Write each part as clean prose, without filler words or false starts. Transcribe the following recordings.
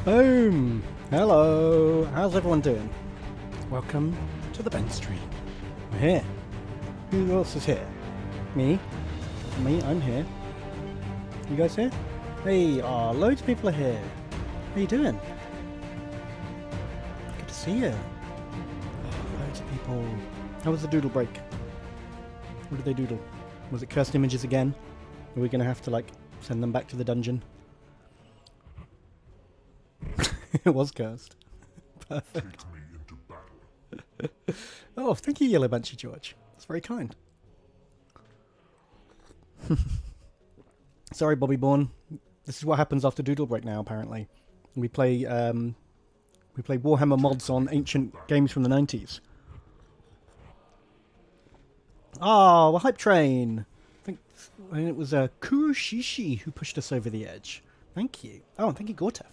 Boom! Hello! How's everyone doing? Welcome to the Ben stream. We're here. Who else is here? Me? I'm here. You guys here? Hey, loads of people are here. How you doing? Good to see you. Loads of people. How was the doodle break? What did they doodle? Was it cursed images again? Are we going to have to, send them back to the dungeon? It was cursed. Perfect. Take me into battle. Oh, thank you, Yellow Banshee George. That's very kind. Sorry, Bobby Bourne. This is what happens after Doodle Break now, apparently. We play Warhammer mods on ancient games from the 90s. Ah, the Hype Train! I think it was Kuroshishi who pushed us over the edge. Thank you. Oh, and thank you, Gortev.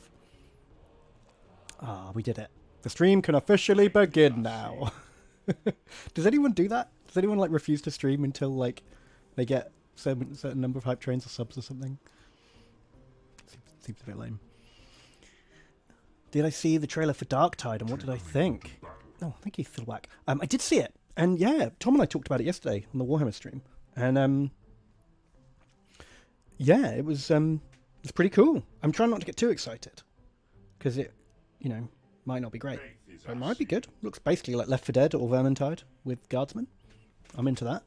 Ah, we did it. The stream can officially begin now. Does anyone do that? Does anyone refuse to stream until they get certain number of hype trains or subs or something? Seems a bit lame. Did I see the trailer for Dark Tide and what did I think? Oh, thank you, Philwack. I did see it, and yeah, Tom and I talked about it yesterday on the Warhammer stream, and yeah, it's pretty cool. I'm trying not to get too excited because it, might not be great. But it might be good. Looks basically like Left 4 Dead or Vermintide with guardsmen. I'm into that.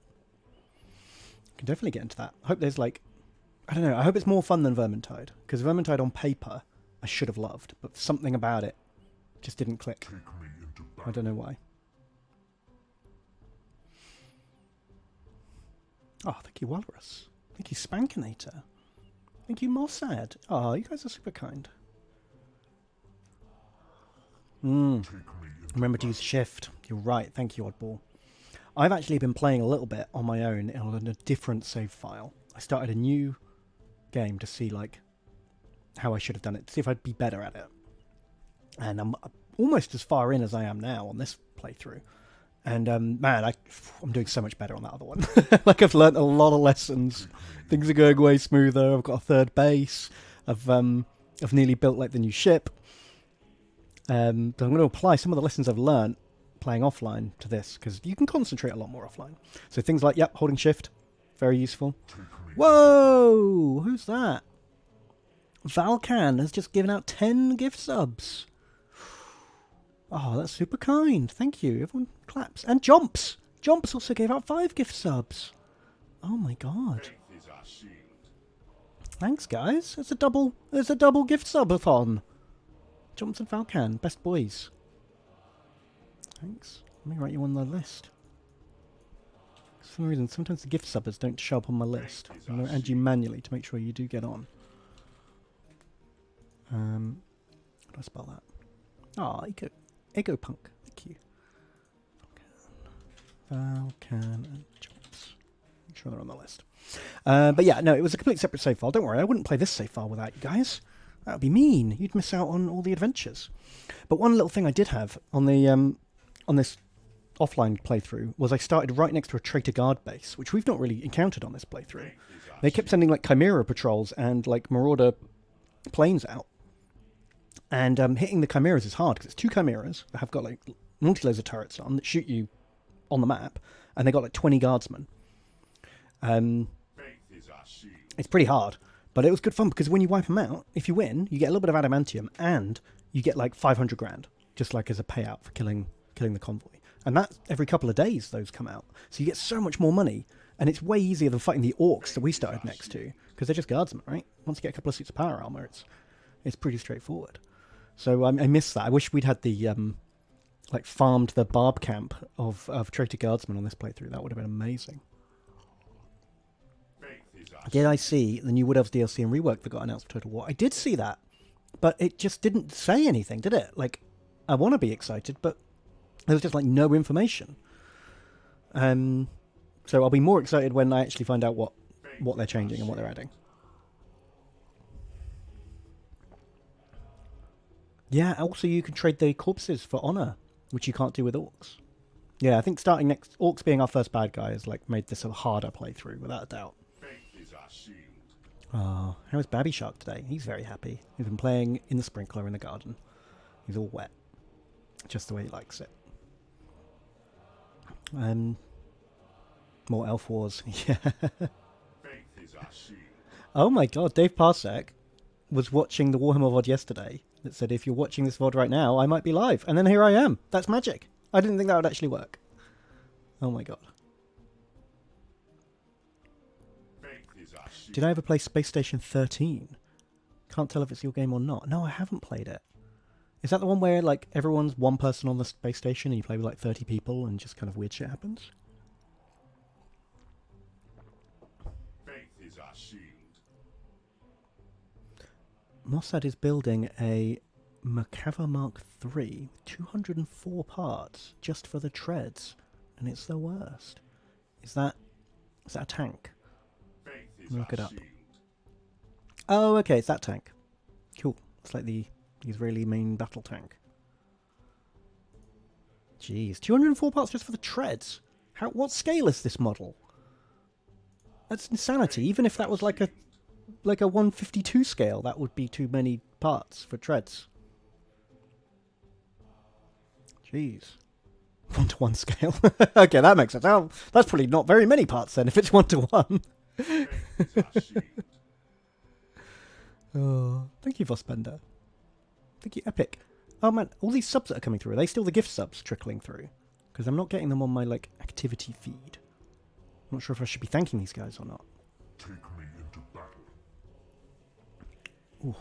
Can definitely get into that. I hope there's I don't know, I hope it's more fun than Vermintide. Because Vermintide on paper, I should have loved. But something about it just didn't click. Take me into battle. I don't know why. Oh, thank you, Walrus. Thank you, Spankinator. Thank you, Mossad. Oh, you guys are super kind. Remember to use shift. You're right. Thank you, Oddball. I've actually been playing a little bit on my own on a different save file. I started a new game to see how I should have done it, to see if I'd be better at it. And I'm almost as far in as I am now on this playthrough. And man, I'm doing so much better on that other one. I've learnt a lot of lessons. Things are going way smoother. I've got a third base. I've nearly built the new ship. But I'm going to apply some of the lessons I've learned playing offline to this, because you can concentrate a lot more offline. So things like, holding shift, very useful. Whoa! Who's that? Valkan has just given out 10 gift subs. Oh, that's super kind. Thank you. Everyone claps. And Jomps! Jomps also gave out 5 gift subs. Oh my god. Thanks, guys. There's a double gift subathon. Jomps and Falcan, best boys. Thanks. Let me write you on the list. For some reason, sometimes the gift subbers don't show up on my list. I'm going to add you manually to make sure you do get on. How do I spell that? Ah, Ego Punk. Thank you. Falcan and Jomps. Make sure they're on the list. But yeah, no, it was a completely separate save file. Don't worry, I wouldn't play this save file without you guys. That would be mean. You'd miss out on all the adventures. But one little thing I did have on the on this offline playthrough was I started right next to a traitor guard base, which we've not really encountered on this playthrough. They kept sending Chimera patrols and Marauder planes out, and hitting the Chimeras is hard because it's 2 Chimeras that have got multi-laser turrets on that shoot you on the map, and they got 20 guardsmen. It's pretty hard. But it was good fun because when you wipe them out, if you win, you get a little bit of adamantium and you get 500 grand, just as a payout for killing the convoy. And that's every couple of days those come out. So you get so much more money, and it's way easier than fighting the orcs that we started next to, because they're just guardsmen, right? Once you get a couple of suits of power armor, it's pretty straightforward. So I miss that. I wish we'd had the farmed the barb camp of traitor guardsmen on this playthrough. That would have been amazing. Did I see the new Wood Elves DLC and rework that got announced for Total War? I did see that, but it just didn't say anything, did it? I want to be excited, but there was just no information. So I'll be more excited when I actually find out what they're changing and what they're adding. Yeah, also you can trade the corpses for honor, which you can't do with orcs. Yeah, I think starting next, orcs being our first bad guy has made this a harder playthrough, without a doubt. Oh, how is Babby Shark today? He's very happy. He's been playing in the sprinkler in the garden. He's all wet. Just the way he likes it. More Elf Wars. Yeah. Faith is our shield. Oh my god, Dave Parsec was watching the Warhammer VOD yesterday that said, if you're watching this VOD right now, I might be live. And then here I am. That's magic. I didn't think that would actually work. Oh my god. Faith is our shield. Did I ever play Space Station 13? Can't tell if it's your game or not. No, I haven't played it. Is that the one where, like, everyone's one person on the space station and you play with, like, 30 people and just kind of weird shit happens? Faith is our shield. Mossad is building a Merkava Mark III with 204 parts just for the treads, and it's the worst. Is that a tank? Faith is Look our it up. shield. Oh, okay, it's that tank. Cool. It's like the Israeli main battle tank. Jeez, 204 parts just for the treads. What scale is this model? That's insanity. Even if that was like a 152 scale, that would be too many parts for treads. Jeez. 1-to-1 scale. Okay, that makes sense. Oh, that's probably not very many parts then, if it's 1-to-1. Faith is our shield. Oh, thank you, Vosbender. Thank you, Epic. Oh man, all these subs that are coming through, are they still the gift subs trickling through? Because I'm not getting them on my, like, activity feed. I'm not sure if I should be thanking these guys or not. Take me into battle. Ooh.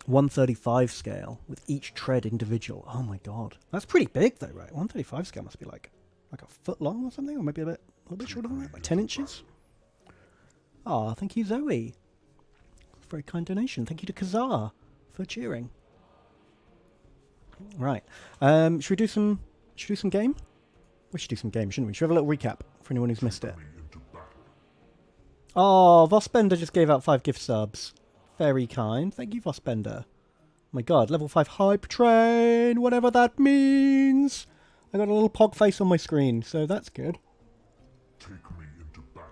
135 scale with each tread individual. Oh my god. That's pretty big though, right? 135 scale must be like a foot long or something, or maybe a little bit shorter than that, like 10 inches. Ah, thank you, Zoe. Very kind donation. Thank you to Kazar for cheering. Right. Should we do some game? We should do some game, shouldn't we? Should we have a little recap for anyone who's missed it? Me into battle. Oh, Vosbender just gave out 5 gift subs. Very kind. Thank you, Vosbender. My god, level 5 hype train, whatever that means. I got a little pog face on my screen, so that's good. Take me into battle.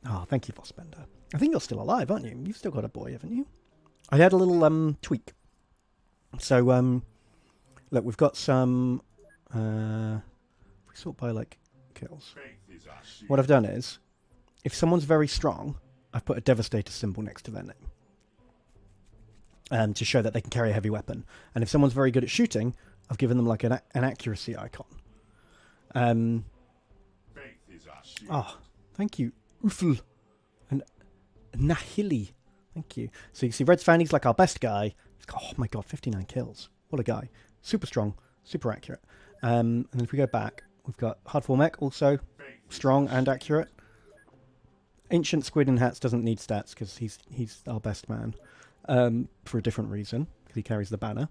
Oh, thank you, Vosbender. I think you're still alive, aren't you? You've still got a boy, haven't you? I had a little tweak. So, look, we've got some... we sort by, like, kills. Faith is our shield. What I've done is, if someone's very strong, I've put a Devastator symbol next to their name. To show that they can carry a heavy weapon. And if someone's very good at shooting, I've given them, like, an accuracy icon. Faith is our shield. Oh, thank you, Ufl. And Nahili. Thank you. So you see Red's fan, he's like our best guy. He's got, oh my god, 59 kills. What a guy. Super strong, super accurate. And then if we go back, we've got Hardfall Mech, also strong and accurate. Ancient Squid in Hats doesn't need stats because he's our best man. For a different reason, because he carries the banner.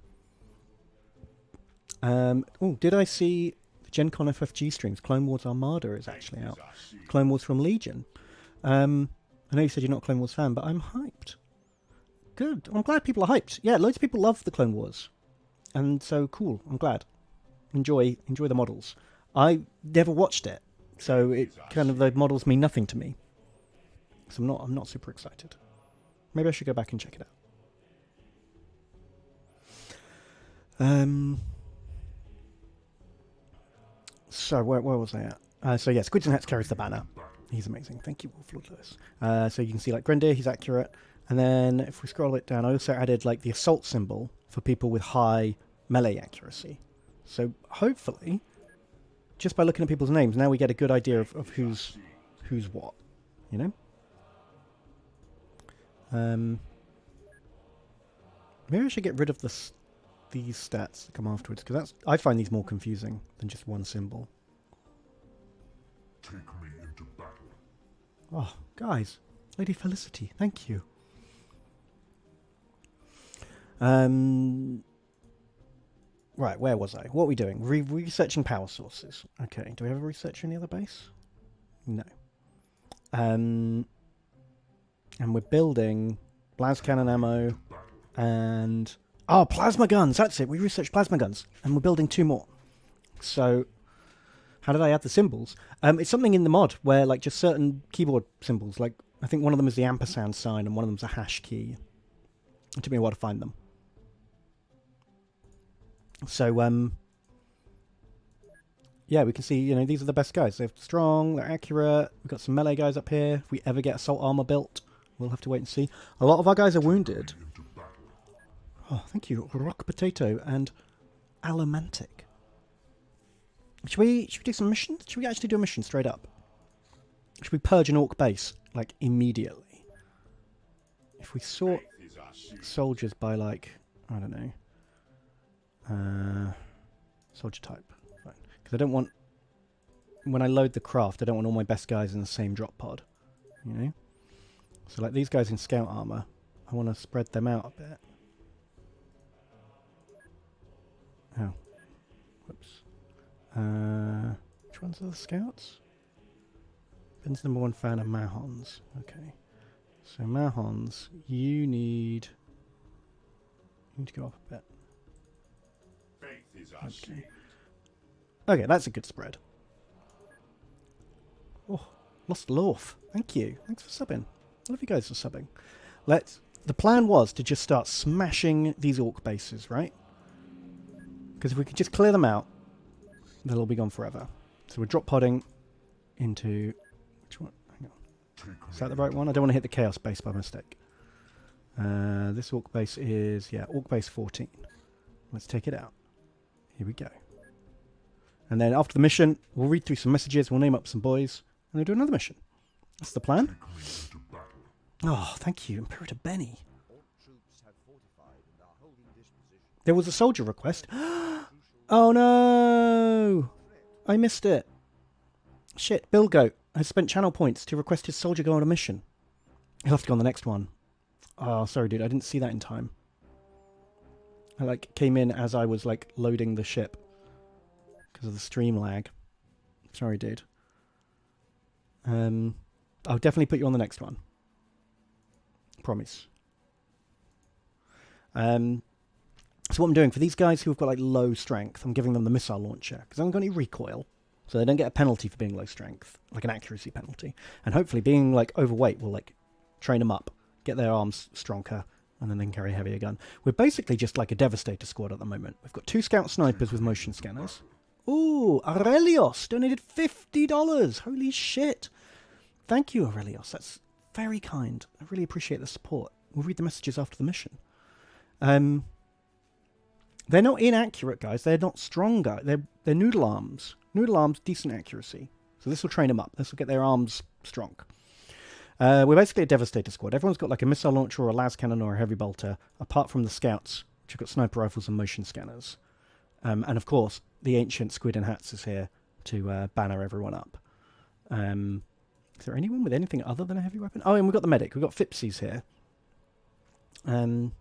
Oh, did I see the Gen Con FFG streams? Clone Wars Armada is actually out. Clone Wars from Legion. I know you said you're not a Clone Wars fan, but I'm hyped. Good. I'm glad people are hyped. Yeah, loads of people love the Clone Wars. And so, cool. I'm glad. Enjoy the models. I never watched it, so it kind of, the models mean nothing to me. So I'm not super excited. Maybe I should go back and check it out. So where was I at? So yeah, Squids and Hats carries the banner. He's amazing. Thank you, Wolf Lord Lewis. So you can see like Grendir, he's accurate. And then if we scroll it down, I also added like the assault symbol for people with high melee accuracy. So hopefully, just by looking at people's names, now we get a good idea of who's what, you know? Maybe I should get rid of these stats that come afterwards, because I find these more confusing than just one symbol. Take me into battle. Oh, guys, Lady Felicity, thank you. Right, where was I? What are we doing? Researching power sources. Okay, do we have a researcher in the other base? No. And we're building las cannon ammo and... Oh, plasma guns! That's it! We researched plasma guns. And we're building 2 more. So, How did I add the symbols? It's something in the mod where like just certain keyboard symbols, like I think one of them is the ampersand sign and one of them's a hash key. It took me a while to find them. So yeah, we can see, you know, these are the best guys. They're strong, they're accurate. We've got some melee guys up here. If we ever get assault armor built, we'll have to wait and see. A lot of our guys are wounded. Oh, thank you, Rock Potato and Alomantic. Should we do some missions? Should we actually do a mission straight up? Should we purge an orc base, like, immediately? If we sort soldiers by, like, I don't know, soldier type. Because I don't want, when I load the craft, I don't want all my best guys in the same drop pod, you know? So like these guys in scout armor, I want to spread them out a bit. Oh. Whoops. Which ones are the scouts? Ben's #1 fan of Mahons. Okay. So Mahons, you need to go up a bit. Faith is our shield. Okay, that's a good spread. Oh, Lost Loaf. Thank you. Thanks for subbing. I love you guys for subbing. The plan was to just start smashing these orc bases, right? Because if we could just clear them out, they'll all be gone forever. So we're drop podding into... Which one? Hang on. Is that the right one? I don't want to hit the chaos base by mistake. This orc base is... Yeah, orc base 14. Let's take it out. Here we go. And then after the mission, we'll read through some messages, we'll name up some boys, and we'll do another mission. That's the plan. Oh, thank you, Imperator Benny. There was a soldier request. Oh no! I missed it. Shit, Bill Goat has spent channel points to request his soldier go on a mission. He'll have to go on the next one. Oh, sorry dude, I didn't see that in time. I like came in as I was like loading the ship. Because of the stream lag. Sorry, dude. I'll definitely put you on the next one. Promise. So what I'm doing, for these guys who have got like low strength, I'm giving them the missile launcher. Because I haven't got any recoil. So they don't get a penalty for being low strength. Like an accuracy penalty. And hopefully being like overweight will like train them up. Get their arms stronger. And then they can carry a heavier gun. We're basically just like a Devastator squad at the moment. We've got 2 scout snipers with motion scanners. Ooh, Aurelios donated $50. Holy shit. Thank you, Aurelios. That's very kind. I really appreciate the support. We'll read the messages after the mission. They're not inaccurate, guys. They're not strong guys. They're noodle arms. Noodle arms, decent accuracy. So this will train them up. This will get their arms strong. We're basically a Devastator squad. Everyone's got like a missile launcher or a las cannon or a heavy bolter, apart from the scouts, which have got sniper rifles and motion scanners. And of course, the ancient squid in hats is here to banner everyone up. Is there anyone with anything other than a heavy weapon? Oh, and we've got the medic. We've got Fipsies here. Do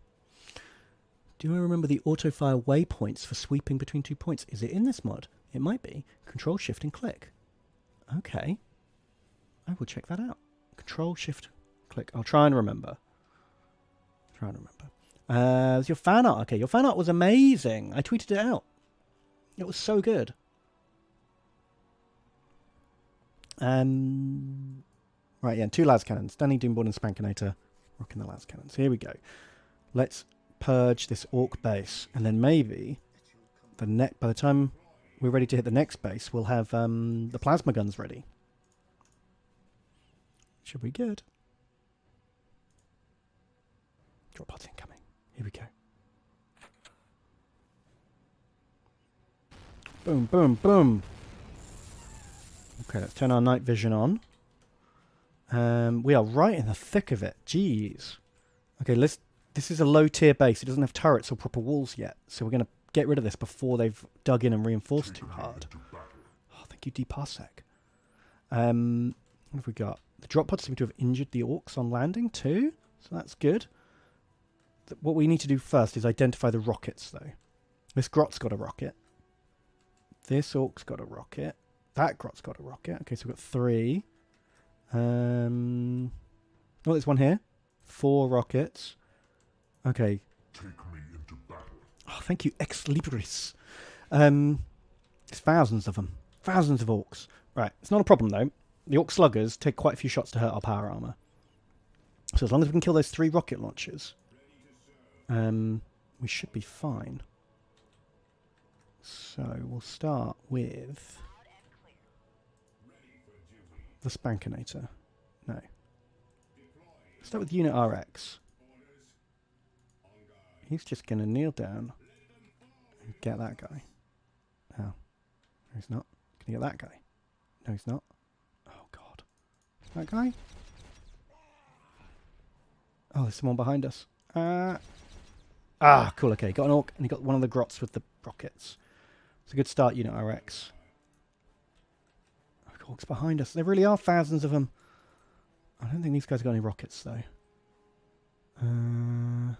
I remember the auto-fire waypoints for sweeping between 2 points? Is it in this mod? It might be. Control, Shift, and click. Okay. I will check that out. Control, Shift, click. I'll try and remember. It's your fan art. Okay, your fan art was amazing. I tweeted it out. It was so good. Right, yeah, 2 las cannons. Danny, Doomborn, and Spankinator rocking the las cannons. Here we go. Let's purge this orc base, and then maybe by the time we're ready to hit the next base, we'll have the plasma guns ready. Should be good. Drop pods incoming. Here we go. Boom, boom, boom. Okay, let's turn our night vision on. We are right in the thick of it. Jeez. Okay, this is a low tier base. It doesn't have turrets or proper walls yet. So we're going to get rid of this before they've dug in and reinforced too hard. Oh, thank you, DParsec. What have we got? The drop pods seem to have injured the orcs on landing too. So that's good. What we need to do first is identify the rockets, though. This grot's got a rocket. This orc's got a rocket. That grot's got a rocket. Okay, so we've got 3. Oh, there's one here. 4 rockets. Okay. Take me into battle. Oh, thank you, Ex Libris. There's thousands of them. Thousands of orcs. Right, it's not a problem though. The orc sluggers take quite a few shots to hurt our power armor. So as long as we can kill those 3 rocket launchers, we should be fine. So we'll start with the Spankinator. No. Start with Unit RX. He's just going to kneel down and get that guy. Oh. No, he's not. Can you get that guy? No, he's not. Oh, God. That guy? Oh, there's someone behind us. Cool, okay. Got an orc, and he got one of the grots with the rockets. It's a good start, Unit RX. Oh, orcs behind us. There really are thousands of them. I don't think these guys got any rockets, though. No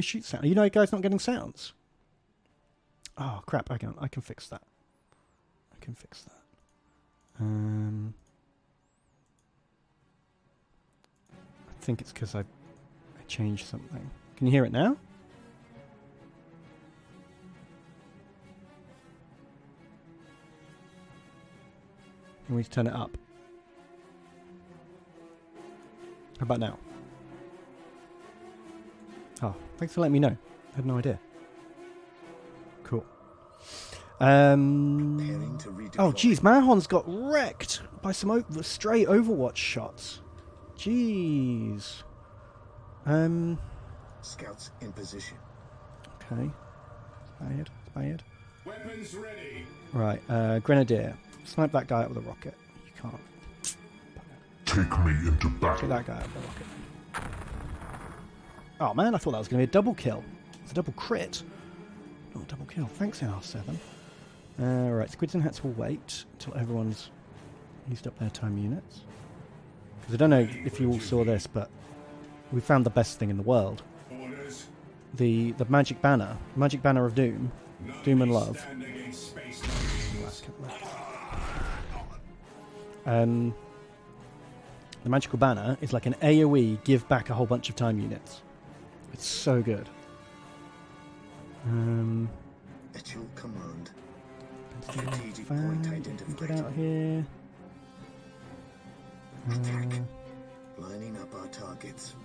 shoot sound. You know, guys not getting sounds. Oh, crap. I can fix that. I can fix that. I think it's because I changed something. Can you hear it now? Can we turn it up? How about now? Oh, thanks for letting me know. I had no idea. Cool. Oh, geez, Mahon's got wrecked by some stray Overwatch shots. Jeez. Scouts in position. Okay. It's bad. Weapons ready. Right, Grenadier. Snipe that guy out with a rocket. You can't. Take me into battle. Take that guy out with a rocket. Oh man, I thought that was going to be a double kill. It's a double crit. Not a double kill. Thanks, NR7. Right, Squids and Hats will wait until everyone's used up their time units. Because I don't know if you all saw this, but we found the best thing in the world. Orders. The Magic Banner. Magic Banner of Doom. Doom and Love. The Magical Banner is like an AoE give back a whole bunch of time units. It's so good. At your command. Get out here. Attack. Lining up our targets.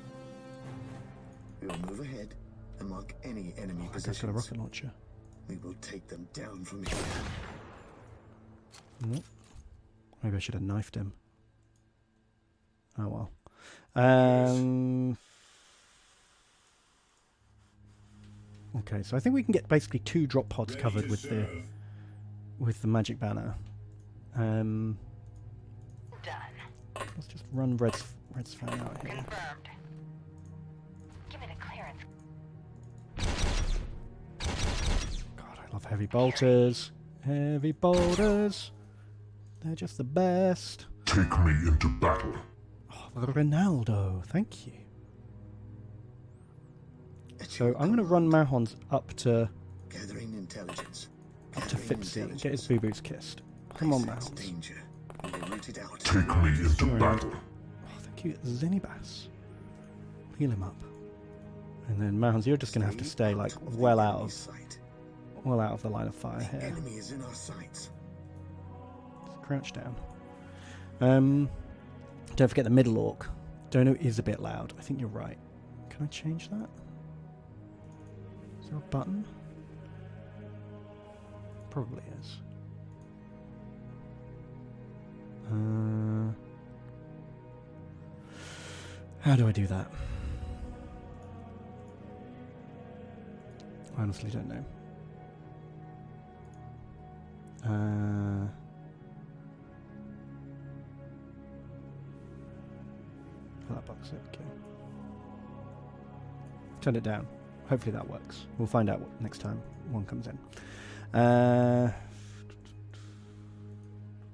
We will move ahead and mark any enemy That guy's got a positions. rocket launcher. We will take them down from here. Nope. Maybe I should have knifed him. Oh well. Okay, so I think we can get basically 2 drop pods covered with the Magic Banner. Done. Let's just run Red's fan out here. Confirmed. Give me the clearance. God, I love heavy bolters. Heavy bolters. They're just the best. Take me into battle. Oh, Ronaldo, thank you. At So your I'm going to run command. Mahon's up to Gathering intelligence. Fipsy and get his boo-boos kissed. Come on, Mahons. Danger. We will root it out. Take me into Spin around. battle. Oh, thank you, Zenibas. Heal him up. And then Mahons, you're just going to have to stay like well out of the line of fire The here. enemy is in our sights. Just crouch down. Don't forget the middle orc. Dono is a bit loud. I think you're right. Can I change that? Is there a button? Probably is. How do I do that? I honestly don't know. That box, okay. Turn it down. Hopefully that works. We'll find out next time one comes in.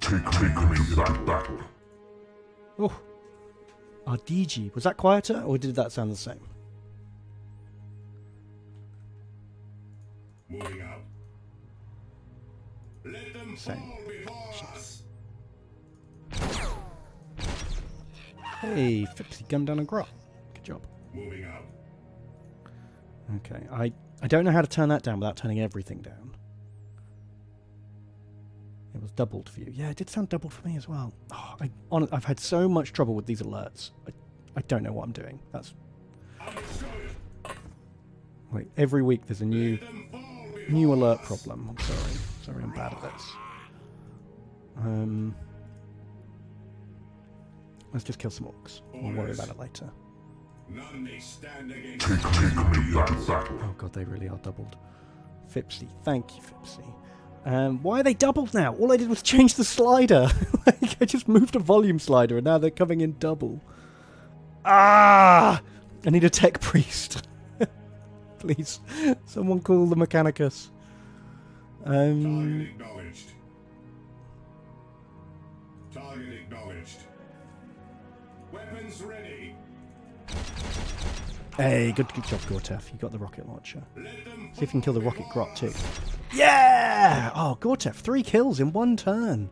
Take me into that battle. Oh, our DG. Was that quieter or did that sound the same? Moving out. Let them Same. fall before us. Hey, Fipsy gummed down a grot. Good job. Moving out. Okay, I don't know how to turn that down without turning everything down. It was doubled for you. Yeah, it did sound doubled for me as well. Oh, I've had so much trouble with these alerts. I don't know what I'm doing. That's... Wait, every week there's a new alert problem. I'm sorry. Sorry, I'm bad at this. Let's just kill some orcs. We'll worry about it later. Take me that battle. Oh god, they really are doubled. Fipsy, thank you, Fipsy. Why are they doubled now? All I did was change the slider. Like, I just moved a volume slider and now they're coming in double. Ah! I need a tech priest. Please, someone call the Mechanicus. Target acknowledged. Target acknowledged. Weapons ready. Hey, good job, Gortef. You got the rocket launcher. See if you can kill the rocket grot too. Yeah! Oh, Gortef, 3 kills in 1 turn.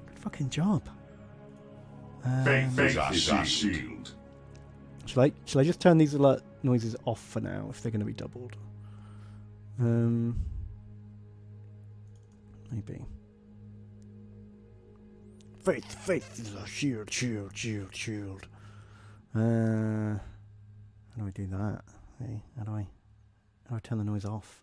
Good fucking job. Faith is our shield. Shall I just turn these alert noises off for now if they're going to be doubled? Maybe. Faith is our shield. How do I do that? Hey, how do I turn the noise off?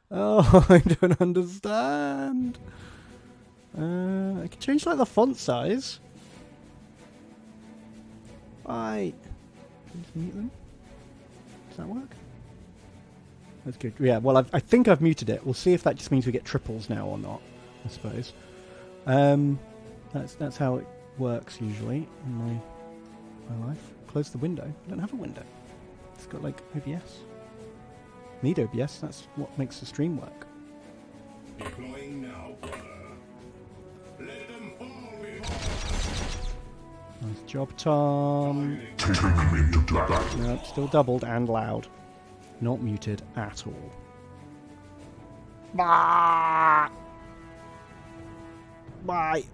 Oh, I don't understand. I can change like the font size. Right. Can I just mute them? Does that work? That's good. Yeah, well, I think I've muted it. We'll see if that just means we get triples now or not, I suppose. That's how it works usually in my life. Close the window. I don't have a window. It's got like OBS. Need OBS. That's what makes the stream work. Deploying now, brother. Let them fall before. Nice job, Tom. Taking me to battle. No, still doubled and loud. Not muted at all. Bah! Bye.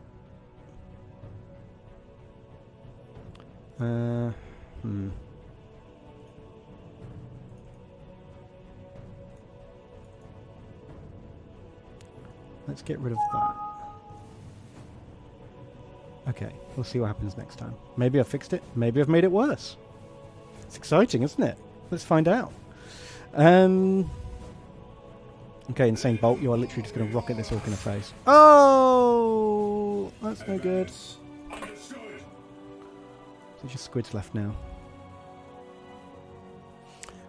Let's get rid of that. Okay, we'll see what happens next time. Maybe I fixed it. Maybe I've made it worse. It's exciting, isn't it? Let's find out. Okay, Insane Bolt, you are literally just going to rocket this orc in the face. Oh! That's no good. There's just squids left now.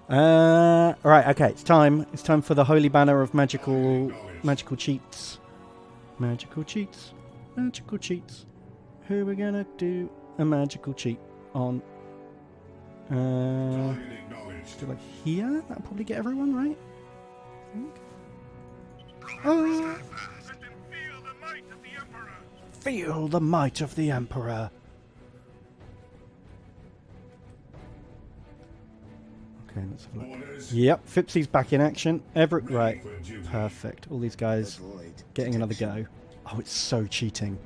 Right, okay, it's time. It's time for the holy banner of magical cheats. Magical cheats. Magical cheats. Who are we gonna do a magical cheat on? Do like here? That'll probably get everyone, right? I think. Oh! Feel the might of the Emperor. Okay, let's have a look. Yep, Fipsy's back in action. Right, perfect. All these guys getting another go. Oh, it's so cheating.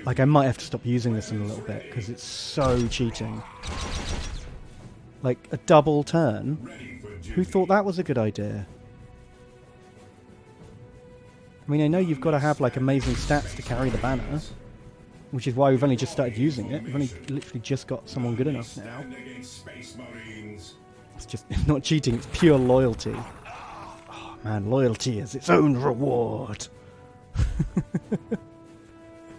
Like, I might have to stop using this in a little bit because it's so cheating. Like, a double turn? Who thought that was a good idea? I mean, I know you've got to have, like, amazing stats to carry the banner, which is why we've only just started using it. We've only literally just got someone good enough now. It's just it's not cheating, it's pure loyalty. Oh, man, loyalty is its own reward.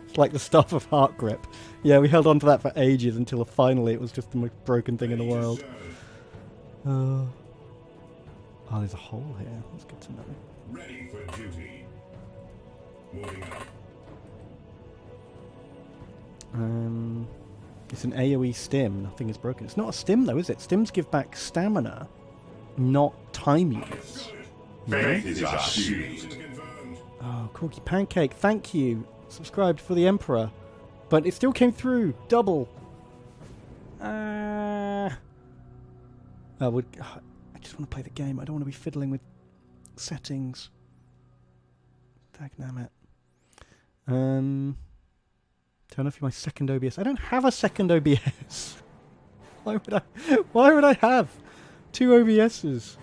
It's like the Staff of Heart Grip. Yeah, we held on to that for ages until finally it was just the most broken thing in the world. Oh, there's a hole here. That's good to know. Ready for duty. Moving up. It's an AoE stim. Nothing is broken. It's not a stim though, is it? Stims give back stamina, not time units. Faith is our shield. Oh, Corky Pancake, thank you. Subscribed for the Emperor. But it still came through. Double. I just want to play the game. I don't want to be fiddling with settings. Dagnammit. Turn off my second OBS. I don't have a second OBS. Why would I have 2 OBSs?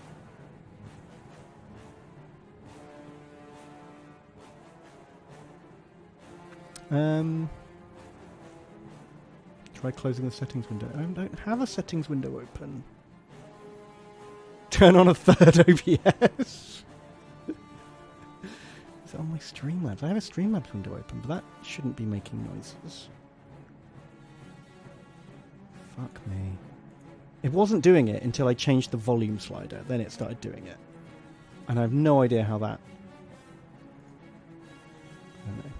Try closing the settings window. I don't have a settings window open. Turn on a third OBS. Is it on my Streamlabs? I have a Streamlabs window open, but that shouldn't be making noises. Fuck me. It wasn't doing it until I changed the volume slider. Then it started doing it. And I have no idea how that... I don't know.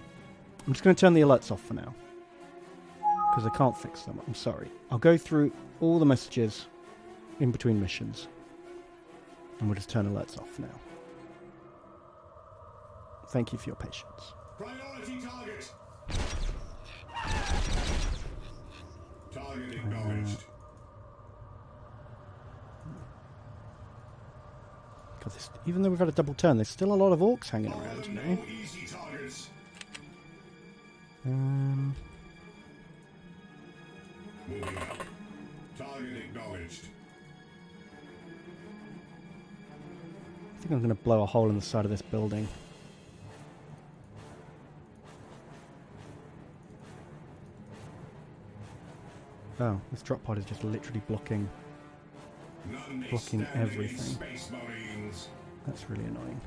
I'm just going to turn the alerts off for now. Because I can't fix them. I'm sorry. I'll go through all the messages in between missions. And we'll just turn alerts off for now. Thank you for your patience. Priority target. Target acknowledged. God, even though we've had a double turn, there's still a lot of orcs hanging around, you know? No easy targets. Moving up. Target acknowledged. I think I'm going to blow a hole in the side of this building. Oh, this drop pod is just literally blocking everything. Space Marines. That's really annoying.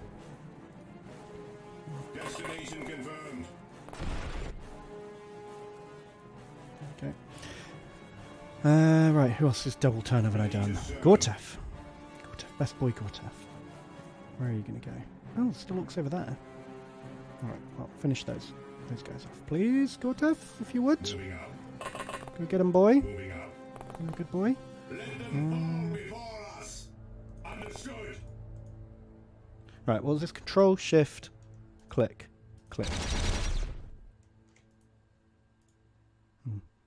Destination confirmed. Okay. Right, who else's double turn haven't I done? Gortef. Best boy Gortef. Where are you going to go? Oh, still looks over there. Alright, well, finish those guys off. Please, Gortef, if you would. Moving up. Can we get him, boy? Moving up. You a good boy? Let them fall before us. Understood. Right, well, this Control, Shift, click, click.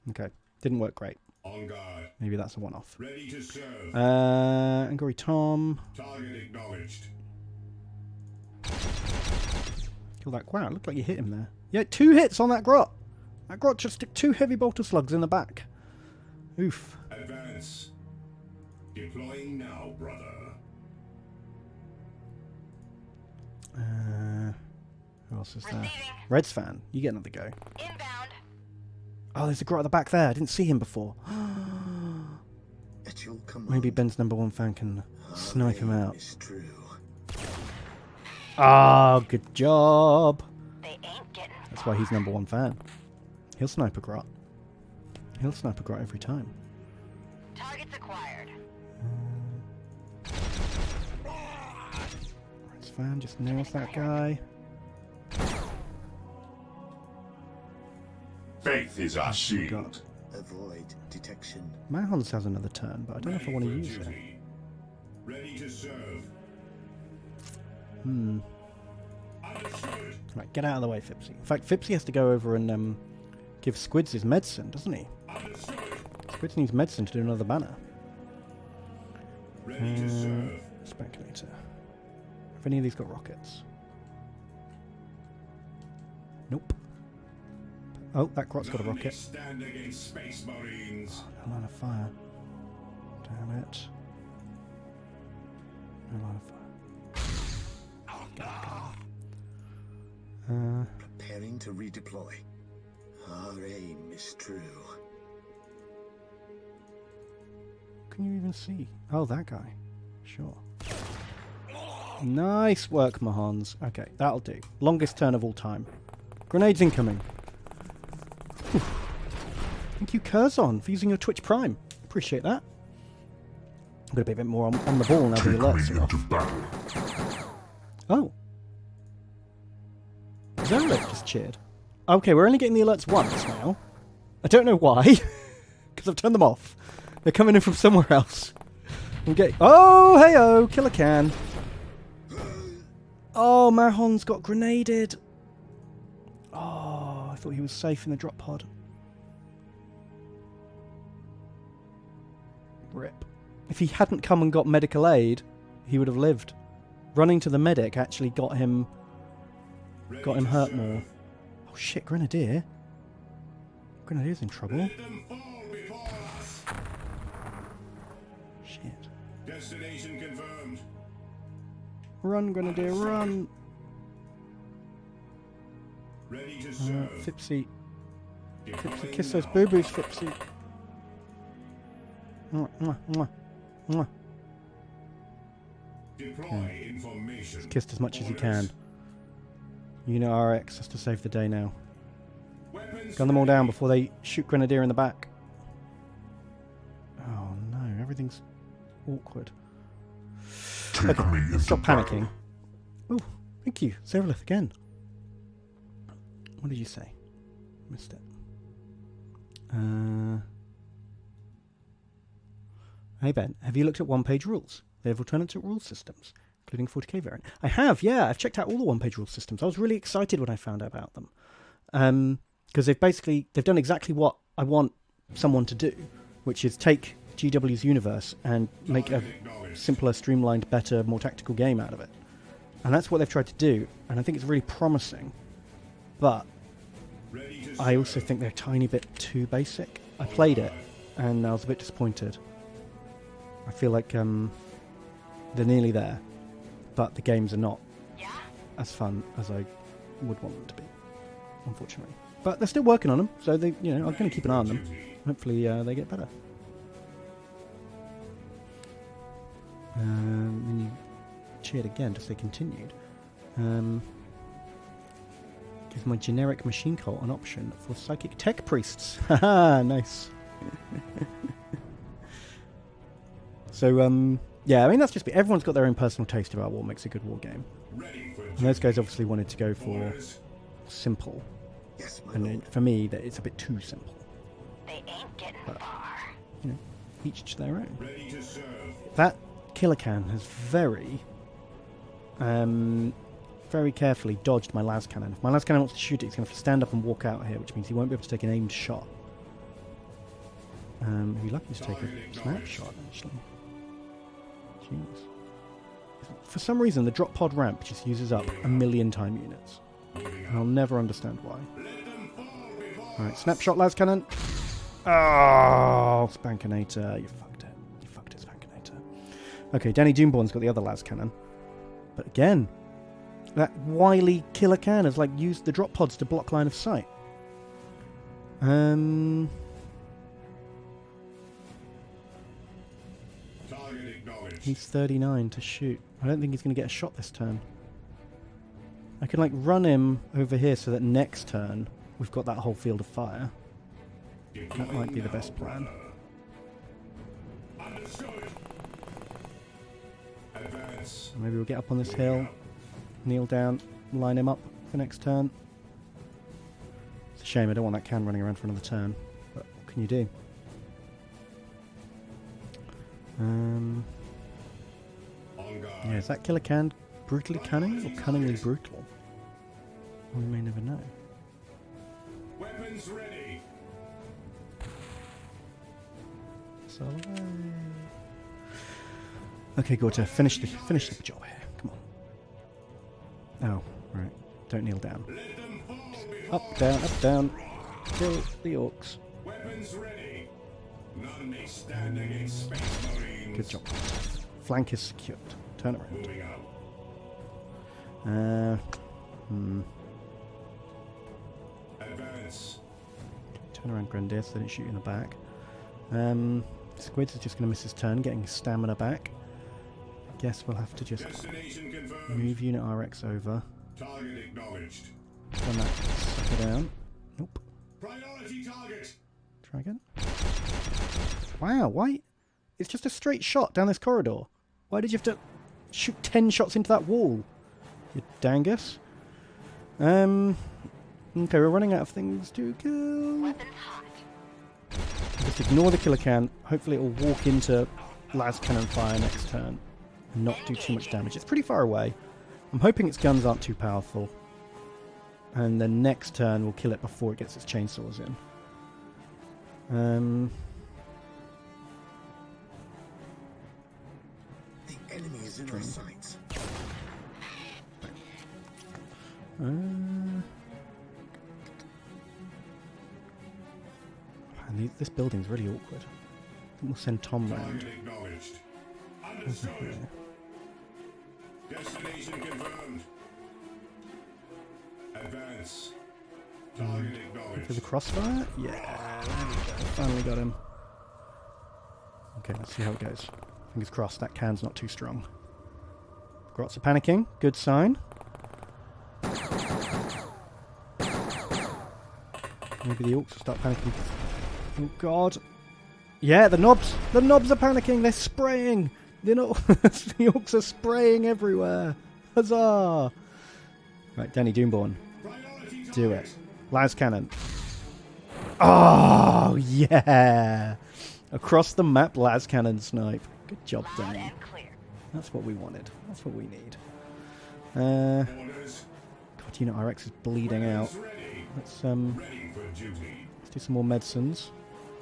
Okay, didn't work great. On guard. Maybe that's a one-off. Ready to serve. Angry Tom. Target acknowledged. Kill that. Wow, it looked like you hit him there. Yeah, 2 hits on that grot. That grot just took 2 heavy bolter slugs in the back. Oof. Advance. Deploying now, brother. Who else is there? Receiving. Red's fan. You get another go. Inbound. Oh, there's a grot at the back there. I didn't see him before. At your command. Maybe Ben's #1 fan can snipe him out. It's true. Ah, good job. They ain't getting That's why he's #1 fan. He'll snipe a grot. He'll snipe a grot every time. targets acquired. Red's fan just nails that guy. Faith is our God. shield. Avoid detection. Mahons has another turn, but I don't know if I want to use it. Ready to serve. Understood. Right, get out of the way, Fipsy. In fact, Fipsy has to go over and give Squids his medicine, doesn't he? Understood. Squids needs medicine to do another banner. Ready to serve. Speculator. Have any of these got rockets? Nope. Oh, that grot's got a None rocket. stand against Space Marines. No line of fire. Damn it. No line of fire. Preparing to redeploy. Our aim is true. Can you even see? Oh, that guy. Sure. Nice work, Mahans. Okay, that'll do. Longest turn of all time. Grenades incoming. Whew. Thank you, Curzon, for using your Twitch Prime. Appreciate that. I'm going to be a bit more on the ball now the alerts are off. battle. Oh. Zerlik just cheered. Okay, we're only getting the alerts once now. I don't know why. Because I've turned them off. They're coming in from somewhere else. I'm getting... Oh, hey-oh! Killer can. Oh, Mahon's got grenaded. Oh, I thought he was safe in the drop pod. Rip. If he hadn't come and got medical aid, he would have lived. Running to the medic actually got him hurt more. Oh shit, Grenadier. Grenadier's in trouble. Let them fall before us. Shit. Destination confirmed. Run, Grenadier, run! Ready to serve. Fipsy. Fipsy, Deploying kiss those now. boo-boos, Fipsy. Mwah, mwah, mwah, mwah. Deploy information. He's kissed as much as he Orders. can. Unit RX has to save the day now. Weapons Gun them all down ready. before they shoot Grenadier in the back. Oh no, everything's awkward. Take me into Stop battle. panicking. Oh, thank you. Zerolith again. What did you say? Missed it. Hey Ben, have you looked at one-page rules? They have alternative rule systems, including 40k variant. I have, yeah. I've checked out all the one-page rule systems. I was really excited when I found out about them. Because they've done exactly what I want someone to do, which is take GW's universe and make a simpler, streamlined, better, more tactical game out of it. And that's what they've tried to do, and I think it's really promising. But Ready to I also think they're a tiny bit too basic. I played it, and I was a bit disappointed. I feel like they're nearly there, but the games are not Yeah? as fun as I would want them to be, unfortunately. But they're still working on them, so I'm going to keep an eye on them. Hopefully, they get better. Then you cheered again to say continued. Gives my generic machine cult an option for psychic tech priests. Haha, nice. So, yeah, I mean, that's just everyone's got their own personal taste about what makes a good war game. Ready for And those guys obviously wanted to go for orders. simple. Yes, my And lord. for me, that it's a bit too simple. They ain't getting But- far. Each to their own. Ready to serve. That killer can has very carefully dodged my las cannon. If my las cannon wants to shoot it, he's going to have to stand up and walk out here, which means he won't be able to take an aimed shot. He'd be lucky to take a snapshot, actually. Jeez. For some reason, the drop pod ramp just uses up 1,000,000 time units. And I'll never understand why. Alright, snapshot, las cannon. Oh, Spankinator. You fucked it. You fucked it, Spankinator. Okay, Danny Doomborn's got the other las cannon. But again, that wily killer can has used the drop pods to block line of sight. Target acknowledged. He's 39 to shoot. I don't think he's going to get a shot this turn. I can run him over here so that next turn we've got that whole field of fire. That might be the best plan. Understood. Advance. Maybe we'll get up on this hill, kneel down, line him up for next turn. It's a shame I don't want that can running around for another turn, but what can you do? On guard. Yeah, is that killer can brutally cunning or cunningly brutal? We may never know. Weapons ready. So, okay, Gorta, finish the job here. Come on. Oh, right. Don't kneel down. Let them fall before Up, down, up, down. Kill the orcs. Weapons ready. None may stand against Space Marines. Good job. Flank is secured. Turn around. Moving out. Advance. Turn around Grenadier so they don't shoot you in the back. Squids is just going to miss his turn, getting his stamina back. I guess we'll have to just Destination confirmed. move Unit RX over. Target acknowledged. Run that sucker down. Nope. Priority target. Try again. Wow, why? It's just a straight shot down this corridor. Why did you have to shoot 10 shots into that wall? You dangus. Okay, we're running out of things to kill. Weapons hot. Just ignore the killer can. Hopefully it will walk into las cannon fire next turn and not do too much damage. It's pretty far away. I'm hoping its guns aren't too powerful. And then next turn we'll kill it before it gets its chainsaws in. The enemy is in our sights. And this building's really awkward. I think we'll send Tom round. Target acknowledged. Over here. Understood. Destination confirmed. Advance. Target For acknowledged. the crossfire? Yeah, there we go. Finally got him. Okay, let's see how it goes. Fingers crossed that can's not too strong. Grots are panicking. Good sign. Maybe the orcs will start panicking. Oh god. Yeah, the knobs! The knobs are panicking! They're spraying! The orcs are spraying everywhere! Huzzah! Right, Danny Doomborn. Priority Do target. it. Las cannon. Oh, yeah! Across the map, las cannon snipe. Good job, Loud Danny. and clear. That's what we wanted. That's what we need. Orders. God, Unit RX is bleeding out. Orders ready. Let's Ready for duty. do some more medicines.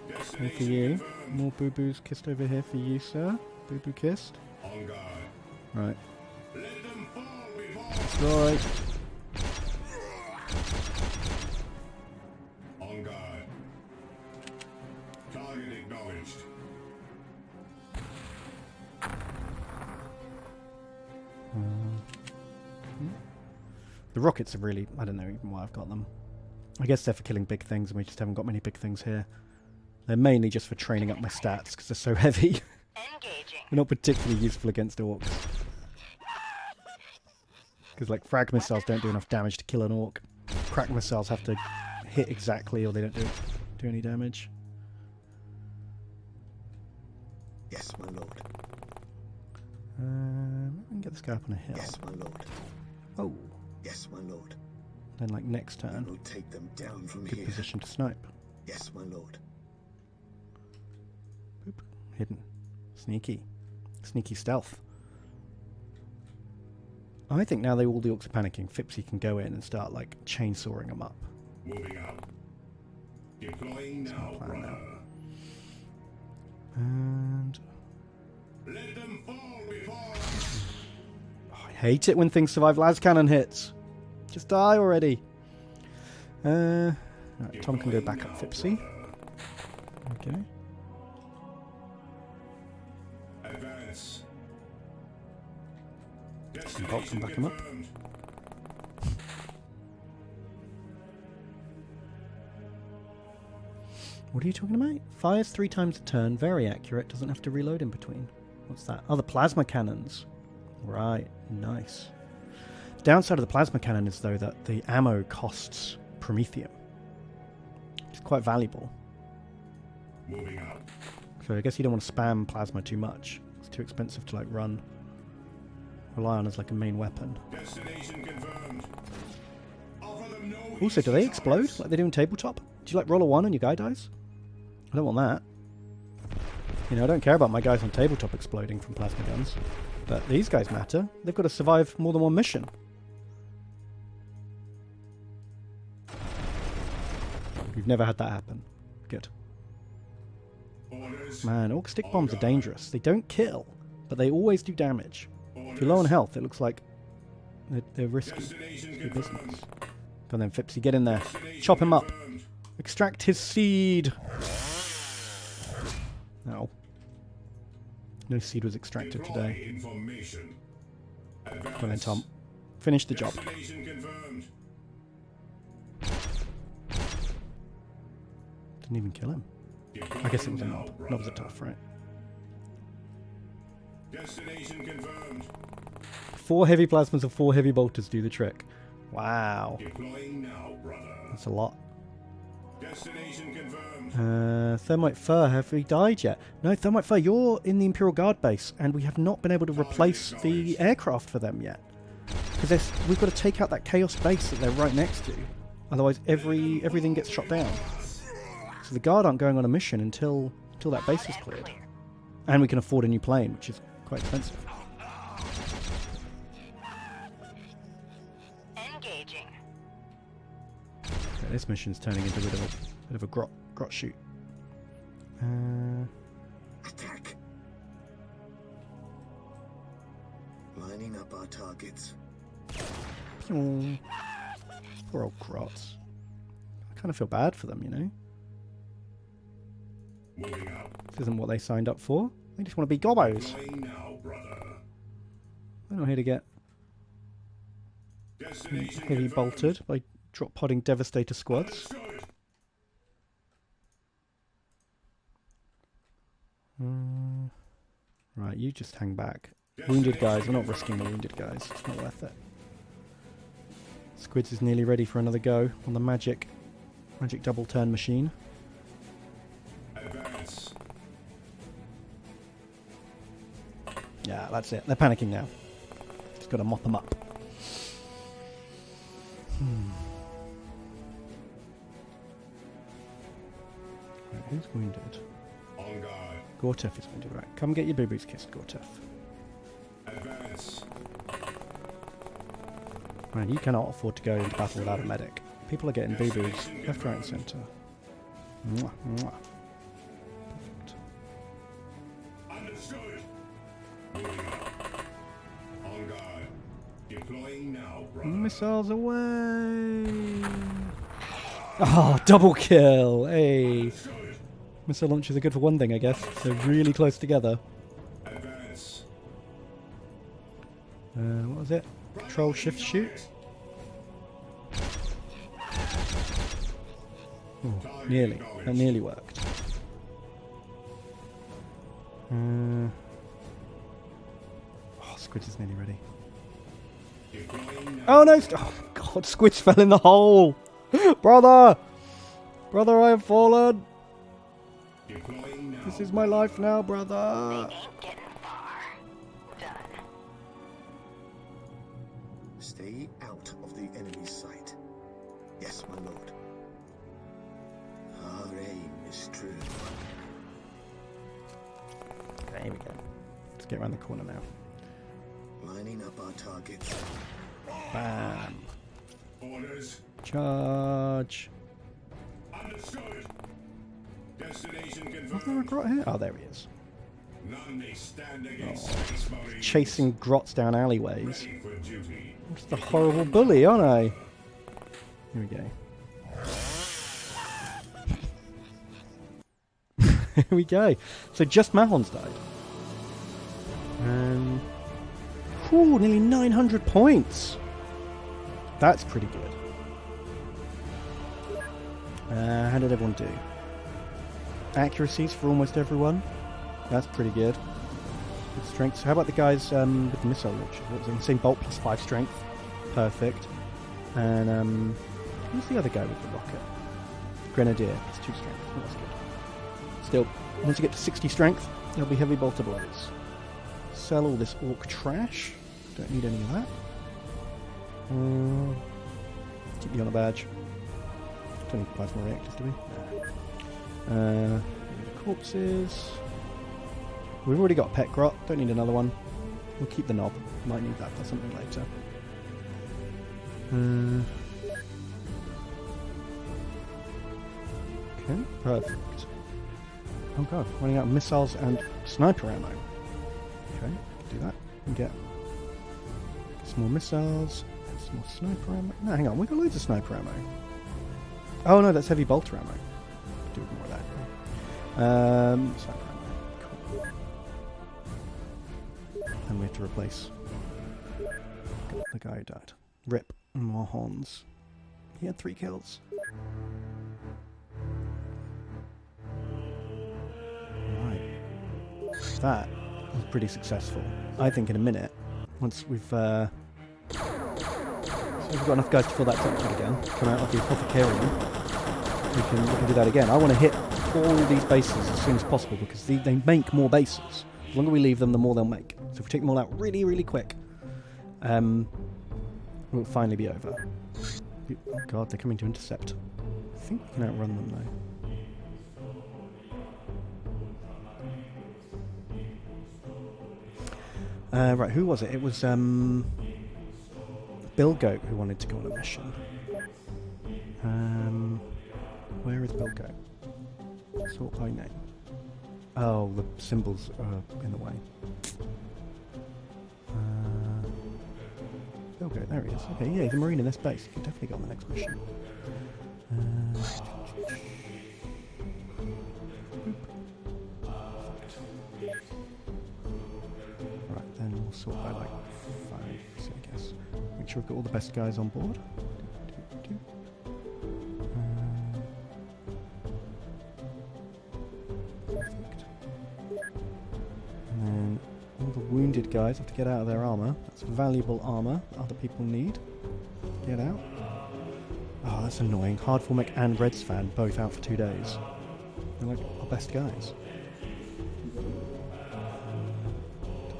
One for Destination you. confirmed. More boo-boos kissed over here for you, sir. Boo-boo kissed. On guard. Right. Let them fall before. Destroy. On guard. Target acknowledged. The rockets are really... I don't know even why I've got them. I guess they're for killing big things, and we just haven't got many big things here. They're mainly just for training up my stats, because they're so heavy. Engaging. They're not particularly useful against orcs. Because, like, frag missiles don't do enough damage to kill an orc. Crack missiles have to hit exactly, or they don't do any damage. Yes, my lord. Maybe we can get this guy up on a hill. Yes, my lord. Oh, Yes, my lord. then, like, next turn, We'll take them down from good here. position to snipe. Yes, my lord. Boop. Hidden. Sneaky. Sneaky stealth. I think now all the orcs are panicking, Fipsy can go in and start, like, chainsawing them up. Moving out. Deploying now, plan now. brother. And... Let them fall before. oh, I hate it when things survive las cannon hits. Just die already. Right, Tom can go back up Fipsy. Okay. Advance. Bolt can back him up. Confirmed. What are you talking about? Fires 3 times a turn, very accurate, doesn't have to reload in between. What's that? Oh, the plasma cannons. Right, nice. The downside of the plasma cannon is, though, that the ammo costs Promethium. It's quite valuable. Moving out. So I guess you don't want to spam plasma too much. It's too expensive to, like, rely on as, like, a main weapon. Destination confirmed. Offer them no Also, do they easy explode targets. like they do in tabletop? Do you, like, roll a 1 and your guy dies? I don't want that. You know, I don't care about my guys on tabletop exploding from plasma guns. But these guys matter. They've got to survive more than one mission. We've never had that happen. Good. Orders. Man, orc stick bombs are dangerous. They don't kill, but they always do damage. If you're low on health, it looks like they're risky. Destination Risky confirmed. business. Go on then, Fipsy, get in there. Destination Chop him up. confirmed. Extract his seed. No. No seed was extracted Deploy today. information. Come on then, Advance. Tom. Finish the job. Destination confirmed. Didn't even kill him. I guess it was a knob. Knobs are tough, right? Destination confirmed. 4 heavy plasmas and 4 heavy bolters do the trick. Wow. Deploying now, brother. That's a lot. Destination confirmed. Thermite Fur, have we died yet? No, Thermite Fur, you're in the Imperial Guard base, and we have not been able to replace the aircraft for them yet. Because we've got to take out that Chaos base that they're right next to. Otherwise, everything gets shot down. So the Guard aren't going on a mission until that base is cleared. And we can afford a new plane, which is quite expensive. Engaging. Okay, this mission's turning into a bit of a grot shoot. Attack. Lining up our targets. Pew. Poor old grots. I kind of feel bad for them, you know? Moving out. This isn't what they signed up for. They just want to be gobbos. Deploying now, brother. They're not here to get Destination heavy confirmed. bolted by Drop podding Devastator squads. Understood. Right, you just hang back. Wounded guys, we're not risking the wounded guys. It's not worth it. Squids is nearly ready for another go on the magic double turn machine. Advance. Yeah, that's it. They're panicking now. Just got to mop them up. Right, who's wounded? On guard. Gortef is wounded, right. Come get your boo-boos kissed, Gortef. Advance. Man, you cannot afford to go into battle without a medic. People are getting boo-boos left, right and centre. Mwah, mwah. Perfect. Understood. Moving up. On guard. Deploying now, brother. Missiles away! Oh, double kill! Hey! Understood. Missile launchers are good for one thing, I guess. They're really close together. Advance. What was it? Control, shift, shoot? Oh, nearly. That nearly worked. Oh, Squid is nearly ready. Deploying now. Oh no! Oh god, Squid's fell in the hole! Brother! Brother, I have fallen! Deploying now. This is my life now, brother! Ain't getting far. Done. Stay out of the enemy's sight. Yes, my lord. Our aim is true. Okay, here we go. Let's get around the corner now. Lining up our targets. Bam! Orders. Charge! Understood. Destination What's the confirmed. grot here? Oh, there he is. None may stand against Space Marines. Chasing grots down alleyways. Ready for duty. I'm just a horrible bully, aren't I? Here we go. Here we go. So just Mahon's died. Whew, nearly 900 points. That's pretty good. How did everyone do? Accuracies for almost everyone. That's pretty good. Good strength. So how about the guys with the missile launchers? What was it? Insane bolt plus 5 strength. Perfect. And who's the other guy with the rocket? Grenadier plus 2 strength. Oh, that's good. Still, once you get to 60 strength, there'll be heavy bolter blades. Sell all this orc trash. Don't need any of that. Keep you on a badge. Don't need plasma reactors, do we? Corpses. We've already got Pet Grot. Don't need another one. We'll keep the knob. Might need that for something later. Okay, perfect. Oh god, running out of missiles and sniper ammo. Okay, can do that. And get some more missiles and some more sniper ammo. No, hang on, we've got loads of sniper ammo. Oh no, that's heavy bolter ammo. Do more of that. Sniper ammo. Cool. And we have to replace the guy who died. Rip Mahons. He had 3 kills. Right. That was pretty successful. I think in a minute, once we've so we've got enough guys to fill that section again, come out of the apothecarium, we can do that again. I want to hit all these bases as soon as possible because they make more bases. The longer we leave them, the more they'll make. So if we take them all out really, really quick, we'll finally be over. Oh god, they're coming to intercept. I think we can outrun them though. Right, who was it? It was Bill Goat who wanted to go on a mission. Where is Bill Goat? Sort by name. Oh, the symbols are in the way. Bill Goat, there he is. Okay, yeah, he's a marine in this base. He can definitely go on the next mission. Right, then we'll sort by like 5, 6, I guess. Make sure we've got all the best guys on board. wounded guys have to get out of their armour. That's valuable armour that other people need. Get out. Oh, that's annoying. Hardfall Mech and Reds fan both out for 2 days. They're like our best guys.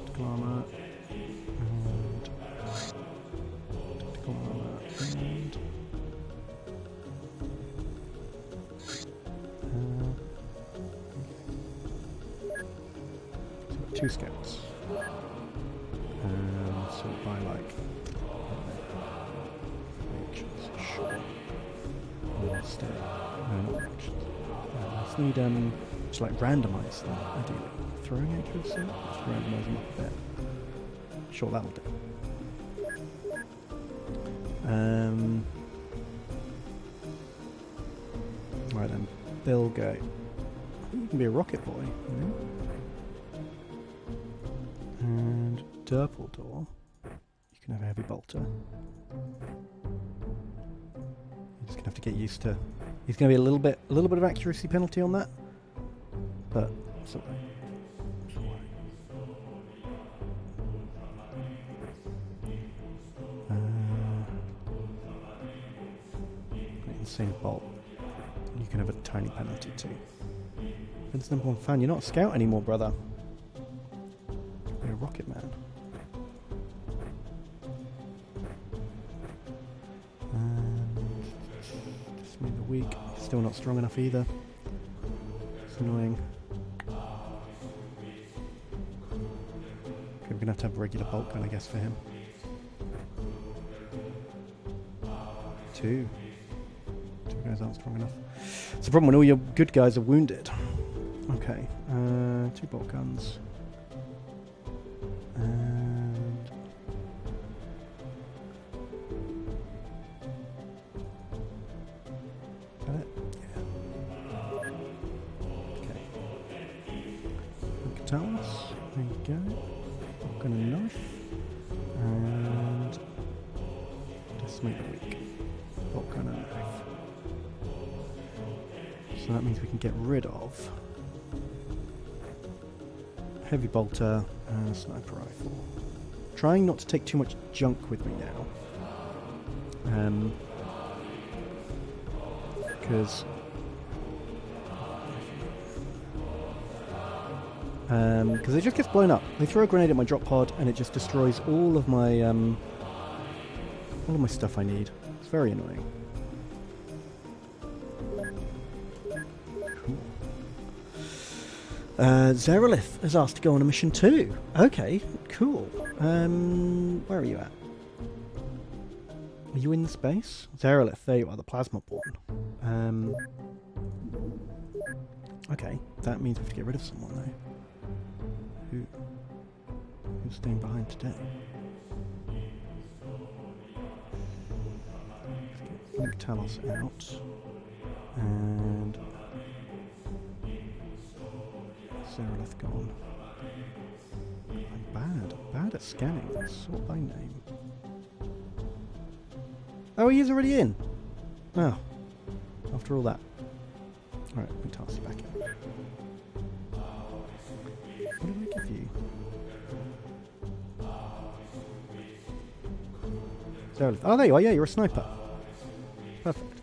Tactical armour. And tactical armour. And so we've got 2 scouts. So by like actions, sure. Stay. No, not actions. Let's need just like randomise them. Ideally, throwing accuracy. Let's randomise them up a bit. Sure, that'll do. Right then, Bill go. I think you can be a rocket boy, you know? And Durbledore, you can have a heavy bolter. You're just gonna have to get used to. He's gonna be a little bit of accuracy penalty on that, but it's alright. It's alright. Insane bolt. You can have a tiny penalty too. Vince number 1 fan, you're not a scout anymore, brother. You're a rocket man. Just made the weak. Still not strong enough either. It's annoying. Okay, we're gonna have to have a regular bolt gun, I guess, for him. 2. 2 guys aren't strong enough. It's a problem when all your good guys are wounded. Okay, 2 bolt guns. And is that it? Yeah. Okay. Katanas. There you go. Bolt gun and knife. And decimate the weak. Bolt gun and knife. So that means we can get rid of heavy bolter and a sniper rifle. Trying not to take too much junk with me now. Because it just gets blown up. They throw a grenade at my drop pod and it just destroys all of my stuff I need. It's very annoying. Zerolith has asked to go on a mission too. Okay, cool. Where are you at? Are you in the space? Zerolith, there you are, the Plasmaborn. Okay, that means we have to get rid of someone though. Who's staying behind today? Let's get Talos out. And Zerolith gone. I'm bad at scanning. Sort by name. Oh, he is already in. Oh, after all that. Alright, we toss you back in. What did I give you? Zerolith. Oh, there you are. Yeah, you're a sniper. Perfect.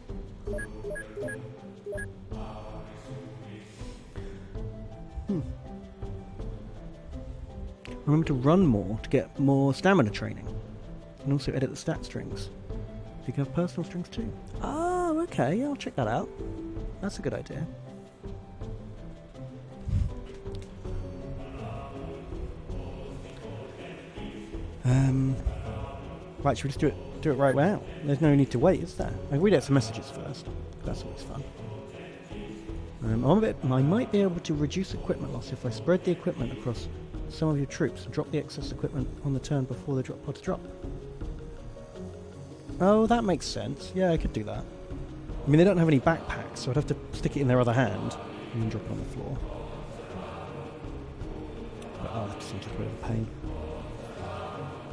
Remember to run more to get more stamina training. And also edit the stat strings. You can have personal strings too. Oh, okay, I'll check that out. That's a good idea. Right, should we just do it right now? There's no need to wait, is there? I'll read out some messages first. That's always fun. I might be able to reduce equipment loss if I spread the equipment across some of your troops and drop the excess equipment on the turn before the drop pods drop. Oh, that makes sense. Yeah, I could do that. I mean, they don't have any backpacks, so I'd have to stick it in their other hand and then drop it on the floor. But, oh, that seems like a bit of a pain.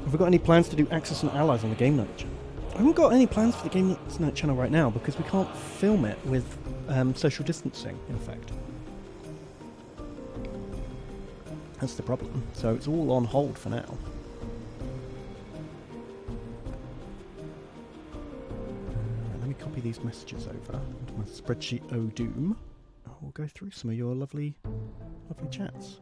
Have we got any plans to do Axis and Allies on the Game Night channel? I haven't got any plans for the Game Night channel right now because we can't film it with social distancing, in fact. That's the problem. So it's all on hold for now. Let me copy these messages over into my spreadsheet Doom. We'll go through some of your lovely chats.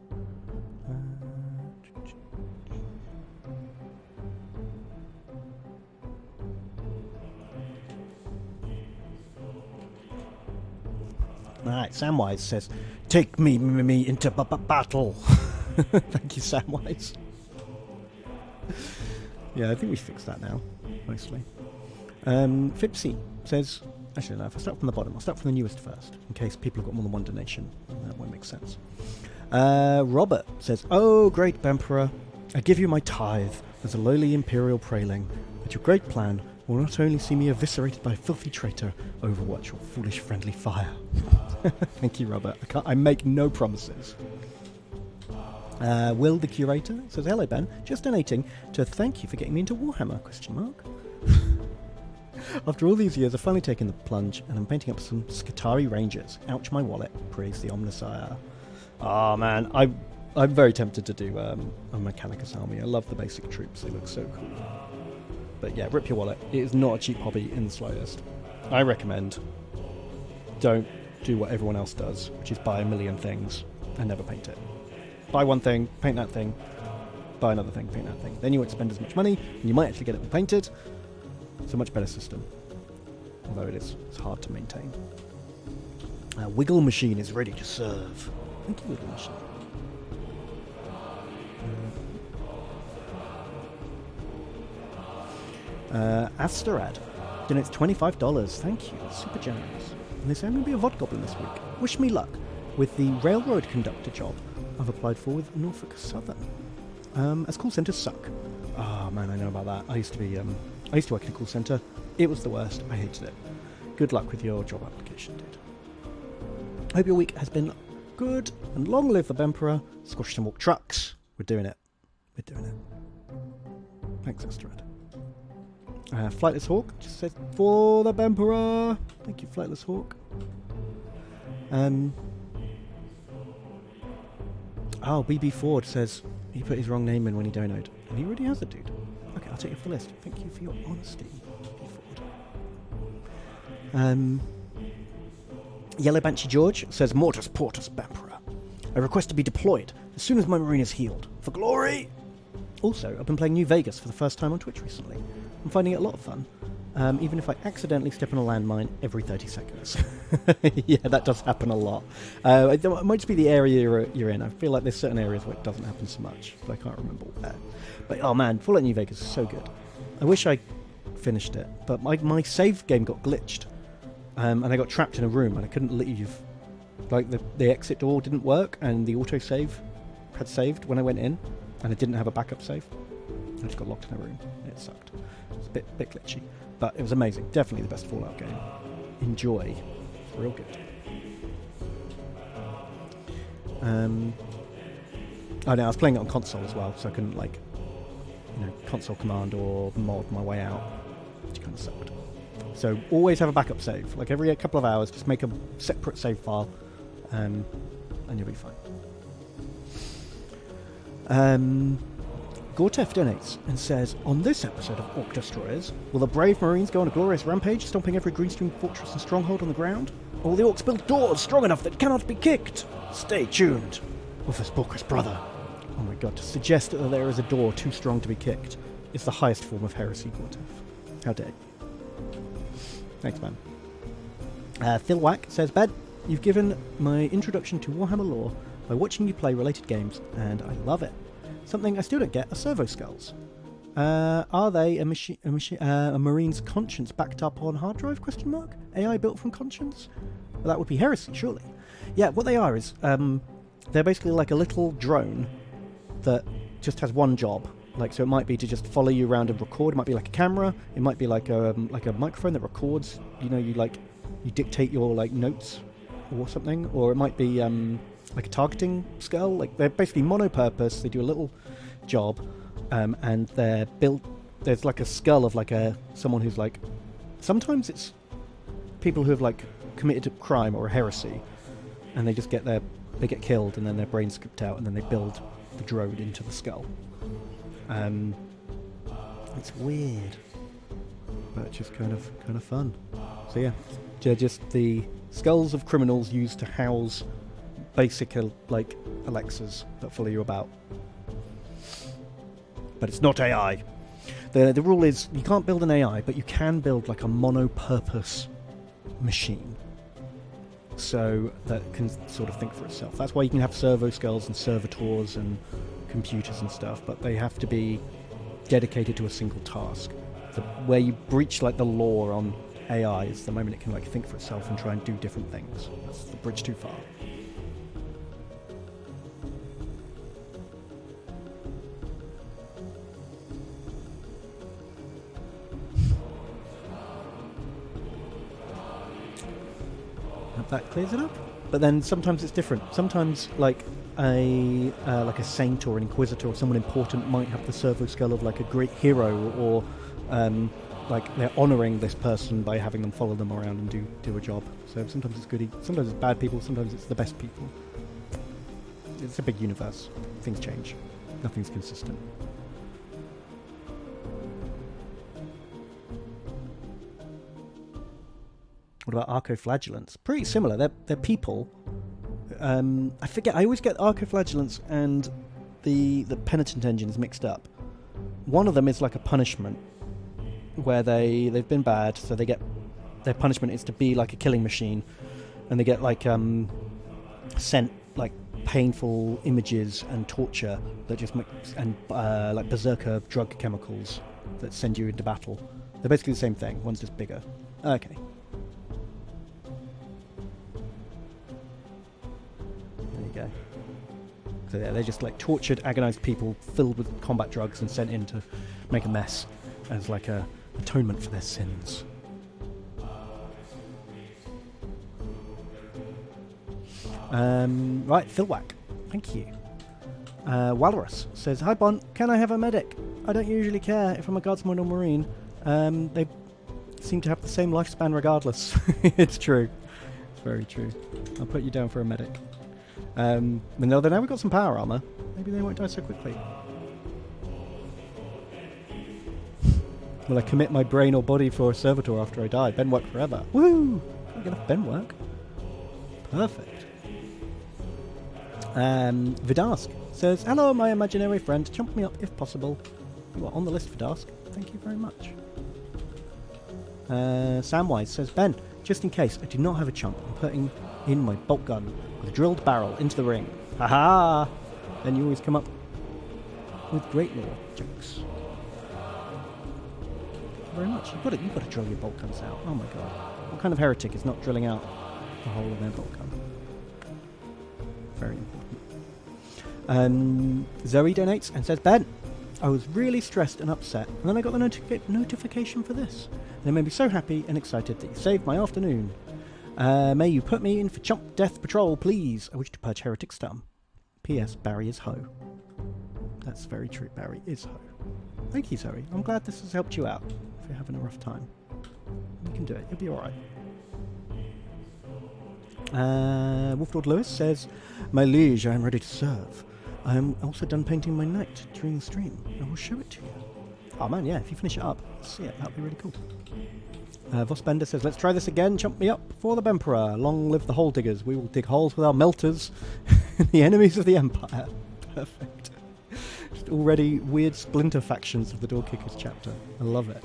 Alright, Samwise says, "Take me into battle." Thank you, Samwise. Yeah, I think we fixed that now, mostly. Fipsy says, actually no, if I start from the bottom, I'll start from the newest first, in case people have got more than one donation. That won't make sense. Robert says, "Oh, great Emperor, I give you my tithe as a lowly imperial praeling, but your great plan will not only see me eviscerated by a filthy traitor, overwatch your foolish friendly fire." Thank you, Robert. I make no promises. Will the Curator says, "Hello Ben, just donating to thank you for getting me into Warhammer, ? After all these years, I've finally taken the plunge and I'm painting up some Skitarii Rangers. Ouch my wallet, praise the Omnissiah." Oh man, I'm very tempted to do a Mechanicus army. I love the basic troops, they look so cool. But yeah, rip your wallet. It is not a cheap hobby in the slightest. I recommend don't do what everyone else does, which is buy a million things and never paint it. Buy one thing, paint that thing, buy another thing, paint that thing. Then you won't spend as much money, and you might actually get it all painted. It's a much better system, although it's hard to maintain. Wiggle Machine is ready to serve. Thank you, Wiggle Machine. Asterad donates $25. Thank you, that's super generous. And they say I'm going to be a VOD Goblin this week. Wish me luck with the railroad conductor job I've applied for with Norfolk Southern. As call centres suck. Oh man, I know about that. I used to work in a call centre. It was the worst. I hated it. Good luck with your job application, dude. Hope your week has been good, and long live the Bemperor. Squash and walk trucks. We're doing it. We're doing it. Thanks, Asterad. Flightless Hawk just says, "For the Bemperor." Thank you, Flightless Hawk. Oh, BB Ford says he put his wrong name in when he donated. And he already has it, dude. Okay, I'll take you off the list. Thank you for your honesty, BB Ford. Yellow Banshee George says, "Mortus Portus Bemperor. I request to be deployed as soon as my marine is healed. For glory!" Also, I've been playing New Vegas for the first time on Twitch recently. I'm finding it a lot of fun, even if I accidentally step on a landmine every 30 seconds. Yeah, that does happen a lot. It might just be the area you're in. I feel like there's certain areas where it doesn't happen so much, but I can't remember where. But oh man, Fallout New Vegas is so good. I wish I finished it, but my save game got glitched, and I got trapped in a room and I couldn't leave. Like the exit door didn't work, and the autosave had saved when I went in, and I didn't have a backup save. I just got locked in a room. It sucked. It's a bit glitchy, but it was amazing. Definitely the best Fallout game. Enjoy. It's real good. Oh no, I was playing it on console as well, so I couldn't console command or mod my way out, which kind of sucked. So always have a backup save. Like every couple of hours, just make a separate save file, and you'll be fine. Gortef donates and says, "On this episode of Orc Destroyers, will the brave Marines go on a glorious rampage, stomping every Greenstream fortress and stronghold on the ground? Or will the Orcs build doors strong enough that cannot be kicked? Stay tuned with this Bulkers brother." Oh my god, to suggest that there is a door too strong to be kicked is the highest form of heresy, Gortef. How dare you. Thanks, man. Phil Wack says, "Bed, you've given my introduction to Warhammer lore by watching you play related games, and I love it. Something I still don't get are servo skulls. Are they a Marine's conscience backed up on hard drive, ? AI built from conscience? Well, that would be heresy, surely. Yeah, what they are is, they're basically like a little drone that just has one job. Like, so it might be to just follow you around and record. It might be like a camera. It might be like a microphone that records. You know, you dictate your notes or something. Or it might be like a targeting skull. Like, they're basically mono-purpose. They do a little job, and they're built. There's like a skull of someone who's like. Sometimes it's people who have committed a crime or a heresy, and they just get killed, and then their brains skipped out, and then they build the drone into the skull. It's weird, but just kind of fun. So yeah, they're just the skulls of criminals used to house basic like Alexas that follow you about. But it's not AI. The rule is you can't build an AI, but you can build like a mono-purpose machine, so that can sort of think for itself. That's why you can have servo skulls and servitors and computers and stuff, but they have to be dedicated to a single task. Where you breach like the law on AI is the moment it can like think for itself and try and do different things. That's the bridge too far. That clears it up. But then sometimes it's different. Sometimes like a saint or an inquisitor or someone important might have the servo skull of like a great hero, or like they're honouring this person by having them follow them around and do a job. So sometimes it's good, sometimes it's bad people, sometimes it's the best people. It's a big universe. Things change. Nothing's consistent. What about arcoflagellants? Pretty similar. They're people. I forget. I always get arcoflagellants and the penitent engines mixed up. One of them is like a punishment, where they've been bad, so they get their punishment is to be like a killing machine, and they get like sent like painful images and torture that just and like berserker drug chemicals that send you into battle. They're basically the same thing. One's just bigger. Okay. Go. So yeah, they're just like tortured, agonized people filled with combat drugs and sent in to make a mess as like a atonement for their sins. Right, Philwack, thank you. Walrus says, "Hi Bon, can I have a medic? I don't usually care if I'm a guardsman or marine. They seem to have the same lifespan regardless." It's true. It's very true. I'll put you down for a medic. But now we've got some power armor. Maybe they won't die so quickly. Will I commit my brain or body for a servitor after I die? Ben work forever. Woo! Can't get enough Ben work. Perfect. Vidask says, "Hello, my imaginary friend. Chump me up if possible." You are on the list, Vidask. Thank you very much. Samwise says, "Ben, just in case I do not have a chump, I'm putting in my bolt gun with a drilled barrel into the ring. Haha! Then you always come up with great lore jokes." Thank you very much. You've got to drill your bolt guns out. Oh my god. What kind of heretic is not drilling out the whole of their bolt gun? Very important. Zoe donates and says, "Ben, I was really stressed and upset, and then I got the notification for this. And it made me so happy and excited that you saved my afternoon. May you put me in for Chump Death Patrol, please. I wish to purge Heretic Stum. P.S. Barry is ho." That's very true. Barry is ho. Thank you, Zoe. I'm glad this has helped you out. If you're having a rough time, you can do it. You'll be alright. Wolflord Lewis says, "My liege, I am ready to serve. I am also done painting my knight during the stream. I will show it to you." Oh man, yeah, if you finish it up, let's see it. That would be really cool. Vosbender says, "Let's try this again. Chump me up for the Bemperor. Long live the hole diggers. We will dig holes with our melters. The enemies of the Empire." Perfect. Just already weird splinter factions of the Door Kickers chapter. I love it.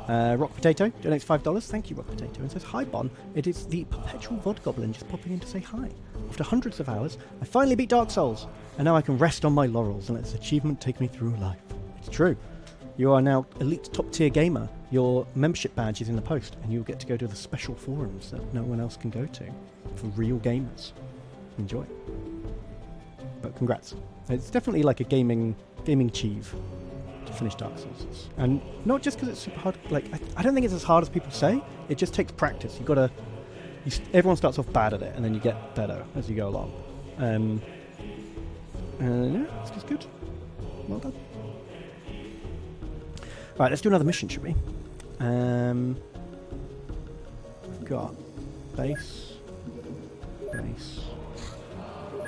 Rock Potato donates $5. Thank you, Rock Potato, and says, "Hi Bon, it is the perpetual VOD Goblin just popping in to say hi. After hundreds of hours, I finally beat Dark Souls, and now I can rest on my laurels and let this achievement take me through life." It's true. You are now elite top tier gamer. Your membership badge is in the post, and you'll get to go to the special forums that no one else can go to for real gamers. Enjoy. But congrats. It's definitely like a gaming achieve to finish Dark Souls, and not just because it's super hard. Like I don't think it's as hard as people say. It just takes practice. Everyone starts off bad at it, and then you get better as you go along. Yeah, it's just good. Well done. Right, let's do another mission, should we? We've got base,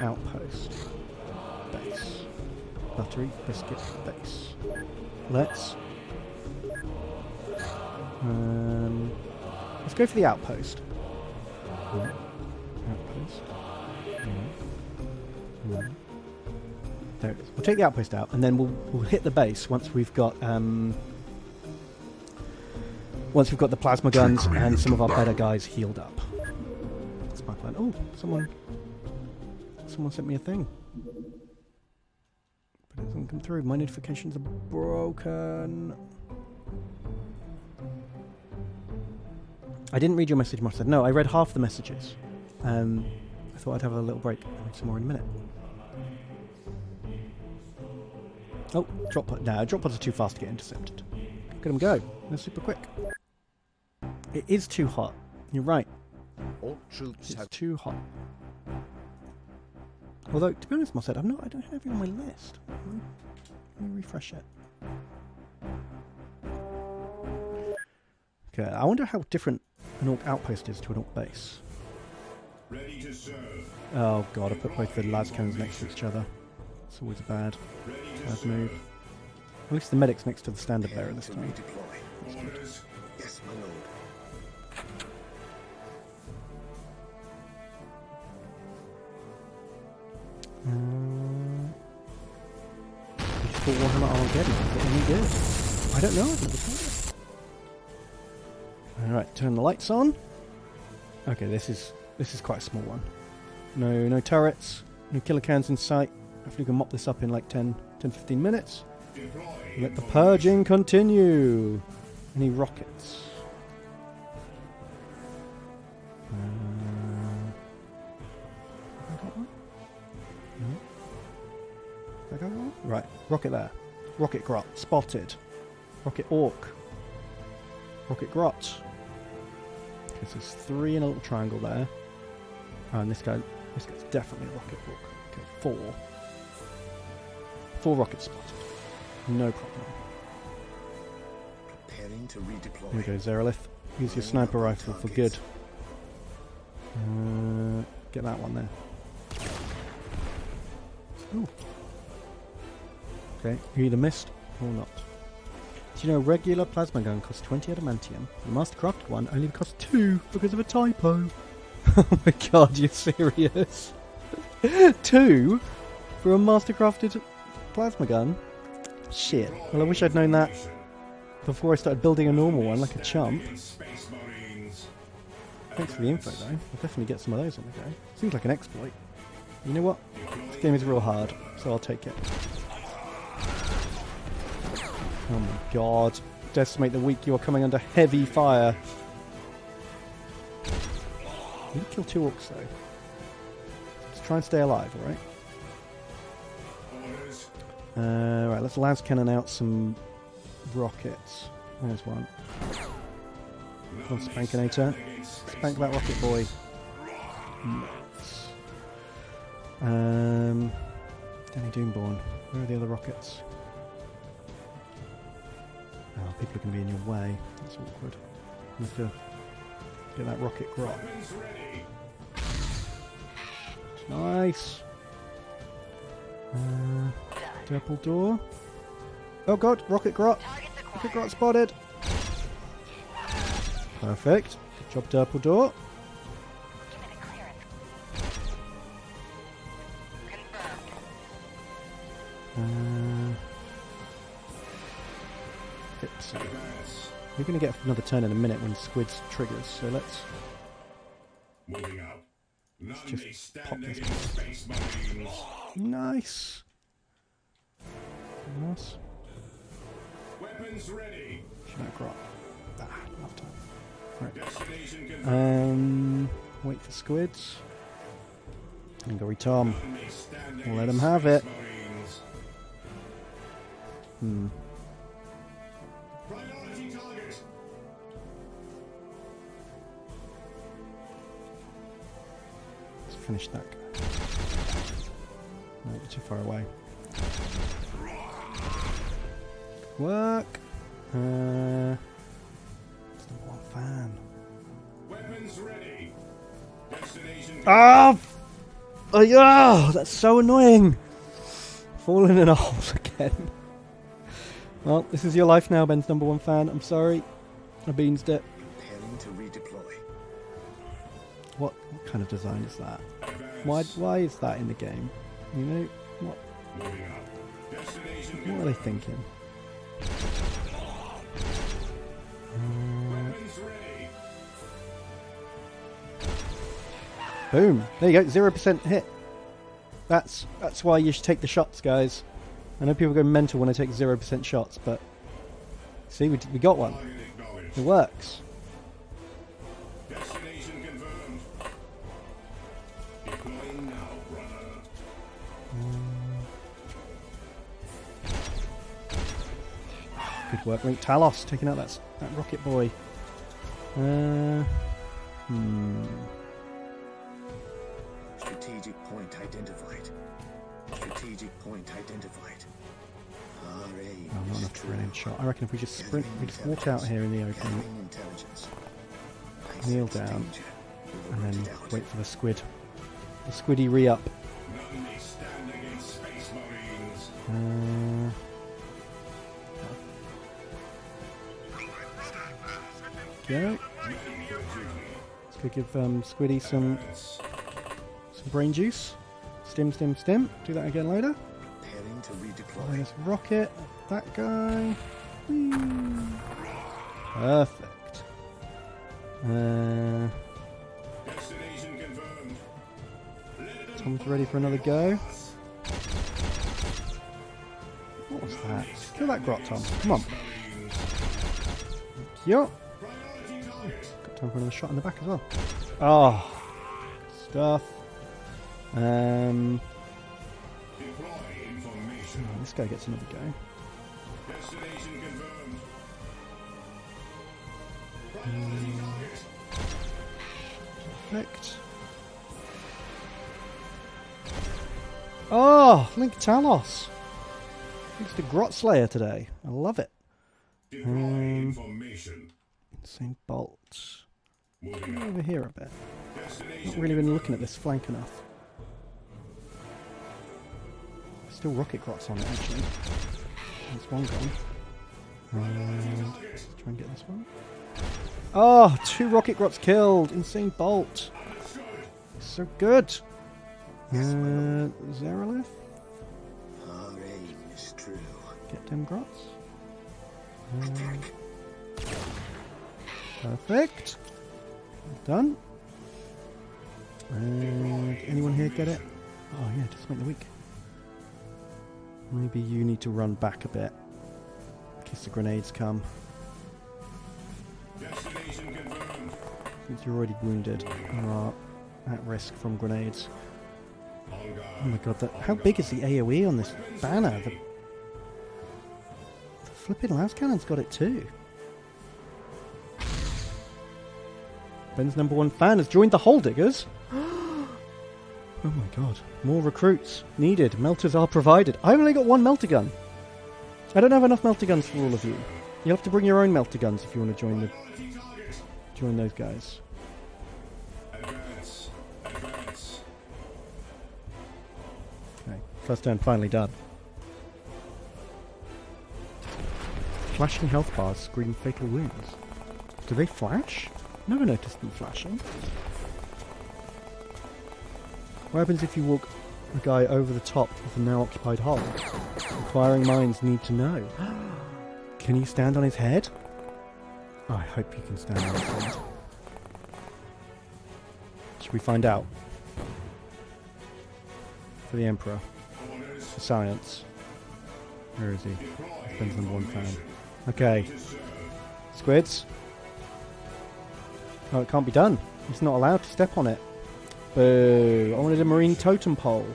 outpost. Base. Buttery, biscuit, base. Let's go for the outpost. Outpost. There it is. We'll take the outpost out, and then we'll hit the base once we've got the plasma guns and some of our better guys healed up. That's my plan. Oh, someone sent me a thing, but it doesn't come through. My notifications are broken. I didn't read your message, Martha. No, I read half the messages. I thought I'd have a little break. I'll read some more in a minute. Oh, drop pod. Nah, drop pods are too fast to get intercepted. Look at them go. They're super quick. It is too hot. You're right. All troops It's too hot. Although, to be honest, Mossad, I don't have you on my list. Let me refresh it. Okay, I wonder how different an Orc outpost is to an Orc base. Ready to serve. Oh god, I put both the las cannons next to each other. It's always a bad move. At least the medic's next to the standard bearer this time. Orders. Yes, my lord. I just thought Warhammer Armageddon was any good. I don't know, I've never played it. Alright, turn the lights on. Okay, this is quite a small one. No turrets, no killer cans in sight. Hopefully we can mop this up in like 10-15 minutes. Let the purging continue. Any rockets? Have I got one? No. Have I got one? Right, rocket there. Rocket grot spotted. Rocket orc. Rocket grot. Okay, so there's 3 in a little triangle there. And this guy's definitely a rocket orc. Okay, 4. 4 rockets spotted. No problem. Preparing to redeploy. Here we go, Zeralith. Use your sniper rifle for good. Get that one there. Ooh. Okay, you either missed or not. Do you know a regular plasma gun costs 20 adamantium? The Mastercraft one only costs 2 because of a typo. Oh my god, you're serious? 2 for a Mastercrafted plasma gun? Shit. Well, I wish I'd known that before I started building a normal one like a chump. Thanks for the info though. I'll definitely get some of those on the go. Seems like an exploit. You know what? This game is real hard, so I'll take it. Oh my god. Decimate the weak, you are coming under heavy fire. You can kill 2 orcs though. Let's try and stay alive, alright? Right, let's lance cannon out some rockets. There's one. Come on, Spankinator. Spank that rocket boy. Nice. Danny Doomborn. Where are the other rockets? Oh, people are going to be in your way. That's awkward. You have to get that rocket grot. Nice. Purple door. Oh god, rocket grot. Rocket grot spotted. Perfect. Good job, Purple door. We're going to get another turn in a minute when Squid's triggers, so let's just pop this. Nice. Nice. Weapons ready. Should I grot? Enough time. Right. Wait for Squids. Angry Tom. Let him have it. Priority target. Let's finish that guy. No, too far away. Work. Still one fan. Weapons ready. Destination. Ah! Oh, yeah, that's so annoying. Falling in a hole again. Well, this is your life now, Ben's number one fan. I'm sorry. I beansed it. Preparing to redeploy. What kind of design is that? Why is that in the game? You know, what are they thinking? Boom. There you go. 0% hit. That's why you should take the shots, guys. I know people go mental when I take 0% shots, but see, we got one. It works. Destination confirmed. Deploying now, brother. Good work, Link. Talos taking out that rocket boy. Strategic point identified. Strategic point identified. Our aim Oh, not is enough to terrain shot. I reckon if we just sprint, we just walk out here in the open, gathering intelligence. I kneel sense down, danger. We and will then root it out. wait for the squid. The squiddy re-up. None may stand against Space Marines. Go. Let's go give Squiddy some brain juice. Stim. Do that again later. Preparing to redeploy. Minus rocket. That guy. Whee. Perfect. Destination confirmed. Tom's ready for another go. What was that? Kill that grot, Tom. Come on. Yup. Got time for another shot in the back as well. Oh, good stuff. Deploy information. This guy gets another go. Destination confirmed. Priority target. Perfect. Oh, Link Talos. It's the Grot Slayer today. I love it. Deploy information. Insane bolt. Moving Go out. over here a bit. Destination Not really been looking at this flank enough. Still rocket grots on it actually. That's one gone. And let's try and get this one. Oh, 2 rocket grots killed. Insane bolt. So good. Zarelith. Our aim is true. Get them grots. Attack. Perfect. Done. And anyone here get it? Oh yeah, just make the week. Maybe you need to run back a bit. In case the grenades come. Destination confirmed. Since you're already wounded, you are at risk from grenades. On guard. Oh my god, how big is the AoE on this banner? The flipping las cannon's got it too. Ben's number one fan has joined the Hole Diggers. Oh my god. More recruits needed. Melters are provided. I've only got 1 melter gun. I don't have enough melter guns for all of you. You'll have to bring your own melter guns if you want to join those guys. Advance. Advance. Okay, first turn finally done. Flashing health bars scream fatal wounds. Do they flash? Never noticed them flashing. What happens if you walk a guy over the top of a now occupied hole? Inquiring minds need to know. Can he stand on his head? Oh, I hope he can stand on his head. Should we find out? For the Emperor. For science. Where is he? Ben's number one fan. Okay. Squids. Oh, it can't be done. He's not allowed to step on it. Boo. I wanted a marine totem pole.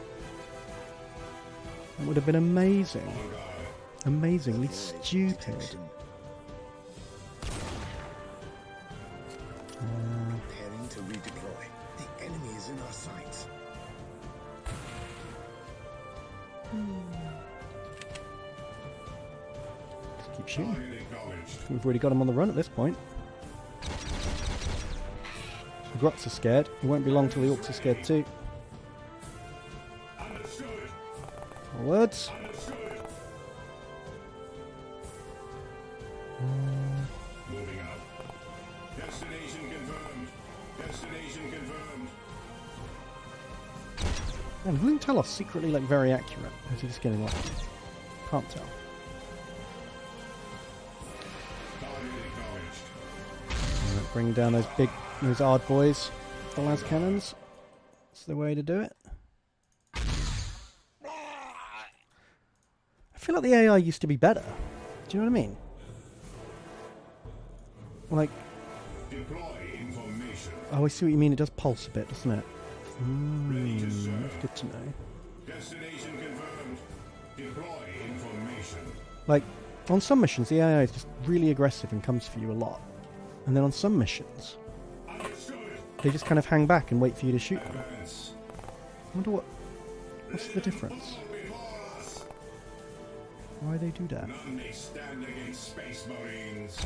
That would have been amazing. Amazingly stupid. Protection. Preparing to redeploy. The enemy is in our sights. Just keep shooting. Target acknowledged. We've already got him on the run at this point. The Grots are scared. It won't be long till the Orcs are scared too. Forwards. Moving out. Destination confirmed. Destination confirmed. And isn't Telos secretly like very accurate? Or is he just getting lucky? Can't tell. Target acknowledged. Right, bring down those hard boys. The las cannons. That's the way to do it. I feel like the AI used to be better. Do you know what I mean? Like, Deploy information. oh, I see what you mean. It does pulse a bit, doesn't it? Ready to serve. That's good to know. Destination confirmed. Deploy information. Like, on some missions, the AI is just really aggressive and comes for you a lot. And then on some missions, Understood. they just kind of hang back and wait for you to shoot them. Advance. I wonder what's the difference? Before us. Why they do that? None may stand against Space Marines.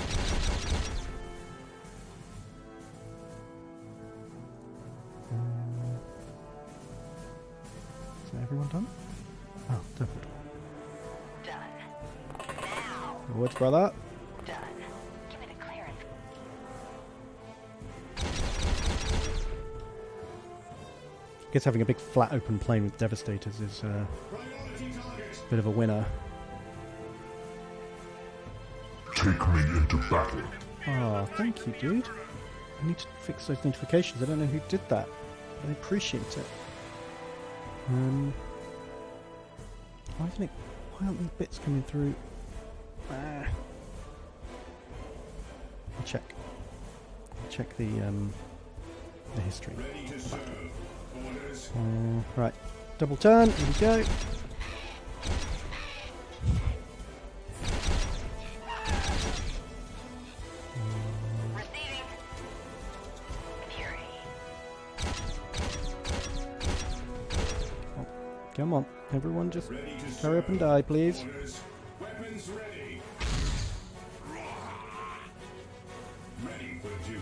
Is that everyone done? Oh, definitely. Done. Now. Forwards, brother. Done. Give me the clearance. I guess having a big flat open plain with Devastators is a Priority target. bit of a winner. Take me into battle. Ah, thank you, dude. I need to fix those notifications. I don't know who did that. I appreciate it. Why isn't it? Why aren't these bits coming through? Ah. I'll check. I'll check the history. Ready to serve. Orders. Right, double turn. Here we go. Receiving. Fury. Come on, everyone, just Ready to hurry up and die, please. Orders. Weapons ready. Ready for duty.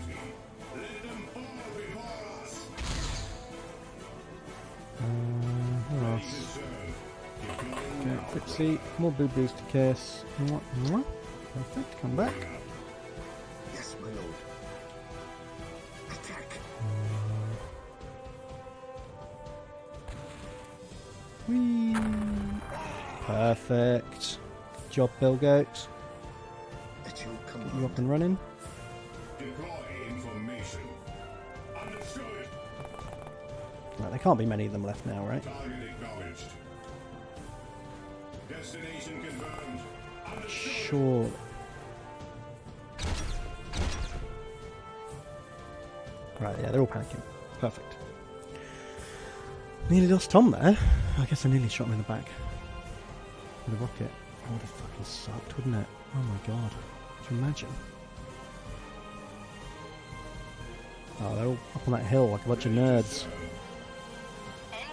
Let them fall before us. Who Ready else? to serve. Deploying Okay, Fritzy, more boo-boos to kiss. Mwah, mwah. Perfect, come back. Yes, my lord. Attack. Whee! Perfect. Good job, Bill Goat. At your Get you command. up and running. Deploy information. Understood. Right, there can't be many of them left now, right? Target acknowledged. Destination confirmed. Understood. Sure. Right, yeah, they're all panicking. Perfect. Nearly lost Tom there. I guess I nearly shot him in the back with a rocket. That would have fucking sucked, wouldn't it? Oh my god. Can you imagine? Oh, they're all up on that hill like a bunch of nerds.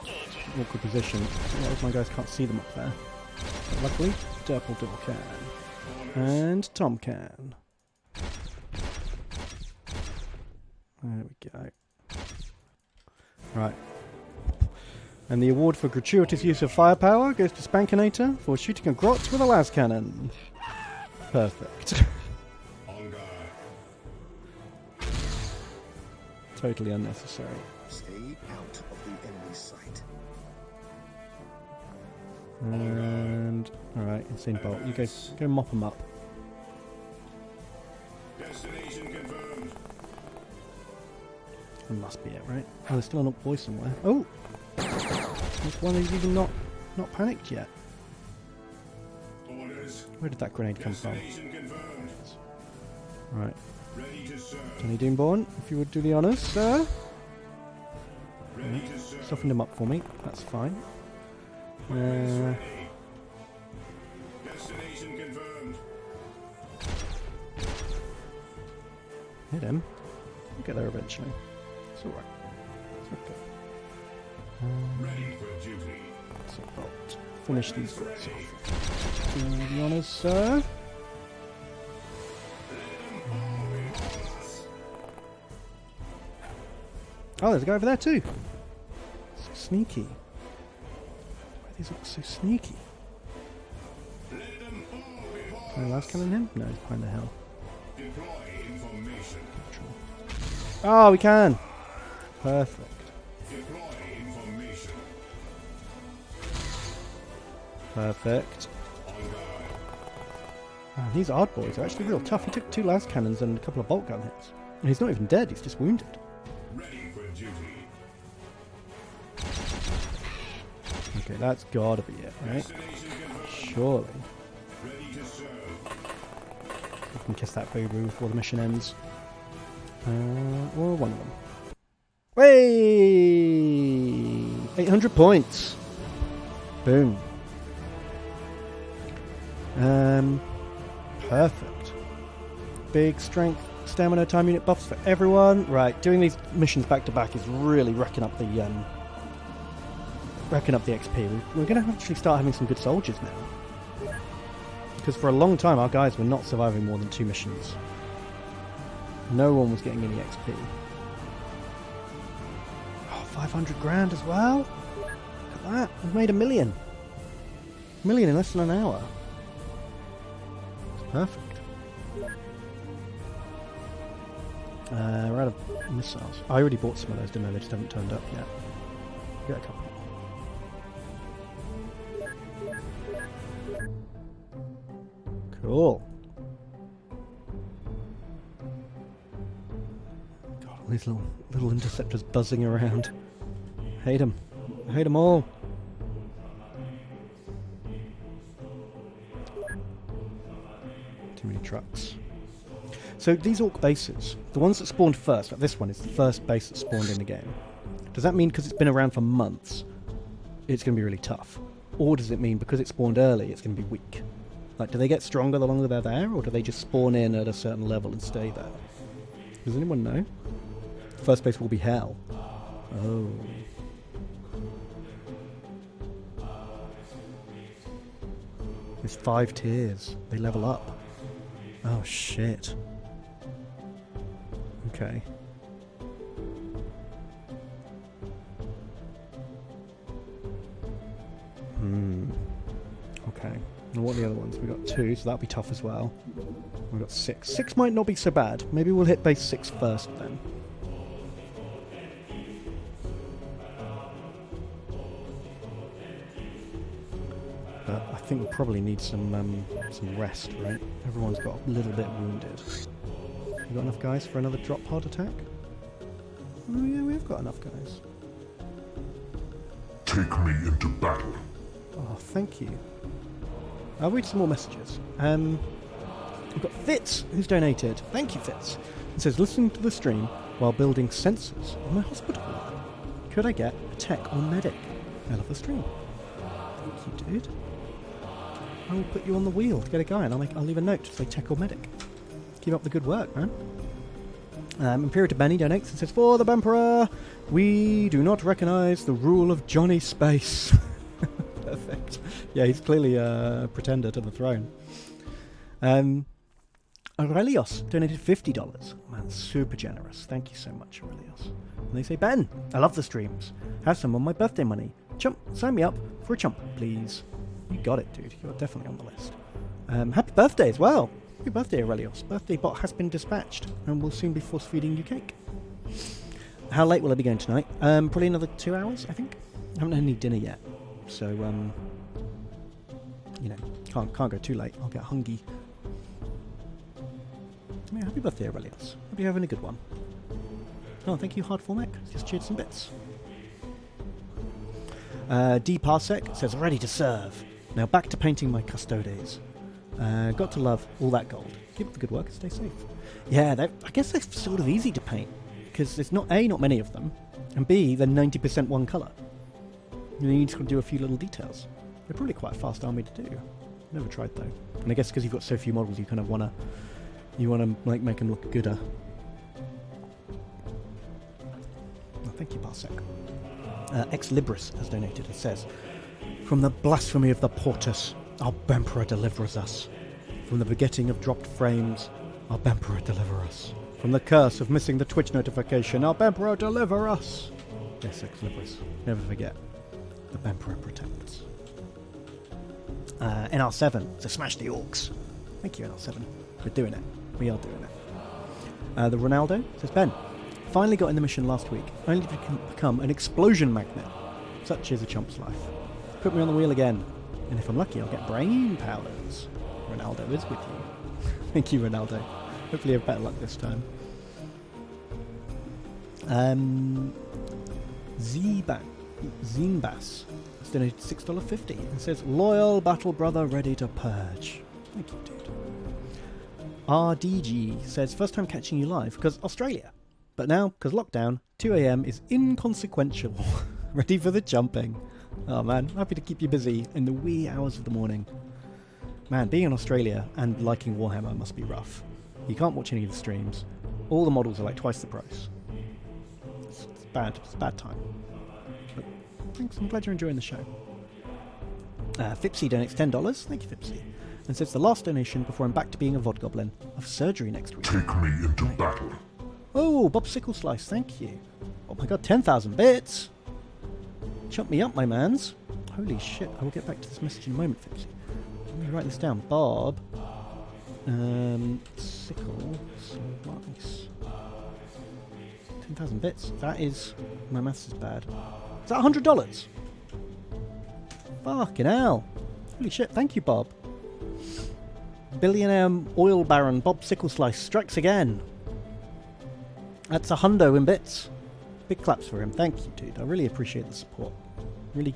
Engaging. Awkward position. A lot of my guys can't see them up there. But luckily, Double can. And Tom can. There we go. Right. And the award for gratuitous use of firepower goes to Spankinator for shooting a grot with a las cannon. Perfect. On guard. Totally unnecessary. Stay out of the enemy's sight. And alright, Insane Bolt. You go mop them up. Destination confirmed. That must be it, right? Oh, there's still an up boy somewhere. Oh! There's one who's even not panicked yet. Orders. Where did that grenade come from? Destination confirmed. Right. Ready to serve. Johnny Doomborn, if you would do the honours, sir. Ready to serve. Softened him up for me. That's fine. Ready. Destination confirmed. Hit him. We'll get there eventually. It's alright. It's okay. Ready for duty. So bolt. Finish these guys off. Do the honours, sir. Oh, there's a guy over there too. Sneaky. Where These look so sneaky. Let them fall before Can I last cannon him? No, he's behind the hill. deploy information. Oh, we can! Perfect. Deploy information. Perfect. On guard. Man, these Ard boys are actually real tough. He took 2 las cannons and a couple of bolt gun hits. And he's not even dead, he's just wounded. Ready for duty. Okay, that's gotta be it, right? Destination confirmed. Surely. Ready to serve. We can kiss that boo-boo before the mission ends. Or one of them. Way! 800 points! Boom. Perfect. Big strength, stamina, time unit buffs for everyone. Right, doing these missions back to back is really racking up the XP. We're going to actually start having some good soldiers now. Because for a long time our guys were not surviving more than 2 missions. No one was getting any XP. Oh, 500 grand as well? Look at that. We've made $1 million. $1 million in less than an hour. It's perfect. We're out of missiles. I already bought some of those, didn't I? They just haven't turned up yet. Get a couple. Cool. God, all these little interceptors buzzing around. Hate them. I hate them all. Too many trucks. So these Orc bases, the ones that spawned first, like this one is the first base that spawned in the game. Does that mean because it's been around for months, it's going to be really tough? Or does it mean because it spawned early, it's going to be weak? Like, do they get stronger the longer they're there, or do they just spawn in at a certain level and stay there? Does anyone know? First base will be hell. Oh. There's 5 tiers. They level up. Oh, shit. Okay. Okay. And what are the other ones? We've got 2, so that'll be tough as well. We've got 6. 6 might not be so bad. Maybe we'll hit base 6 first then. But I think we'll probably need some rest, right? Everyone's got a little bit wounded. We got enough guys for another drop pod attack? Oh yeah, we've got enough guys. Take me into battle. Oh, thank you. I'll read some more messages. We've got Fitz, who's donated. Thank you, Fitz. It says, listening to the stream while building sensors on my hospital wall. Could I get a tech or medic? I love the stream. Thank you, dude. I will put you on the wheel to get a guy, and I'll leave a note to say tech or medic. Keep up the good work, man. Imperial to Benny donates and says, for the Bemperor, we do not recognise the rule of Johnny Space. Perfect. Yeah, he's clearly a pretender to the throne. Aurelios donated $50. Man, super generous. Thank you so much, Aurelios. And they say, Ben, I love the streams. Have some on my birthday money. Chump, sign me up for a chump, please. You got it, dude. You're definitely on the list. Happy birthday as well. Happy birthday, Aurelios. Birthday bot has been dispatched and will soon be force-feeding you cake. How late will I be going tonight? Probably another 2 hours, I think. I haven't had any dinner yet. So, you know, can't go too late. I'll get hungry. Yeah, happy birthday, Aurelius. Hope you're having a good one. Oh, thank you, Hardformec. Just cheered some bits. D Parsec says, ready to serve. Now back to painting my custodes. Got to love all that gold. Keep up the good work and stay safe. Yeah, I guess they're sort of easy to paint. Because there's not many of them. And B, they're 90% one colour. You need to do a few little details. They're probably quite a fast army to do. Never tried though. And I guess because you've got so few models, you kind of wanna like make them look gooder. Oh, thank you, Parsec. Ex Libris has donated. It says, from the blasphemy of the Portus, our Bemperor delivers us. From the begetting of dropped frames, our Bemperor deliver us. From the curse of missing the Twitch notification, our Bemperor deliver us. Yes, Ex Libris. Never forget. The Bemperor protects. NR7, so smash the orcs. Thank you, NR7. We're doing it. We are doing it. The Ronaldo says, Ben, finally got in the mission last week, only to become an explosion magnet. Such is a chump's life. Put me on the wheel again, and if I'm lucky, I'll get brain powers. Ronaldo is with you. Thank you, Ronaldo. Hopefully you have better luck this time. Zinbas has donated $6.50 and says, loyal battle brother ready to purge. Thank you, dude. RDG says, first time catching you live because Australia. But now, because lockdown, 2 a.m. is inconsequential. Ready for the jumping. Oh man, happy to keep you busy in the wee hours of the morning. Man, being in Australia and liking Warhammer must be rough. You can't watch any of the streams. All the models are like twice the price. It's bad. It's a bad time. But thanks, I'm glad you're enjoying the show. Fipsy donates $10. Thank you, Fipsy. And says the last donation before I'm back to being a VOD goblin. I've surgery next week. Take me into battle. Oh, Bob Sickle Slice, thank you. Oh my god, 10,000 bits! Chump me up, my mans. Holy shit, I will get back to this message in a moment, Fipsy. Let me write this down. Bob. Sickle Slice. 10,000 bits. That is... My maths is bad. Is that $100? Fucking hell. Holy shit, thank you, Bob. Billionaire oil baron Bob Sickle Slice strikes again. That's a hundo in bits. Big claps for him. Thank you, dude. I really appreciate the support. Really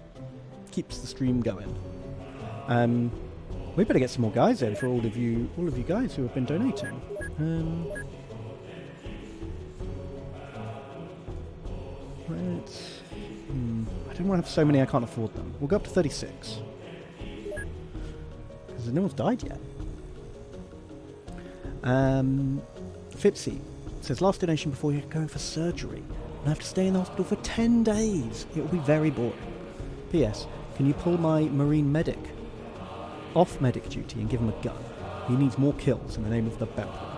keeps the stream going. We better get some more guys there for all of you guys who have been donating. I didn't want to have so many I can't afford them. We'll go up to 36. Because no one's died yet. Fipsy says, last donation before you're going for surgery. And I have to stay in the hospital for 10 days. It will be very boring. P.S. Can you pull my marine medic off medic duty and give him a gun? He needs more kills in the name of the Bemperor.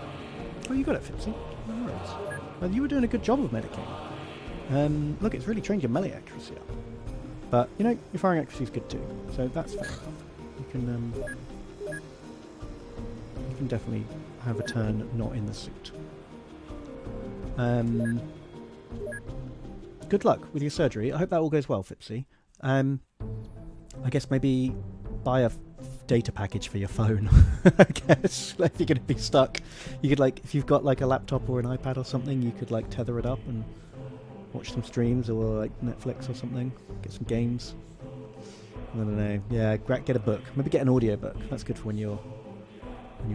Oh, you got it, Fipsy. No worries. Well, you were doing a good job of medicing. Look, it's really trained your melee accuracy up. But, you know, your firing accuracy is good too. So that's fair enough. You can definitely have a turn not in the suit. Good luck with your surgery. I hope that all goes well, Fipsy. I guess maybe buy a data package for your phone. I guess like, if you're going to be stuck, you could like if you've got like a laptop or an iPad or something, you could like tether it up and watch some streams or like Netflix or something. Get some games. I don't know. Yeah, get a book. Maybe get an audio book. That's good for when you're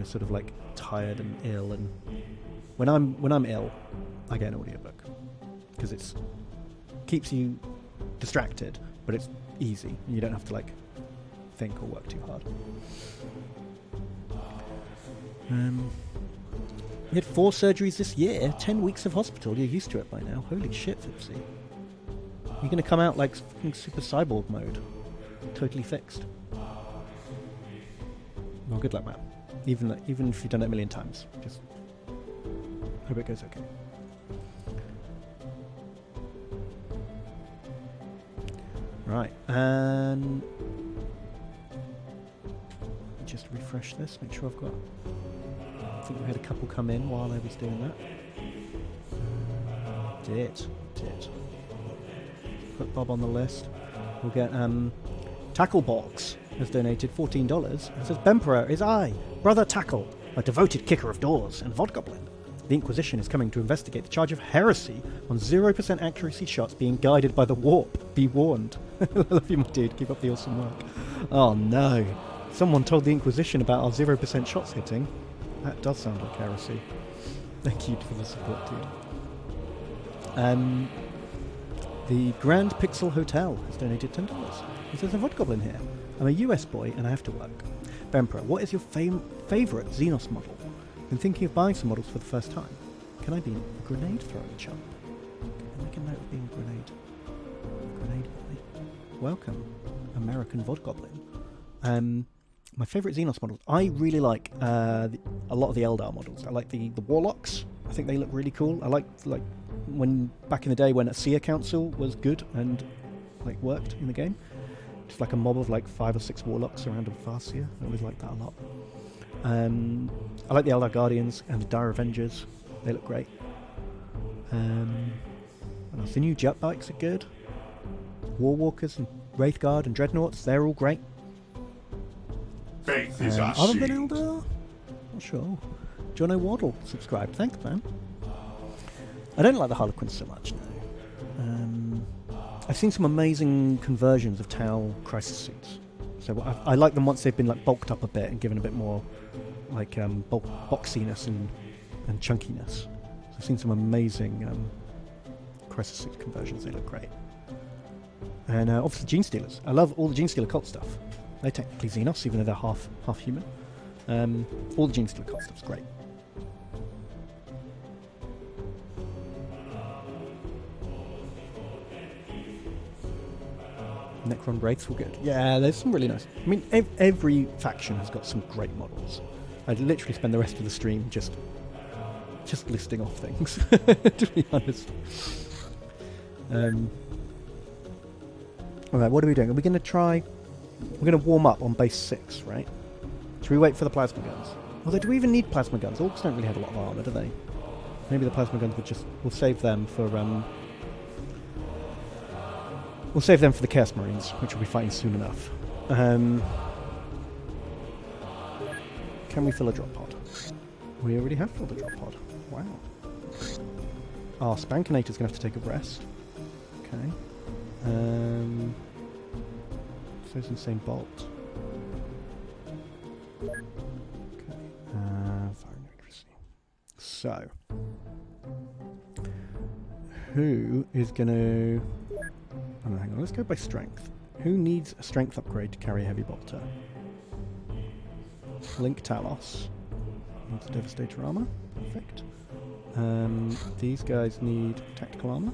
sort of like tired and ill. And when I'm ill, I get an audio book because it's keeps you distracted, but it's easy. And you don't have to like think or work too hard. You had 4 surgeries this year, 10 weeks of hospital. You're used to it by now. Holy shit, Fipsy. You're going to come out like fucking super cyborg mode. Totally fixed. Well, good luck, man. Even if you've done it a million times. Just hope it goes okay. Right, and just refresh this, make sure I've got... I think we had a couple come in while I was doing that. Did. Put Bob on the list. We'll get, Tacklebox has donated $14. It says, Bemperor is I, Brother Tackle, a devoted kicker of doors and Vodgoblin. The Inquisition is coming to investigate the charge of heresy on 0% accuracy shots being guided by the warp. Be warned. I love you, my dude. Keep up the awesome work. Oh no. Someone told the Inquisition about our 0% shots hitting. That does sound like heresy. Thank you for the support, dude. The Grand Pixel Hotel has donated $10. It says, a Vodgoblin here. I'm a US boy and I have to work. Bemperor, what is your favourite Xenos model? Been thinking of buying some models for the first time. Can I be a grenade throwing chump? Can I make a note of being a grenade boy? Welcome, American Vodgoblin. My favourite Xenos models. I really like a lot of the Eldar models. I like the Warlocks. I think they look really cool. I like when back in the day when a Seer Council was good and like worked in the game. Just like a mob of like 5 or 6 warlocks around a Farseer. I always like that a lot. I like the Eldar Guardians and the Dire Avengers. They look great. What else? The new jet bikes are good. Warwalkers and Wraithguard and Dreadnoughts, they're all great. Faith is our Other than shield. Eldar? Not sure. Jono Waddle subscribed. Thanks, man. I don't like the Harlequins so much, no. I've seen some amazing conversions of Tau crisis suits. So I like them once they've been like bulked up a bit and given a bit more like boxiness and chunkiness. So I've seen some amazing crisis suit conversions. They look great. And obviously Gene Stealers. I love all the Gene Stealer cult stuff. They're technically Xenos, even though they're half human. All the Gene Stealer cult stuff's great. Necron Wraiths were good. Yeah, there's some really nice. I mean, every faction has got some great models. I'd literally spend the rest of the stream just listing off things, to be honest. Alright, what are we doing? Are we going to try... We're going to warm up on base 6, right? Should we wait for the plasma guns? Although, do we even need plasma guns? Orcs don't really have a lot of armor, do they? Maybe the plasma guns we'll save them for, we'll save them for the Chaos Marines, which we'll be fighting soon enough. Can we fill a drop pod? We already have filled a drop pod. Wow. Our Spankinator's going to have to take a rest. Okay. So's Insane Bolt. Okay. Firing accuracy. So. Who is going to... Oh, no, hang on, let's go by strength. Who needs a strength upgrade to carry a heavy bolter? Link Talos. Needs Devastator armor. Perfect. These guys need tactical armor.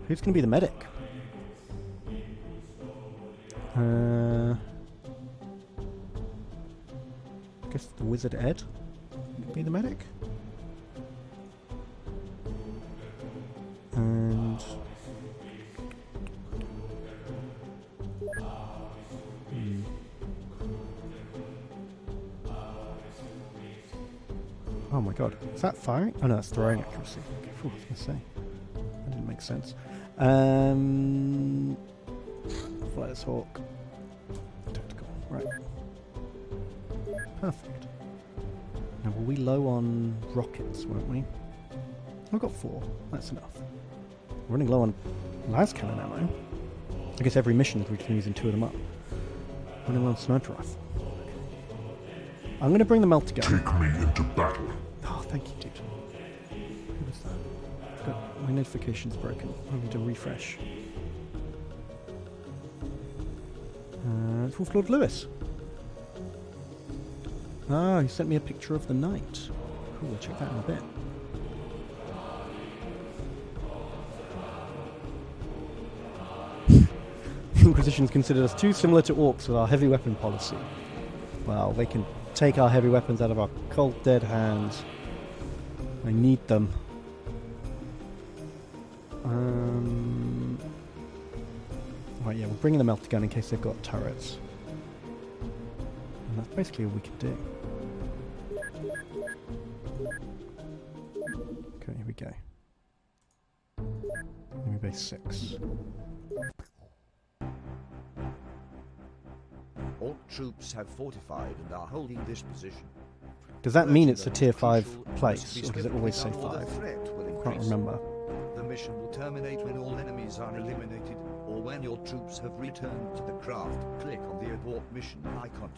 Who's going to be the medic? I guess the Wizard Ed would be the medic. And... Oh my god, is that firing? Oh no, that's throwing accuracy. Okay, I was going to say. That didn't make sense. Flightless Hawk. Tactical, right. Perfect. Now, were we low on rockets, weren't we? I've got 4. That's enough. We're running low on las cannon ammo. I guess every mission we can use 2 of them up. Running low on sniper rifle. I'm going to bring the melter gun. Take me into battle. Oh, thank you, dude. Who was that? My notification's broken. I need to refresh. It's Wolf Lord Lewis. Ah, he sent me a picture of the knight. Cool, I'll check that in a bit. Inquisition's considered us too similar to orcs with our heavy weapon policy. Well, they can take our heavy weapons out of our cold dead hands. I need them. Right, yeah, we're bringing the melter gun in case they've got turrets. And that's basically all we can do. Okay, here we go. Enemy base 6. All troops have fortified and are holding this position. Does that mean it's a tier 5 place, or does it always say 5? Can't remember. The mission will terminate when all enemies are eliminated, or when your troops have returned to the craft. Click on the abort mission icon.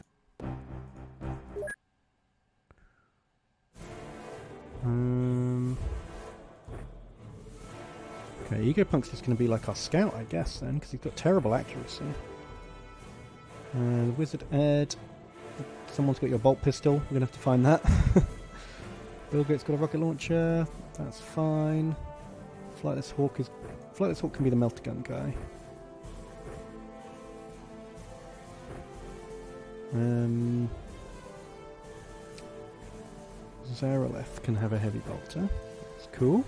Okay, Ego Punk's just going to be like our scout, I guess, then, because he's got terrible accuracy. Wizard Ed. Someone's got your bolt pistol. We're going to have to find that. Bill Gates got a rocket launcher. That's fine. Flightless Hawk can be the melter gun guy. Zareleth can have a heavy bolter. That's cool.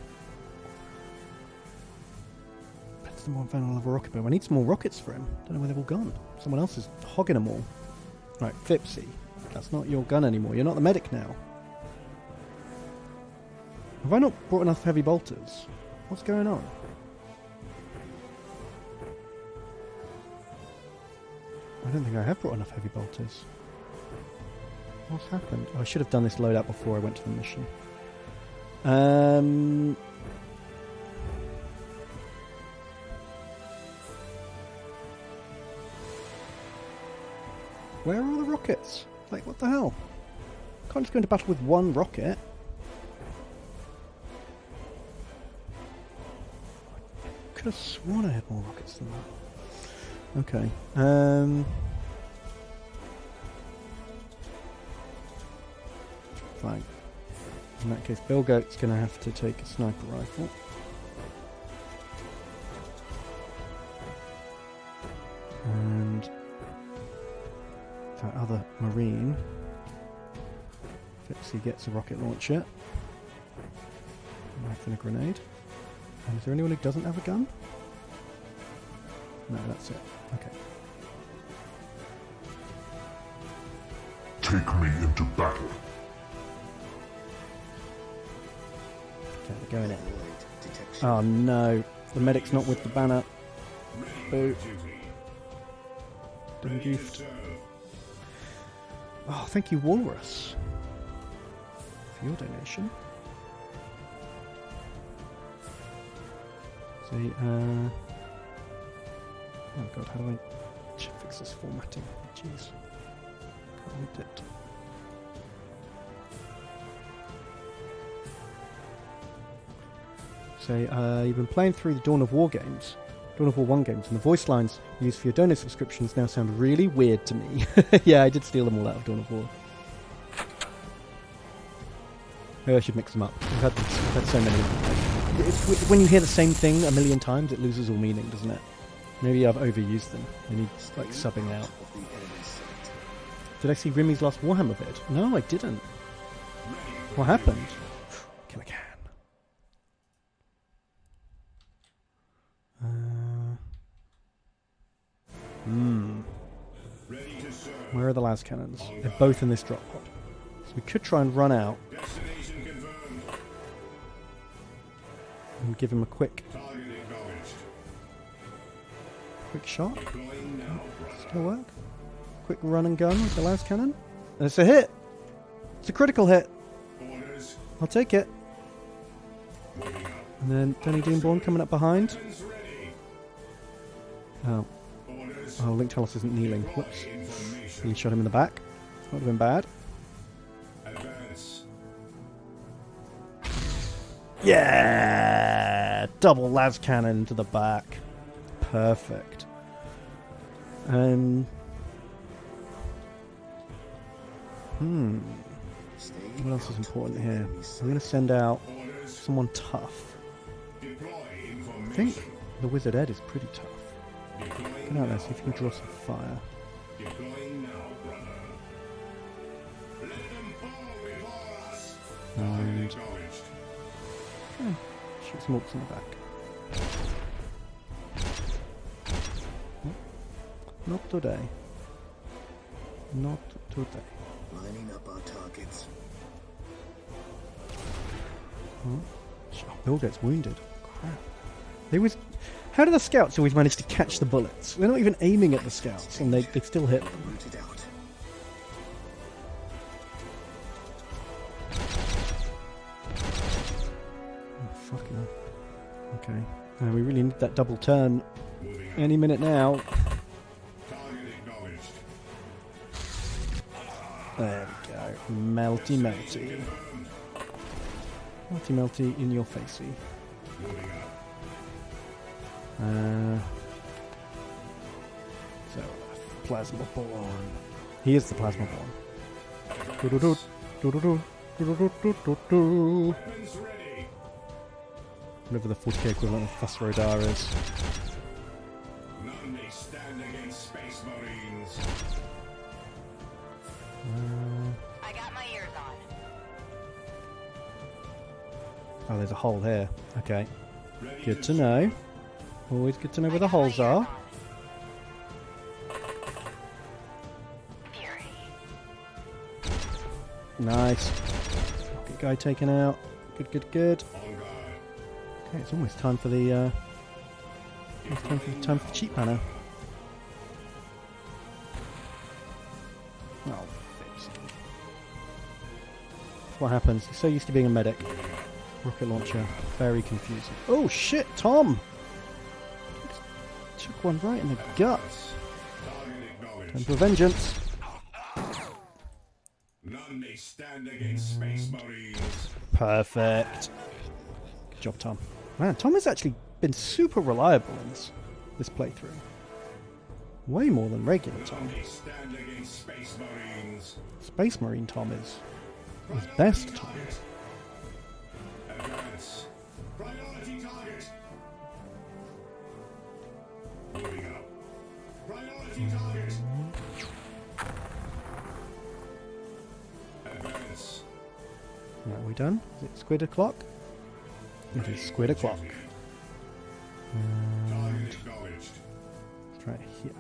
Someone found another rocket bomb. I need some more rockets for him. Don't know where they've all gone. Someone else is hogging them all. Right, Fipsy. That's not your gun anymore. You're not the medic now. Have I not brought enough heavy bolters? What's going on? I don't think I have brought enough heavy bolters. What's happened? Oh, I should have done this loadout before I went to the mission. Where are all the rockets? Like, what the hell? Can't just go into battle with one rocket. I could have sworn I had more rockets than that. Okay. Fine. In that case, Bill Goat's going to have to take a sniper rifle. And that other Marine, Fipsy gets a rocket launcher. A knife and a grenade. And is there anyone who doesn't have a gun? No, that's it. Okay. Take me into battle. Okay, they're going in. Oh no, the medic's not with the banner. Boo. Done goofed. Oh, thank you, Walrus, for your donation. See, oh god, how do I fix this formatting? Jeez. Can't read it. So, you've been playing through the Dawn of War games, Dawn of War 1 games, and the voice lines used for your donor subscriptions now sound really weird to me. Yeah, I did steal them all out of Dawn of War. Maybe I should mix them up. We've had so many. When you hear the same thing a million times, it loses all meaning, doesn't it? Maybe I've overused them. They need, like, subbing out. Did I see Rimmy's last Warhammer vid? No, I didn't. What happened? Kill a can. Where are the las cannons? They're both in this drop pod. So we could try and run out and give him a quick shot. Still work? Quick run and gun with the las cannon. And it's a hit! It's a critical hit! I'll take it. And then Danny Doomborn coming up behind. Oh, Link Talos isn't kneeling. Whoops. He shot him in the back. That would have been bad. Yeah! Double las cannon to the back. Perfect. What else is important here? I'm going to send out someone tough. I think the Wizard Ed is pretty tough. Get out there, see if you can draw some fire. And shoot some orcs in the back. Not today. Not today. Lining up our targets. Oh, Bill gets wounded. Crap. How do the scouts always manage to catch the bullets? They're not even aiming at the scouts, and they still hit them. Rooted out. Oh, fucking hell. Okay. We really need that double turn any minute now. There we go. Melty, melty. Melty, melty in your facey. So, Plasma Born. He is the Plasma Born. Whatever the 40k equivalent of Fuss Rodar is. None may stand against Space Marines. I got my ears on. Oh, there's a hole here. Okay. Good to know. Always good to know where the holes are. Fury. Nice. Good guy taken out. Good, good, good. Okay, it's almost time for the time for the cheat banner. Oh, fix it. That's what happens. You're so used to being a medic. Rocket launcher, very confusing. Oh shit, Tom! Took one right in the gut. Time for vengeance. None may stand against Space Marines. Perfect. Good job, Tom. Man, Tom has actually been super reliable in this playthrough. Way more than regular Tom. None may stand against Space Marines. Space Marine Tom is his best Tom. Advance. Priority target. Moving up. Priority target. Advance. Right, we done? Is it squid o'clock? It is squid o'clock. Target acknowledged. Let's try it here.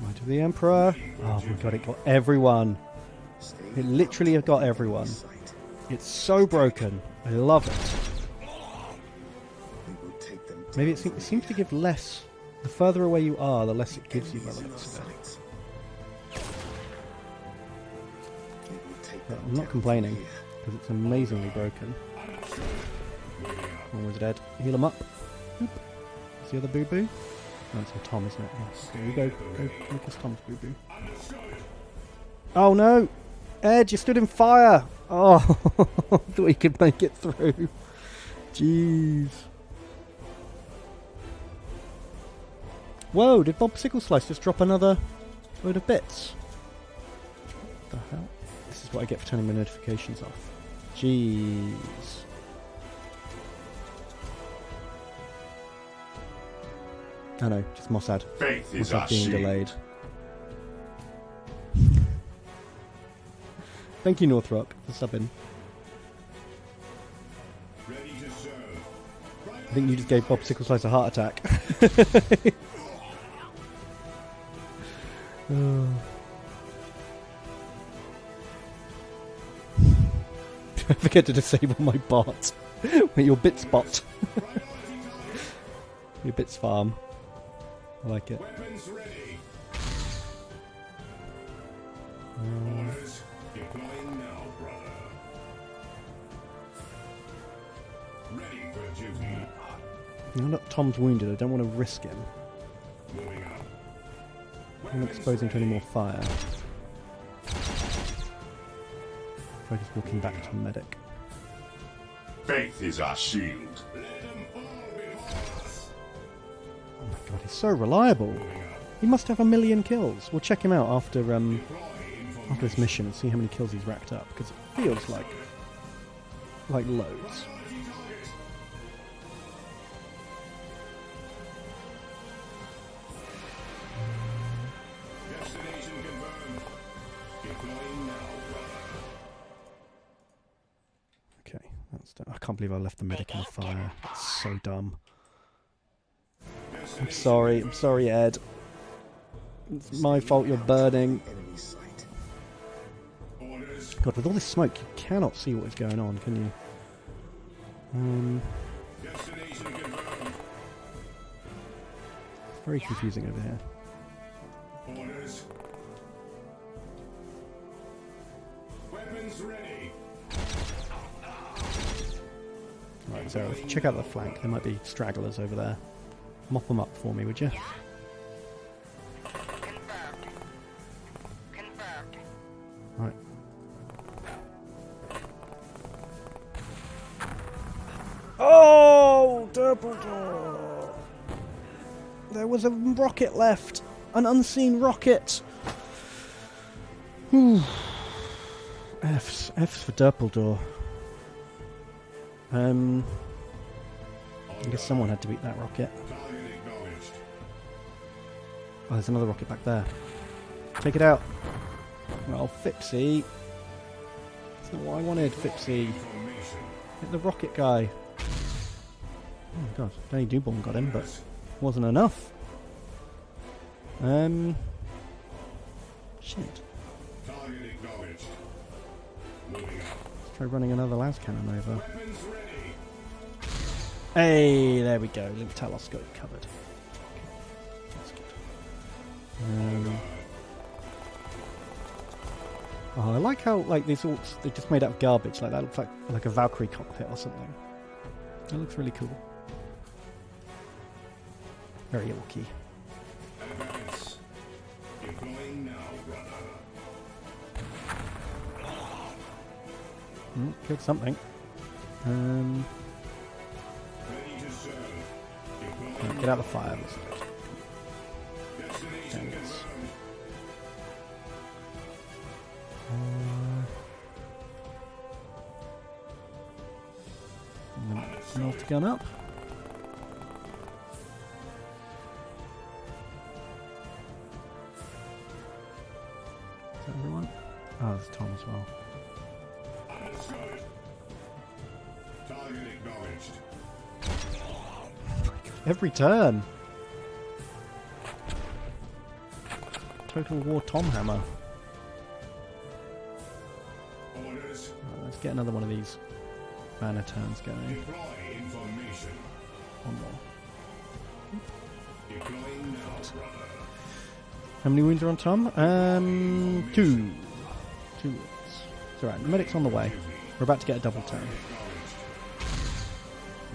Might of the Emperor. Oh my god, it got everyone. It literally got everyone. It's so broken. I love it. Maybe it seems to give less. The further away you are, the less it gives you by the looks of it. But I'm not complaining, because it's amazingly broken. One was dead. Heal him up. Oop. Is the other boo-boo? No, it's a Tom, isn't it? Yeah. Okay, you go make us Tom's boo-boo. Oh no! Ed, you stood in fire! Oh, thought he could make it through. Jeez. Whoa, did Bob Sickle Slice just drop another load of bits? What the hell? This is what I get for turning my notifications off. Jeez. Oh no, just Mossad. Faith is Mossad our being shield. delayed. Thank you, Northrop, for subbing. Ready to serve. I think you just gave Bob Sickle Slice a heart attack. Oh. Don't forget to disable my bot. Your bits bot. Your bits farm. I like it. Weapons ready. Orders deploying now, brother. Ready for duty. Now that Tom's wounded, I don't want to risk him. Moving up. I don't expose him to any more fire. If I just walk him back to the medic. Faith is our shield. Let them fall before us. Oh my god, he's so reliable. He must have 1 million kills. We'll check him out after this mission and see how many kills he's racked up, because it feels like loads. Destination confirmed. Deploying now, brother. Okay, that's done. I can't believe I left the medic in the fire. It's so dumb. I'm sorry, Ed. It's my fault you're burning. Enemy sight. Orders. God, with all this smoke, you cannot see what is going on, can you? Destination confirmed. It's very confusing over here. Orders. Weapons ready. Right, so if you check out the flank, there might be stragglers over there. Mop them up for me, would you? Confirmed. Confirmed. Right. Oh, Dumbledore! There was a rocket left, an unseen rocket. Whew. F's for Dumbledore. I guess someone had to beat that rocket. Target acknowledged. Oh, there's another rocket back there. Take it out. Oh, Fipsy. That's not what I wanted, Fipsy. Formation. Hit the rocket guy. Oh my god, Danny Dewborn got him, but wasn't enough. Shit. Target acknowledged. Moving out. Let's try running another las cannon over. Weapons ready. Hey, there we go. Link Talos got it covered. That's good. Oh, I like how like these orcs they're just made out of garbage. Like that looks like a Valkyrie cockpit or something. That looks really cool. Very orky. Advance. Deploying now, brother. Killed something. Ready to serve. Deploying. Get out of the fire. Let's go. Destination Dang it. confirmed. North gun up. Is that everyone? Oh, there's Tom as well. Understood. Target acknowledged. Every turn. Total War Tom Hammer. Orders. Right, let's get another one of these banner turns going. Deploy information. One more. Deploying now, brother. How many wounds are on Tom? 2. 2 wounds. It's alright, the medic's on the way. We're about to get a double turn.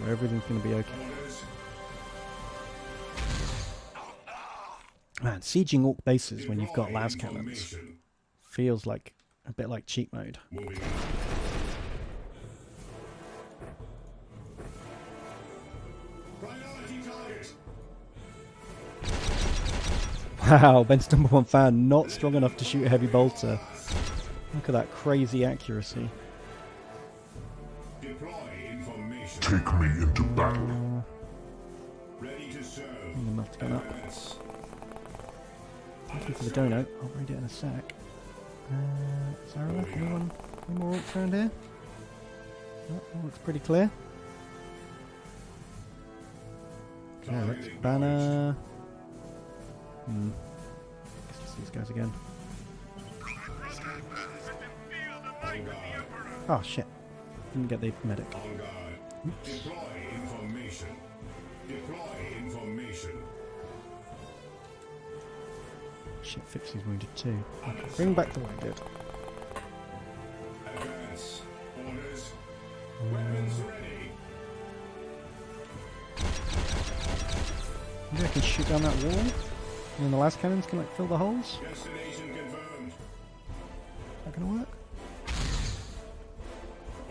Where everything's going to be okay. Orders. Man, sieging orc bases when you've got Deploy las cannons information. feels like a bit like cheat mode. Moving out. Priority target. Wow, Ben's number one fan, not strong enough to shoot a heavy bolter. Look at that crazy accuracy. Deploy information. Take me into battle. Ready to serve. I'm gonna have to go up. Advance. Thank you for the donut. I'll read it in a sec. Sarah, anyone? Any more orcs around here? Oh, looks pretty clear. Okay, let's banner. Guess it's these guys again. On guard. Oh shit. Didn't get the medic. On guard. Deploy information. Deploy information. Shit, Fixie's wounded too. Okay, bring back the wounded. Advance. Orders. Weapons ready. Maybe I can shoot down that wall? And then the las cannons can like fill the holes? Destination confirmed. Is that gonna work?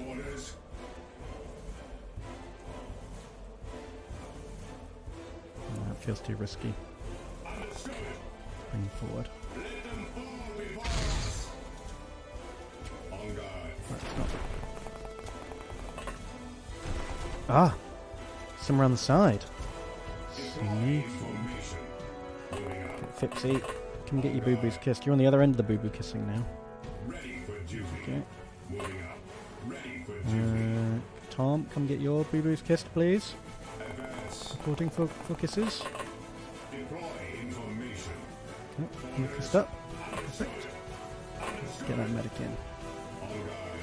Orders. No, that feels too risky. Understood. Bring forward. Let them fall before us. On guard. Right, stop. Ah! Some around the side. Deploy Sneaky. information. Moving out. Fixie, come get your boo-boos kissed. You're on the other end of the boo-boo kissing now. Ready for duty. Okay. Moving out. Ready for duty. Tom, come get your boo-boos kissed, please. Advance. Reporting for kisses. Deploy information. Okay, you kissed up. Perfect. Let's get that medic in. On guard.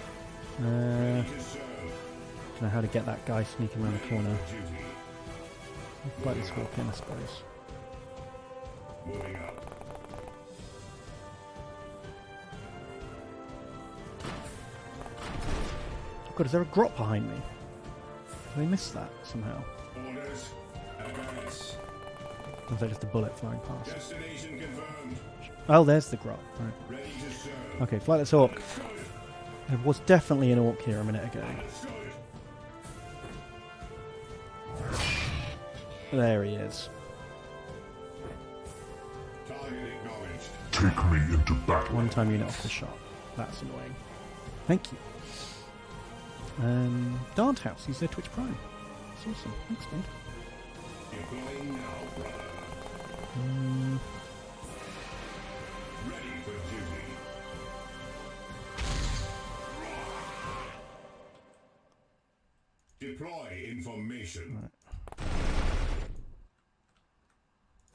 Uh, Ready to serve. don't know how to get that guy sneaking around the corner. Duty. Like this walk in, I suppose. Moving out. Oh god, is there a grot behind me? Did I miss that somehow? Orders. Advance. Or is that just a bullet flying past? Destination confirmed. Oh, there's the grot. Right. Ready to serve. Okay, flightless orc. There was definitely an orc here a minute ago. Understood. There he is. Target acknowledged. Take me into battle. One-time unit off the shot. That's annoying. Thank you. Dart House, he's their Twitch Prime. That's awesome. Thanks, dude. Deploying now, brother. Ready for duty. Deploy information.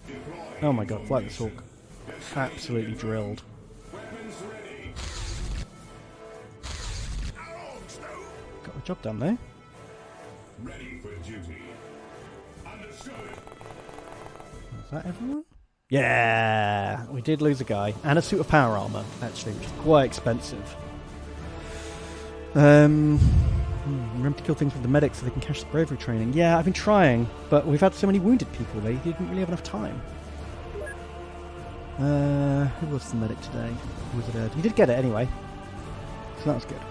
Deploy Oh my god, Flight the information. Hawk. Absolutely drilled. Weapons ready. Got the job done though. Ready for duty. Understood. Is that everyone? Yeah! We did lose a guy. And a suit of power armor, actually, which is quite expensive. Remember to kill things with the medics so they can cash the bravery training. Yeah, I've been trying, but we've had so many wounded people, they didn't really have enough time. Who was the medic today? Who was it? He did get it anyway. So that was good.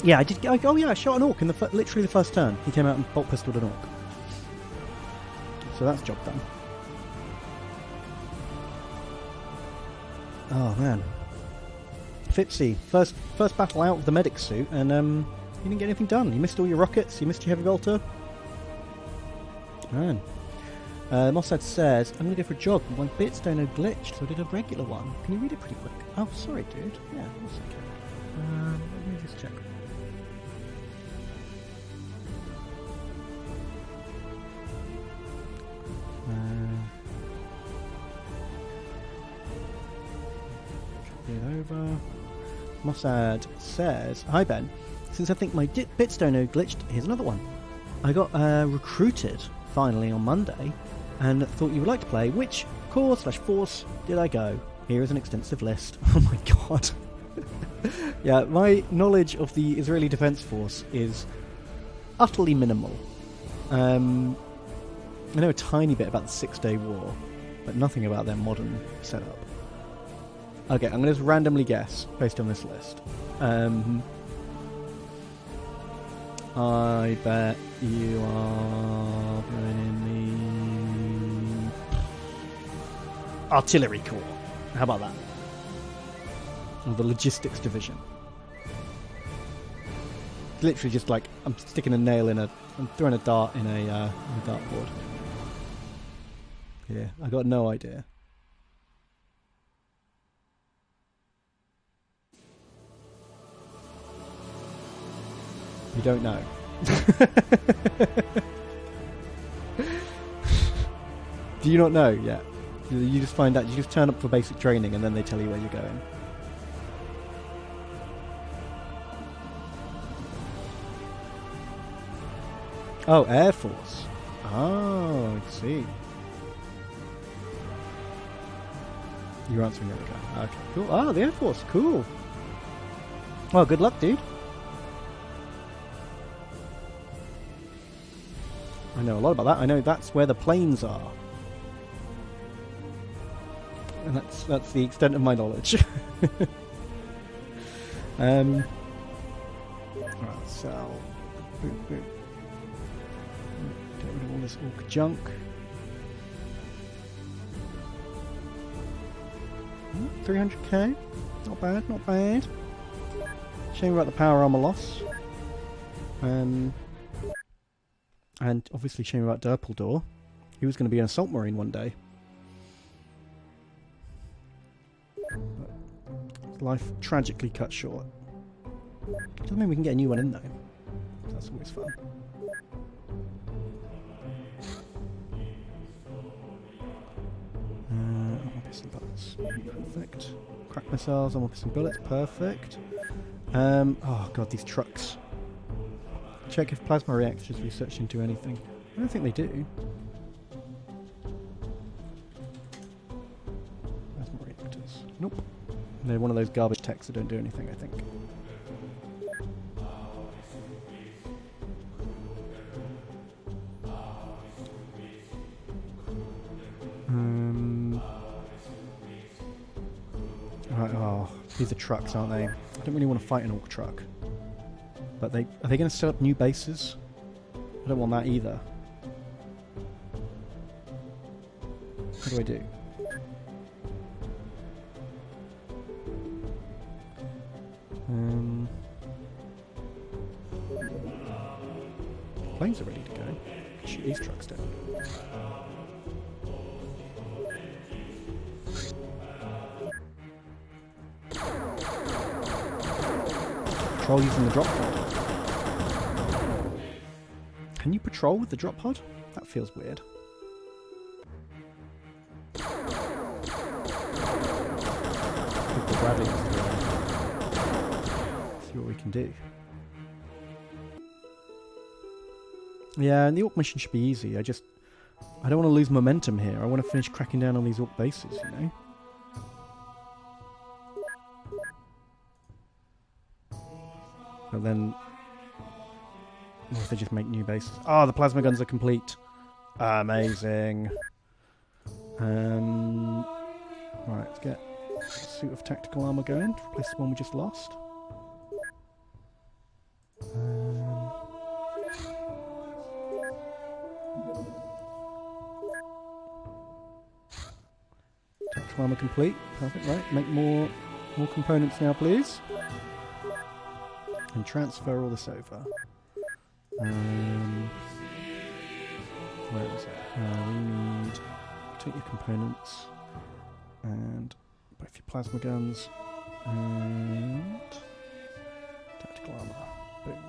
Yeah, I did. Oh yeah, I shot an orc in literally the first turn. He came out and bolt pistoled an orc. So that's job done. Oh man, Fitzy, first battle out of the medic suit, and you didn't get anything done. You missed all your rockets. You missed your heavy bolter. Man. Mossad says, I'm going to go for a jog, but my bitstone glitched, so I did a regular one. Can you read it pretty quick? Oh, sorry, dude. Yeah, one second. Let me just check. Copy it over. Mossad says, hi Ben, since I think my bitstone glitched, here's another one. I got recruited, finally, on Monday, and thought you would like to play. Which corps/force did I go? Here is an extensive list. Oh my god. Yeah, my knowledge of the Israeli Defense Force is utterly minimal. I know a tiny bit about the 6-Day War, but nothing about their modern setup. Okay, I'm going to just randomly guess based on this list. I bet you are going in the Artillery Corps. How about that? Or the Logistics Division. Literally just like I'm sticking a nail in I'm throwing a dart in a dartboard. Yeah, I got no idea. You don't know. Do you not know yet? You just find out, you just turn up for basic training and then they tell you where you're going. Oh, Air Force. Oh, I see. You're answering the other guy. Okay, cool. Oh, the Air Force. Cool. Well, good luck, dude. I know a lot about that. I know that's where the planes are. And that's the extent of my knowledge. Right, so boop, boop. Get rid of all this orc junk. 300k. Not bad, not bad. Shame about the power armor loss. And obviously shame about Derpledor. He was going to be an assault marine one day. But life tragically cut short. Doesn't mean we can get a new one in though. That's always fun. Armor piston bullets. Perfect. Crack missiles, armor piston bullets. Perfect. Oh god, these trucks. Check if plasma reactors research into anything. I don't think they do. Plasma reactors. Nope. They're one of those garbage techs that don't do anything, I think. Right, oh, these are trucks, aren't they? I don't really want to fight an orc truck. But are they going to set up new bases? I don't want that either. What do I do? Planes are ready to go. Shoot these trucks down. Patrol using the drop pod. Can you patrol with the drop pod? That feels weird. Grabbing to see what we can do. Yeah, and the Orc mission should be easy. I don't want to lose momentum here. I want to finish cracking down on these Orc bases, you know? But then, what if they just make new bases? Oh, the plasma guns are complete. Amazing. Right, let's get a suit of tactical armor going to replace the one we just lost. Tactical armor complete. Perfect, right. Make more components now, please. And transfer all this over. Where is it? We need... Take your components. And both your plasma guns. And... Tactical armor. Boom.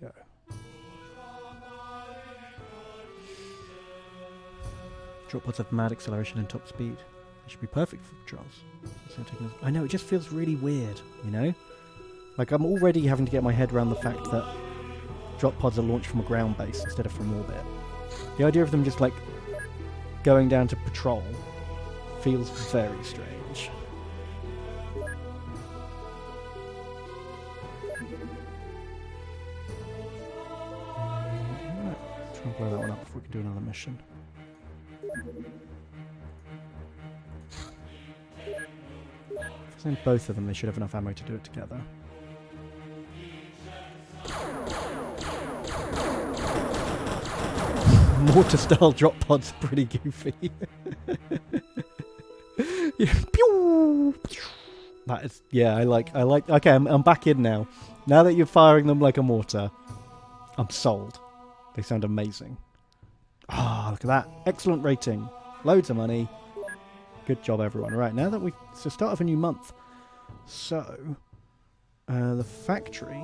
Go. Drop pods have mad acceleration and top speed. They should be perfect for patrols. I know, it just feels really weird, you know? Like, I'm already having to get my head around the fact that drop pods are launched from a ground base instead of from orbit. The idea of them just, like, going down to patrol feels very strange. I'm gonna try and blow that one up before we can do another mission. If it's in both of them, they should have enough ammo to do it together. Mortar-style drop pods are pretty goofy. Pew! That is, yeah, I like. Okay, I'm back in now. Now that you're firing them like a mortar, I'm sold. They sound amazing. Ah, look at that! Excellent rating, loads of money. Good job, everyone. Right, now that it's the start of a new month, so the factory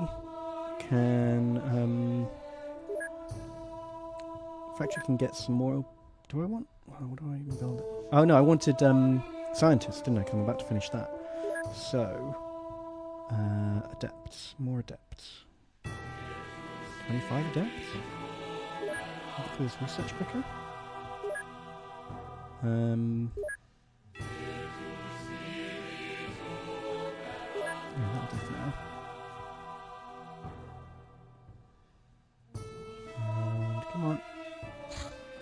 can get some more. Do I want? What do I even build? Oh no, I wanted scientists, didn't I? Because I'm about to finish that. So adepts, more adepts. 25 adepts. Make this research quicker. Yeah, that'll do for now. And come on.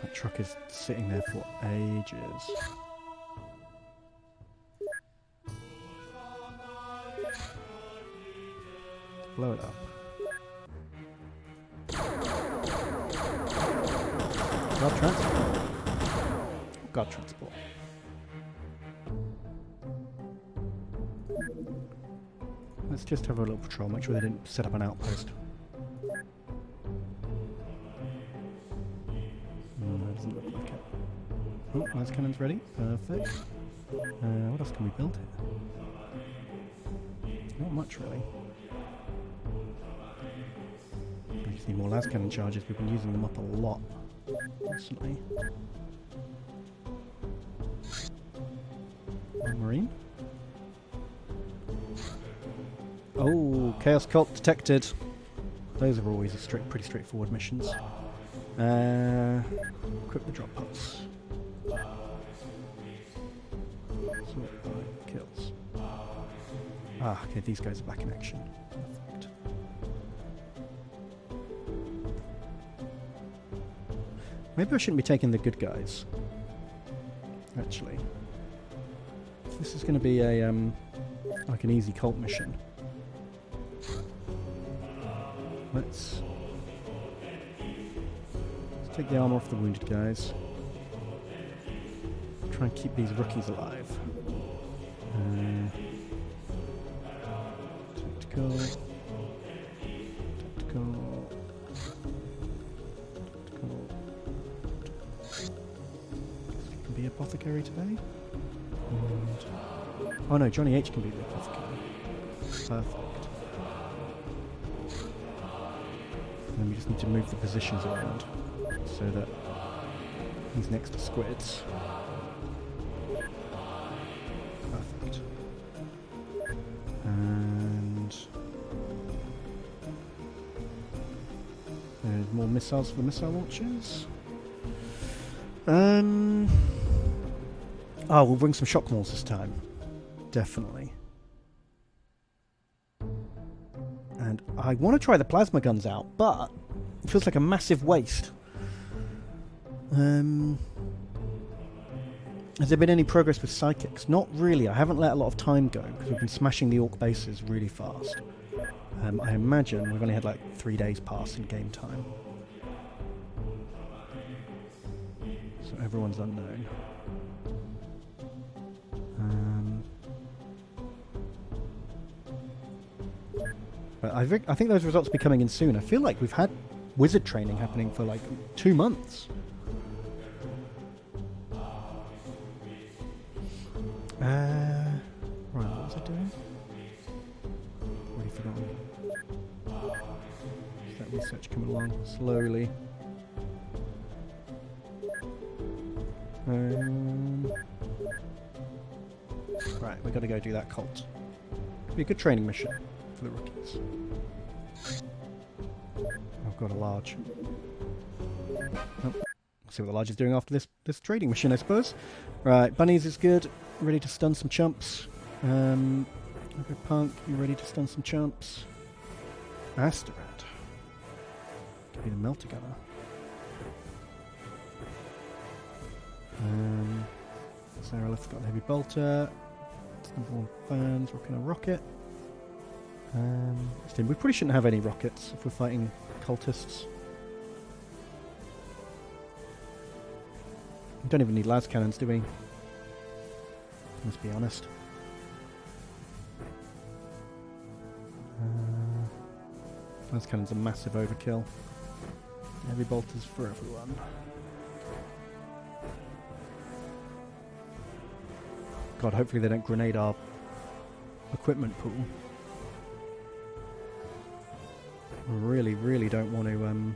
That truck is sitting there for ages. Blow it up. God transport. God transport. Let's just have a little patrol, make sure they didn't set up an outpost. No, that doesn't look like it. Oh, las cannon's ready. Perfect. What else can we build here? Not much, really. We just need more las cannon charges. We've been using them up a lot recently. Marine? Oh, Chaos Cult detected. Those are always pretty straightforward missions. Equip the drop pods. Sort by kills. Ah, okay, these guys are back in action. Perfect. Maybe I shouldn't be taking the good guys. Actually. This is going to be a, like an easy cult mission. Let's take the armor off the wounded guys. Try and keep these rookies alive. Tactical. Can be apothecary today. And oh no, Johnny H can be the apothecary. Perfect. And then we just need to move the positions around so that he's next to squids. Perfect. And there's more missiles for the missile launchers. Oh, we'll bring some shock walls this time. Definitely. And I want to try the plasma guns out, but it feels like a massive waste. Has there been any progress with psychics? Not really. I haven't let a lot of time go because we've been smashing the orc bases really fast. I imagine we've only had like 3 days pass in game time. So everyone's unknown. But I think those results will be coming in soon. I feel like we've had wizard training happening for like 2 months. Right, what was I doing? Already forgotten. Is that research coming along slowly? Right, we've got to go do that cult. Be a good training mission for the rookies. I've got a large. Oh, see what the large is doing after this trading mission, I suppose. Right, bunnies is good. Ready to stun some chumps. Okay, Punk, you ready to stun some chumps? Asterad. Could be the melter gunner. Sarah left's got the heavy bolter. Number 1 fans, rocking a rocket. We probably shouldn't have any rockets if we're fighting cultists. We don't even need las cannons, do we? Let's be honest. Las cannons are massive overkill. Heavy bolters for everyone. God, hopefully they don't grenade our equipment pool. I really, really don't want to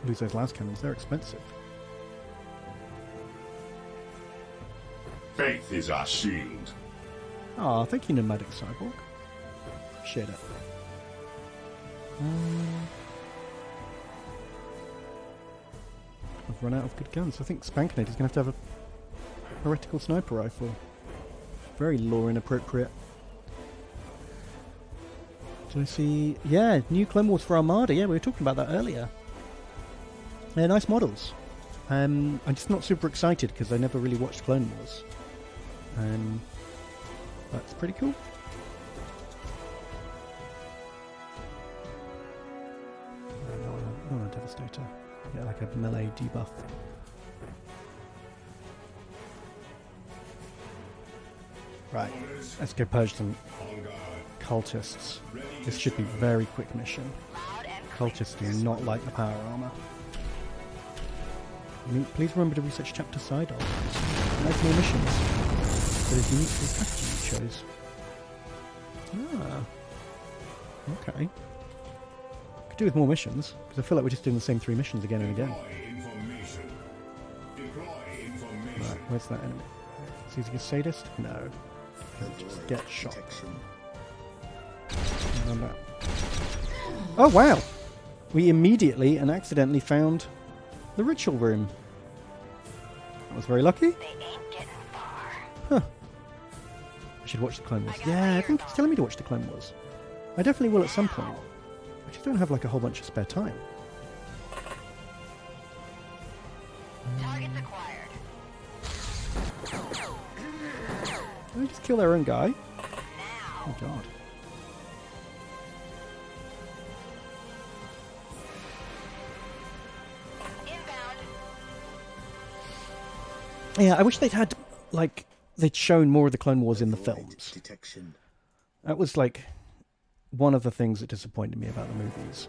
lose those las cannons. They're expensive. Faith is our shield. Ah, thank you, Nomadic Cyborg. Appreciate it. I've run out of good guns. I think Spankinator's going to have a heretical sniper rifle. Very lore inappropriate. Do I see? Yeah, new Clone Wars for Armada. Yeah, we were talking about that earlier. Yeah, nice models. I'm just not super excited because I never really watched Clone Wars. That's pretty cool. Not a Devastator. Yeah, like a melee debuff. Right, let's go purge some cultists. This should be a very quick mission. Cultists do not like the power armor. Please remember to research chapter side options. Make more missions. That is unique to the strategy you chose. Ah. Okay. Could do with more missions, because I feel like we're just doing the same 3 missions again and again. Right, where's that enemy? Is he a sadist? No. He'll just get shot. Oh wow! We immediately and accidentally found the ritual room. That was very lucky. They ain't getting far. Huh. I should watch the Clone Wars. Yeah, I think he's telling me to watch the Clone Wars. I definitely will at some point. I just don't have like a whole bunch of spare time. Targets acquired. Did they just kill their own guy? Oh god. Inbound. Yeah, I wish they'd had, like, they'd shown more of the Clone Wars in the Avoid films. Detection. That was, like, one of the things that disappointed me about the movies.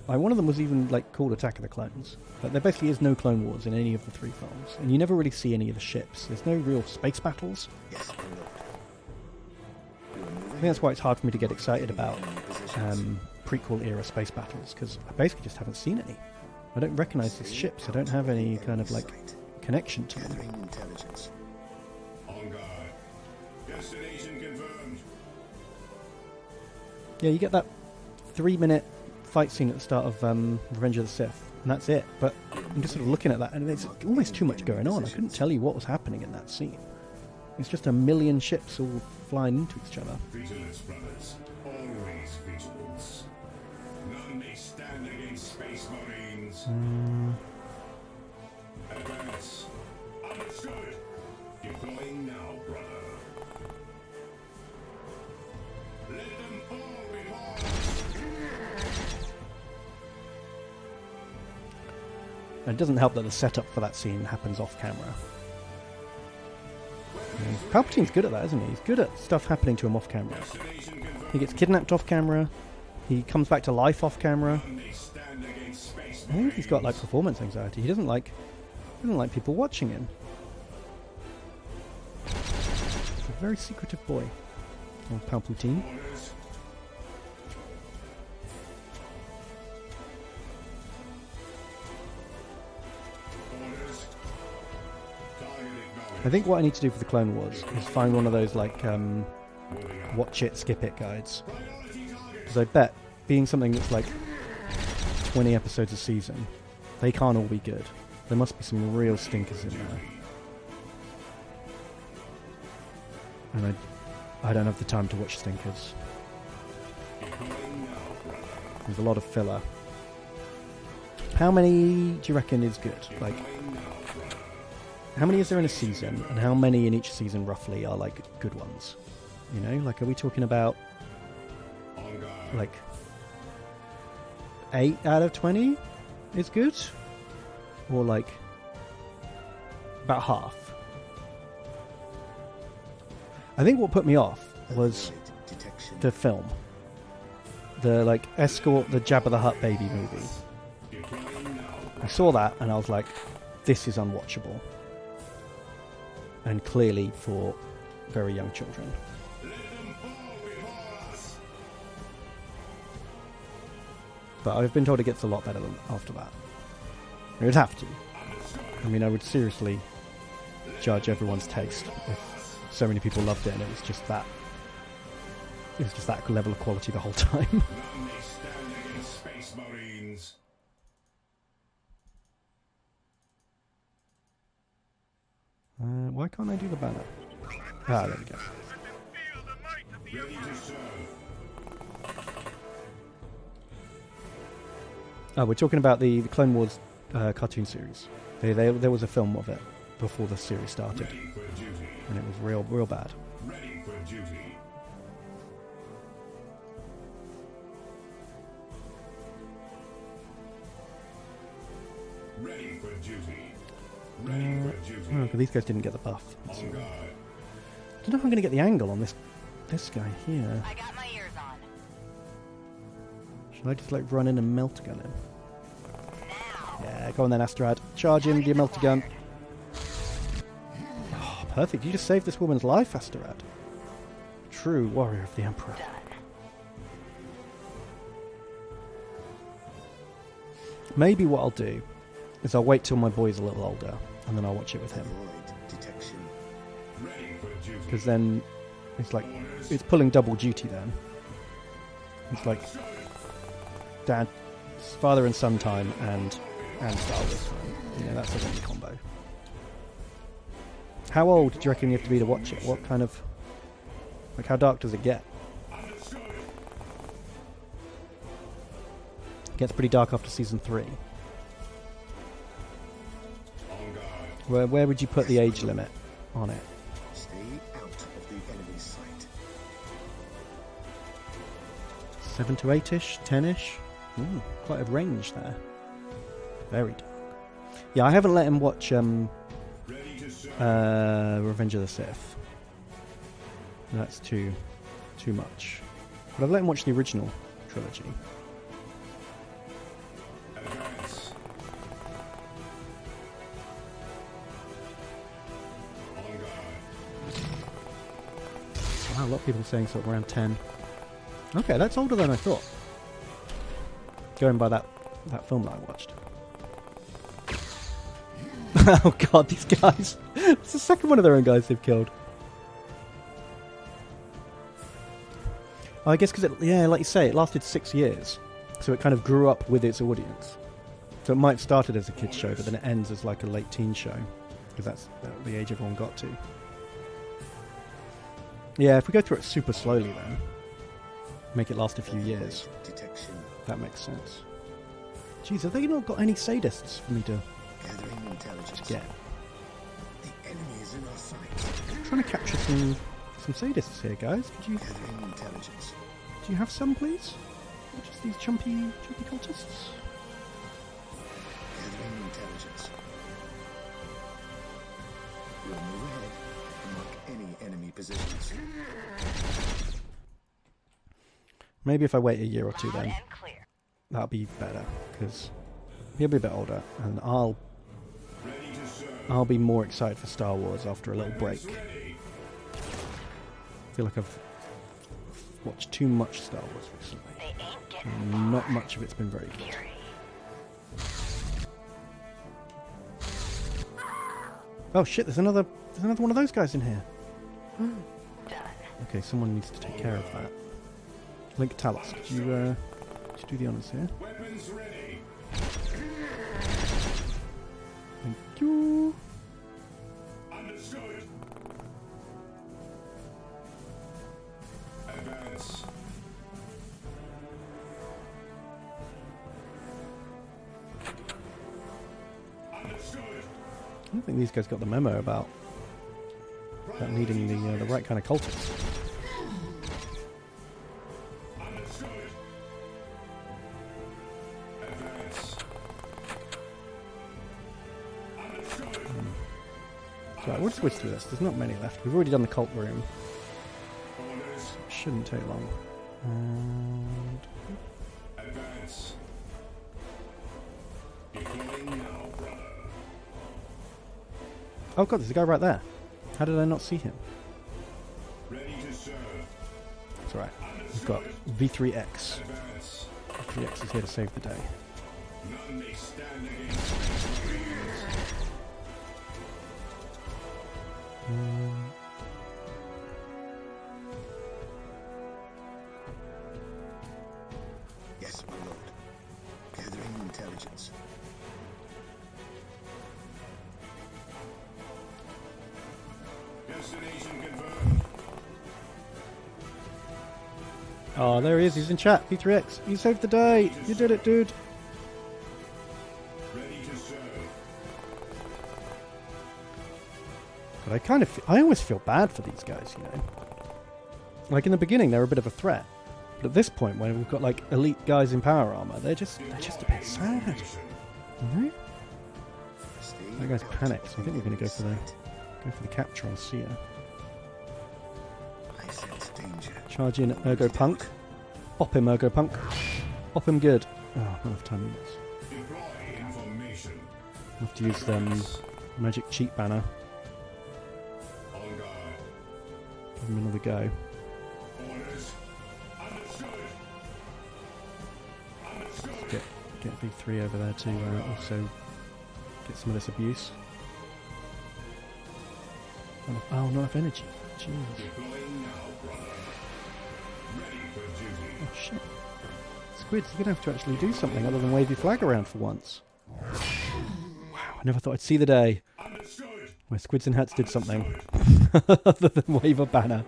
Like, one of them was even, like, called Attack of the Clones. But there basically is no Clone Wars in any of the 3 films. And you never really see any of the ships. There's no real space battles. Yes, unlocked. I think that's why it's hard for me to get excited about prequel era space battles, because I basically just haven't seen any. I don't recognise these ships. I don't have any kind of like connection to them. Gathering intelligence. On guard. Destination confirmed. Yeah, you get that 3-minute fight scene at the start of Revenge of the Sith, and that's it. But I'm just sort of looking at that, and there's almost too much going on. I couldn't tell you what was happening in that scene. It's just a million ships all flying into each other. Vigilance, brothers. Always vigilance. None may stand against Space Marines. Advance. Understood. Deploying now, brother. Let them fall before us. And it doesn't help that the setup for that scene happens off camera. Palpatine's good at that, isn't he? He's good at stuff happening to him off camera. Destination confirmed. He gets kidnapped off camera. He comes back to life off camera. None may stand against Space I think he's got like performance anxiety. He doesn't like people watching him. He's a very secretive boy. Oh, Palpatine. Orders. Orders. Target acknowledged. I think what I need to do for the Clone Wars is find one of those like Moving up. watch it, skip it guides. Priority target. Because I bet being something that's like 20 episodes a season, they can't all be good. There must be some real stinkers in there. And I don't have the time to watch stinkers. Deploying now, brother. There's a lot of filler. How many do you reckon is good? Like, Deploying now, brother. how many is there in a season, and how many in each season roughly are like good ones? You know, like, are we talking about On guard. like 8 out of 20 is good, or like about half? I think what put me off was Avoid detection. the film, the like Escort the Jabba the Hutt baby movie. Deploying now. I saw that and I was like, this is unwatchable, and clearly for very young children. Let them fall before us. But I've been told it gets a lot better than after that. It would have to. I mean, I would seriously judge everyone's taste if so many people loved it and it was just that level of quality the whole time. None may stand against Space Marines. Why can't I do the banner? Ah, there we go. Ready to serve. Oh, we're talking about the Clone Wars cartoon series. There was a film of it before the series started, Ready for duty. and it was real bad. Ready for duty. Ready for duty. Ready for duty. Oh, but these guys didn't get the buff. So, On guard. I don't know if I'm going to get the angle on this guy here. I got my ears on. Should I just like run in and melt gun him? Now. Yeah, go on then, Astrad. Charge him, the melter gun. Oh, perfect. You just saved this woman's life, Astrad. True warrior of the Emperor. Done. Maybe what I'll do is I'll wait till my boy's a little older, and then I'll watch it with him. Avoid detection. Ready for duty. Because then it's like, it's pulling double duty then. It's like dad, father and son time, and Star Wars time. You know, that's a winning combo. How old do you reckon you have to be to watch it? What kind of, like, how dark does it get? It gets pretty dark after season 3. On guard. Where would you put the age limit on it? Stay out of the enemy's sight. 7 to 8ish, 10ish. Ooh, quite a range there. Very dark. Yeah, I haven't let him watch Ready to serve. Revenge of the Sith. That's too much. But I've let him watch the original trilogy. Advance. On guard. Wow, a lot of people saying sort of around 10. Okay, that's older than I thought. Going by that film that I watched. Oh god, these guys. It's the second one of their own guys they've killed. Oh, I guess because yeah, like you say, it lasted 6 years. So it kind of grew up with its audience. So it might have started as a kid's show, but then it ends as like a late teen show. Because that's the age everyone got to. Yeah, if we go through it super slowly then, make it last a few years, Detection. that makes sense. Jeez, have they not got any sadists for me to Gathering intelligence. get? The enemy is in our sight. I'm trying to capture some sadists here, guys. Gathering intelligence. Do you have some, please? Or just these chumpy cultists? Gathering intelligence. We'll move ahead and mark any enemy positions. Maybe if I wait a year or two Loud then, and clear. that'll be better, because he'll be a bit older, and I'll be more excited for Star Wars after a little break. I feel like I've watched too much Star Wars recently. They ain't getting And not much of it's been very good. fury. Oh shit, there's another one of those guys in here. Done. Okay, someone needs to take care of that. Link Talos, could you do the honours here? Weapons ready. Thank you. Understood. Advance. Understood. I don't think these guys got the memo about needing the right kind of cultists. Understood. Advance. Understood. So we'll switch through this. There's not many left. We've already done the cult room. Orders. It shouldn't take long. And Advance. Deploying now, brother. oh god, there's a guy right there. How did I not see him? Ready to serve. It's alright. We've got V3X. Advance. V3X is here to save the day. None may stand against Space Marines. Yes, my lord. Gathering intelligence. Destination confirmed. Oh, there he is. He's in chat. V3X. You saved the day. You did it, dude. Ready to serve. But I always feel bad for these guys, you know. Like in the beginning, they're a bit of a threat. But at this point, when we've got like elite guys in power armor, they're just a bit sad. You know? Stay That guy's out panicked. of So I think we're going to the go for the sight. capture on Seer. I sense danger. Charge in Ergo Punk. Bop him, Ergo Punk. Bop him good. Oh, not enough time in this. Deploy information. Have to use magic cheat banner. On guard. Give him another go. Orders. Understood. Understood. Get V3 over there to also get some of this abuse. Oh, not enough energy. Jeez. Deploying now, brother. Ready for duty. Oh shit. Squids, you're going to have to actually do something other than wave your flag around for once. Wow, I never thought I'd see the day Understood. where Squids and Hats did something other than wave a banner.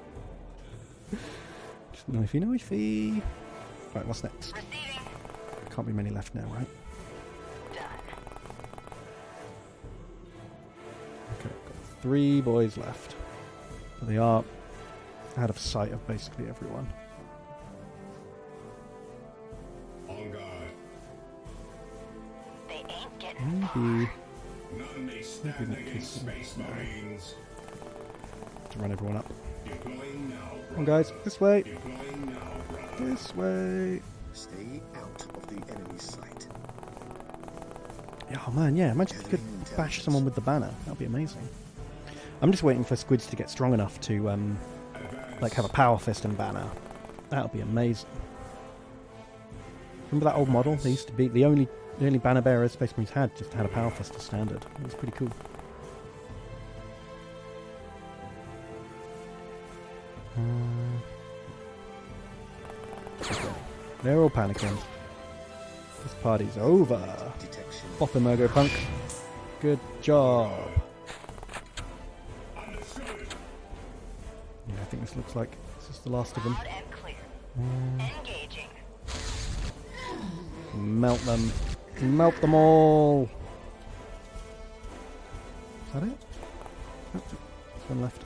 Just knifey. Right, what's next? Receiving. Can't be many left now, right? Done. Okay, got 3 boys left. But they are out of sight of basically everyone. On guard. They ain't getting Maybe None may stand not against kissing. Space Marines. to run everyone up. Deploying now, brother. Come on, guys, this way. Deploying now, brother. This way. Stay out of the enemy's sight. Yeah, oh man, yeah. Imagine if you could bash someone with the banner. That'd be amazing. I'm just waiting for Squids to get strong enough to like have a power fist and banner. That would be amazing. Remember that old model? They used to be the only banner bearer Space Marines had just had a Power Fist as standard. It was pretty cool. Okay. They're all panicking. This party's over. Detection. Bop him, Ergo Punk. Good job. Yeah, I think this looks like this is the last of them. Loud and clear. Engaging. Melt them. Melt them all. Is that it? Oh, there's one left.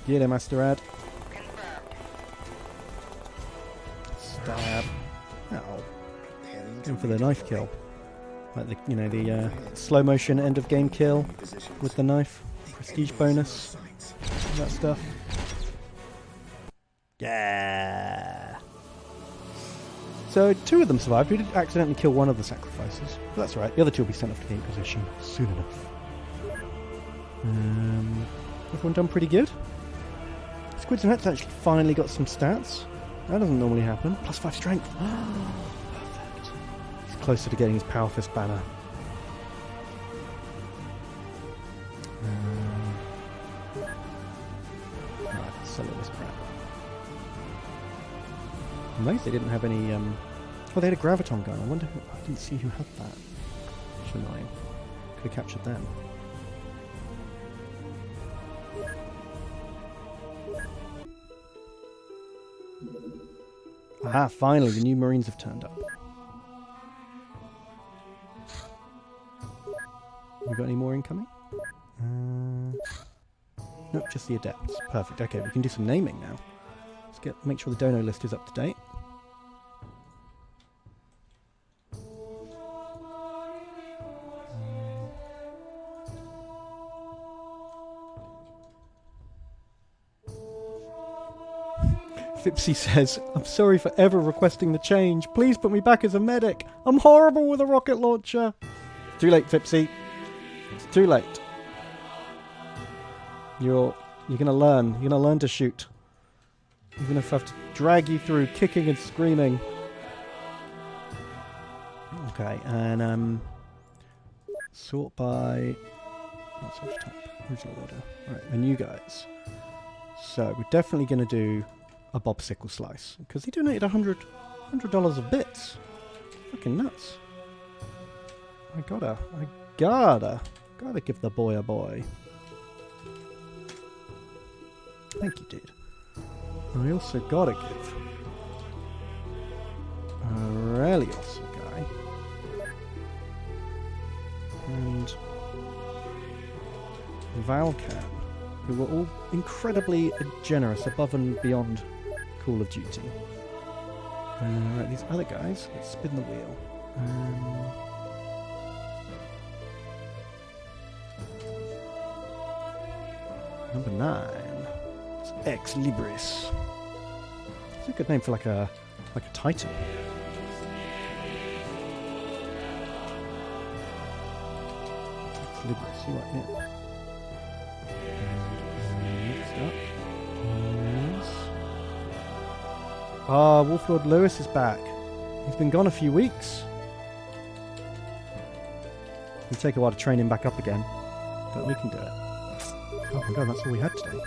Get him, Asterad. Confirmed. Stab. Ow. Preparing to Going for the knife kill. Like the, the Overhead. slow motion end of game kill Positions. with the knife. Prestige bonus. Sights. All that stuff. Yeah. So 2 of them survived. We did accidentally kill one of the sacrifices. But that's right. The other 2 will be sent off to game position soon enough. Everyone done pretty good. Squids and Hats actually finally got some stats. That doesn't normally happen. +5 strength. Perfect. He's closer to getting his Power Fist banner. Right, sell all this crap. Amazed they didn't have any. Oh, they had a Graviton gun. I wonder who. I didn't see who had that. Which is annoying. Could have captured them. Aha, finally, the new Marines have turned up. We got any more incoming? Nope, just the Adepts. Perfect. Okay, we can do some naming now. Let's make sure the dono list is up to date. Fipsy says, I'm sorry for ever requesting the change. Please put me back as a medic. I'm horrible with a rocket launcher. Too late, Fipsy. It's too late. You're gonna learn. You're gonna learn to shoot. Even if I have to drag you through kicking and screaming. Okay, and sort by not sort of type. Original order. Alright, and you guys. So we're definitely gonna do a Bobsicle Slice. Because he donated $100 of bits. Fucking nuts. I gotta give the boy a boy. Thank you, dude. And I also gotta give a really awesome guy and Valcan, who were all incredibly generous, above and beyond Call of Duty. Right, these other guys, let's spin the wheel. Number 9. It's Ex Libris. It's a good name for like a titan. Ex Libris, see what here. And next up is Wolflord Lewis is back. He's been gone a few weeks. It'll take a while to train him back up again, but we can do it. Oh my god, that's all we had today.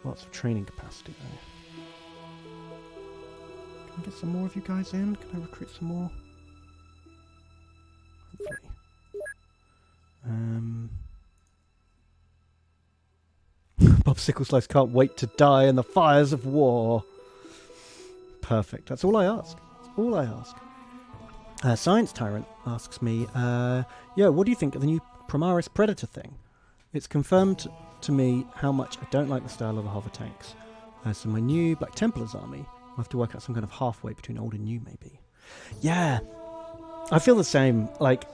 Lots of training capacity though. Can I get some more of you guys in? Can I recruit some more? Hopefully. Bobsicle Slice can't wait to die in the fires of war. Perfect. That's all I ask. That's all I ask. Science Tyrant asks me, yeah, what do you think of the new Primaris Predator thing? It's confirmed to me how much I don't like the style of the hover tanks. So my new Black Templars army, I'll have to work out some kind of halfway between old and new, maybe. Yeah, I feel the same. Like,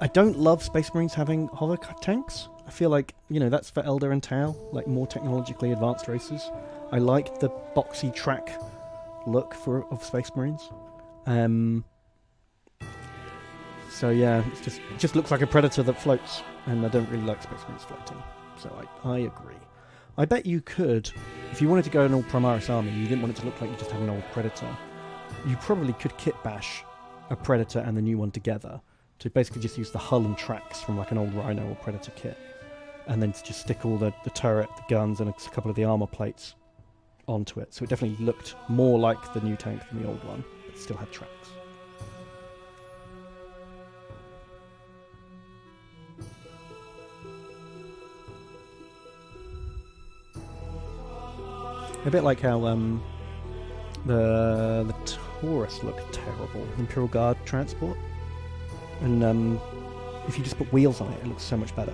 I don't love Space Marines having hover tanks. I feel like, that's for Elder and Tau, like more technologically advanced races. I like the boxy track look of Space Marines. So yeah, it just looks like a Predator that floats. and I don't really like Space Marines floating, so I agree. I bet you could, if you wanted to go an all Primaris army, you didn't want it to look like you just had an old Predator, you probably could kit bash a Predator and the new one together to basically just use the hull and tracks from like an old Rhino or Predator kit, and then to just stick all the turret, the guns, and a couple of the armor plates onto it. So it definitely looked more like the new tank than the old one, but it still had tracks. A bit like how the Taurus looked terrible, Imperial Guard transport, and if you just put wheels on it, it looks so much better.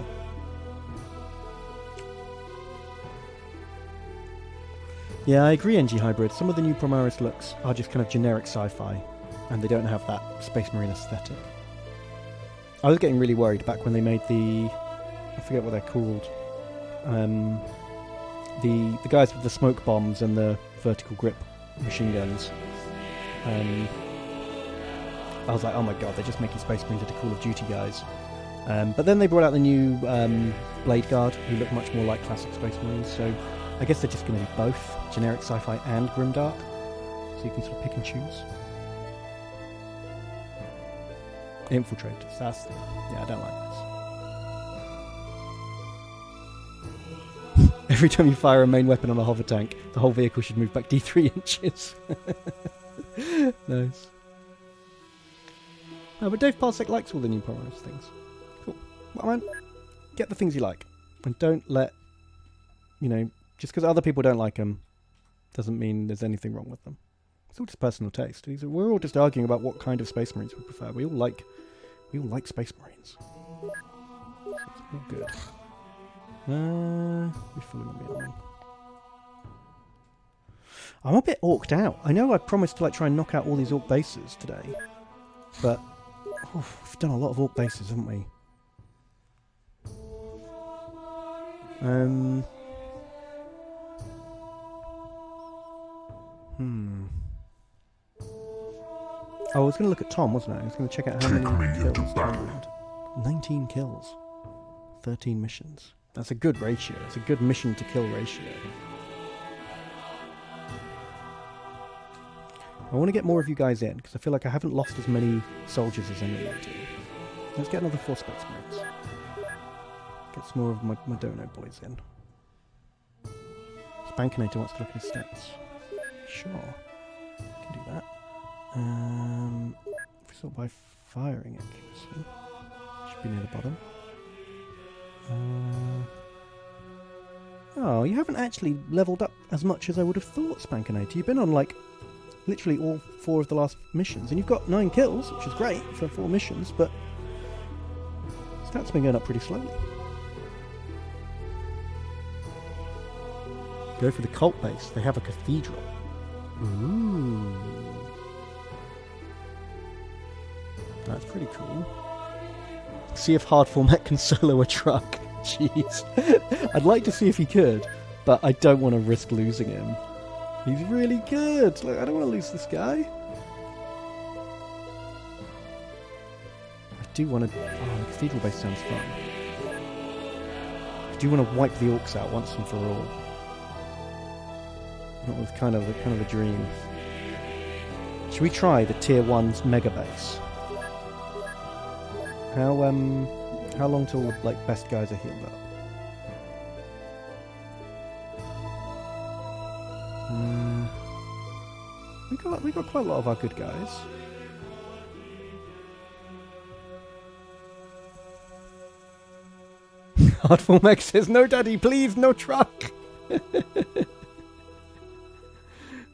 Yeah, I agree, NG Hybrid. Some of the new Primaris looks are just kind of generic sci-fi, and they don't have that Space Marine aesthetic. I was getting really worried back when they made the... I forget what they're called. The guys with the smoke bombs and the vertical grip machine guns. I was like, oh my god, they're just making Space Marines into Call of Duty guys. But then they brought out the new Blade Guard, who look much more like classic Space Marines, so I guess they're just going to do both, generic sci-fi and grimdark, so you can sort of pick and choose. Infiltrators, that's... yeah, I don't like this. Every time you fire a main weapon on a hover tank, the whole vehicle should move back D3 inches. Nice. No, but Dave Parsec likes all the new Primaris things. Cool. Well, man, get the things you like. And don't let, just because other people don't like them, doesn't mean there's anything wrong with them. It's all just personal taste. We're all just arguing about what kind of Space Marines we prefer. We all like Space Marines. It's all good. We're following me along. I'm a bit orked out. I know I promised to try and knock out all these orc bases today, but we've done a lot of orc bases, haven't we? Oh, I was going to look at Tom, wasn't I? I was going to check out how many kills Tom had. 19 kills. 13 missions. That's a good ratio. It's a good mission to kill ratio. I want to get more of you guys in, because I feel like I haven't lost as many soldiers as I normally do. Let's get another 4 Space Marines. Get some more of my Dono boys in. Spankinator wants to look at his stats. Sure. Can do that. If we sort by firing accuracy, should be near the bottom. Oh, you haven't actually leveled up as much as I would have thought, Spankinator. You've been on, literally all 4 of the last missions, and you've got 9 kills, which is great for 4 missions, but stats have been going up pretty slowly. Go for the cult base. They have a cathedral. Ooh. That's pretty cool. See if hard format can solo a truck. Jeez. I'd like to see if he could, but I don't want to risk losing him. He's really good. Look, I don't want to lose this guy. I do want to... Oh, the cathedral base sounds fun. I do want to wipe the orcs out once and for all. That was kind of a dream. Should we try the tier 1's mega base? How long till best guys are healed up? We got quite a lot of our good guys. Hardful Mech says, "No, Daddy, please, no truck."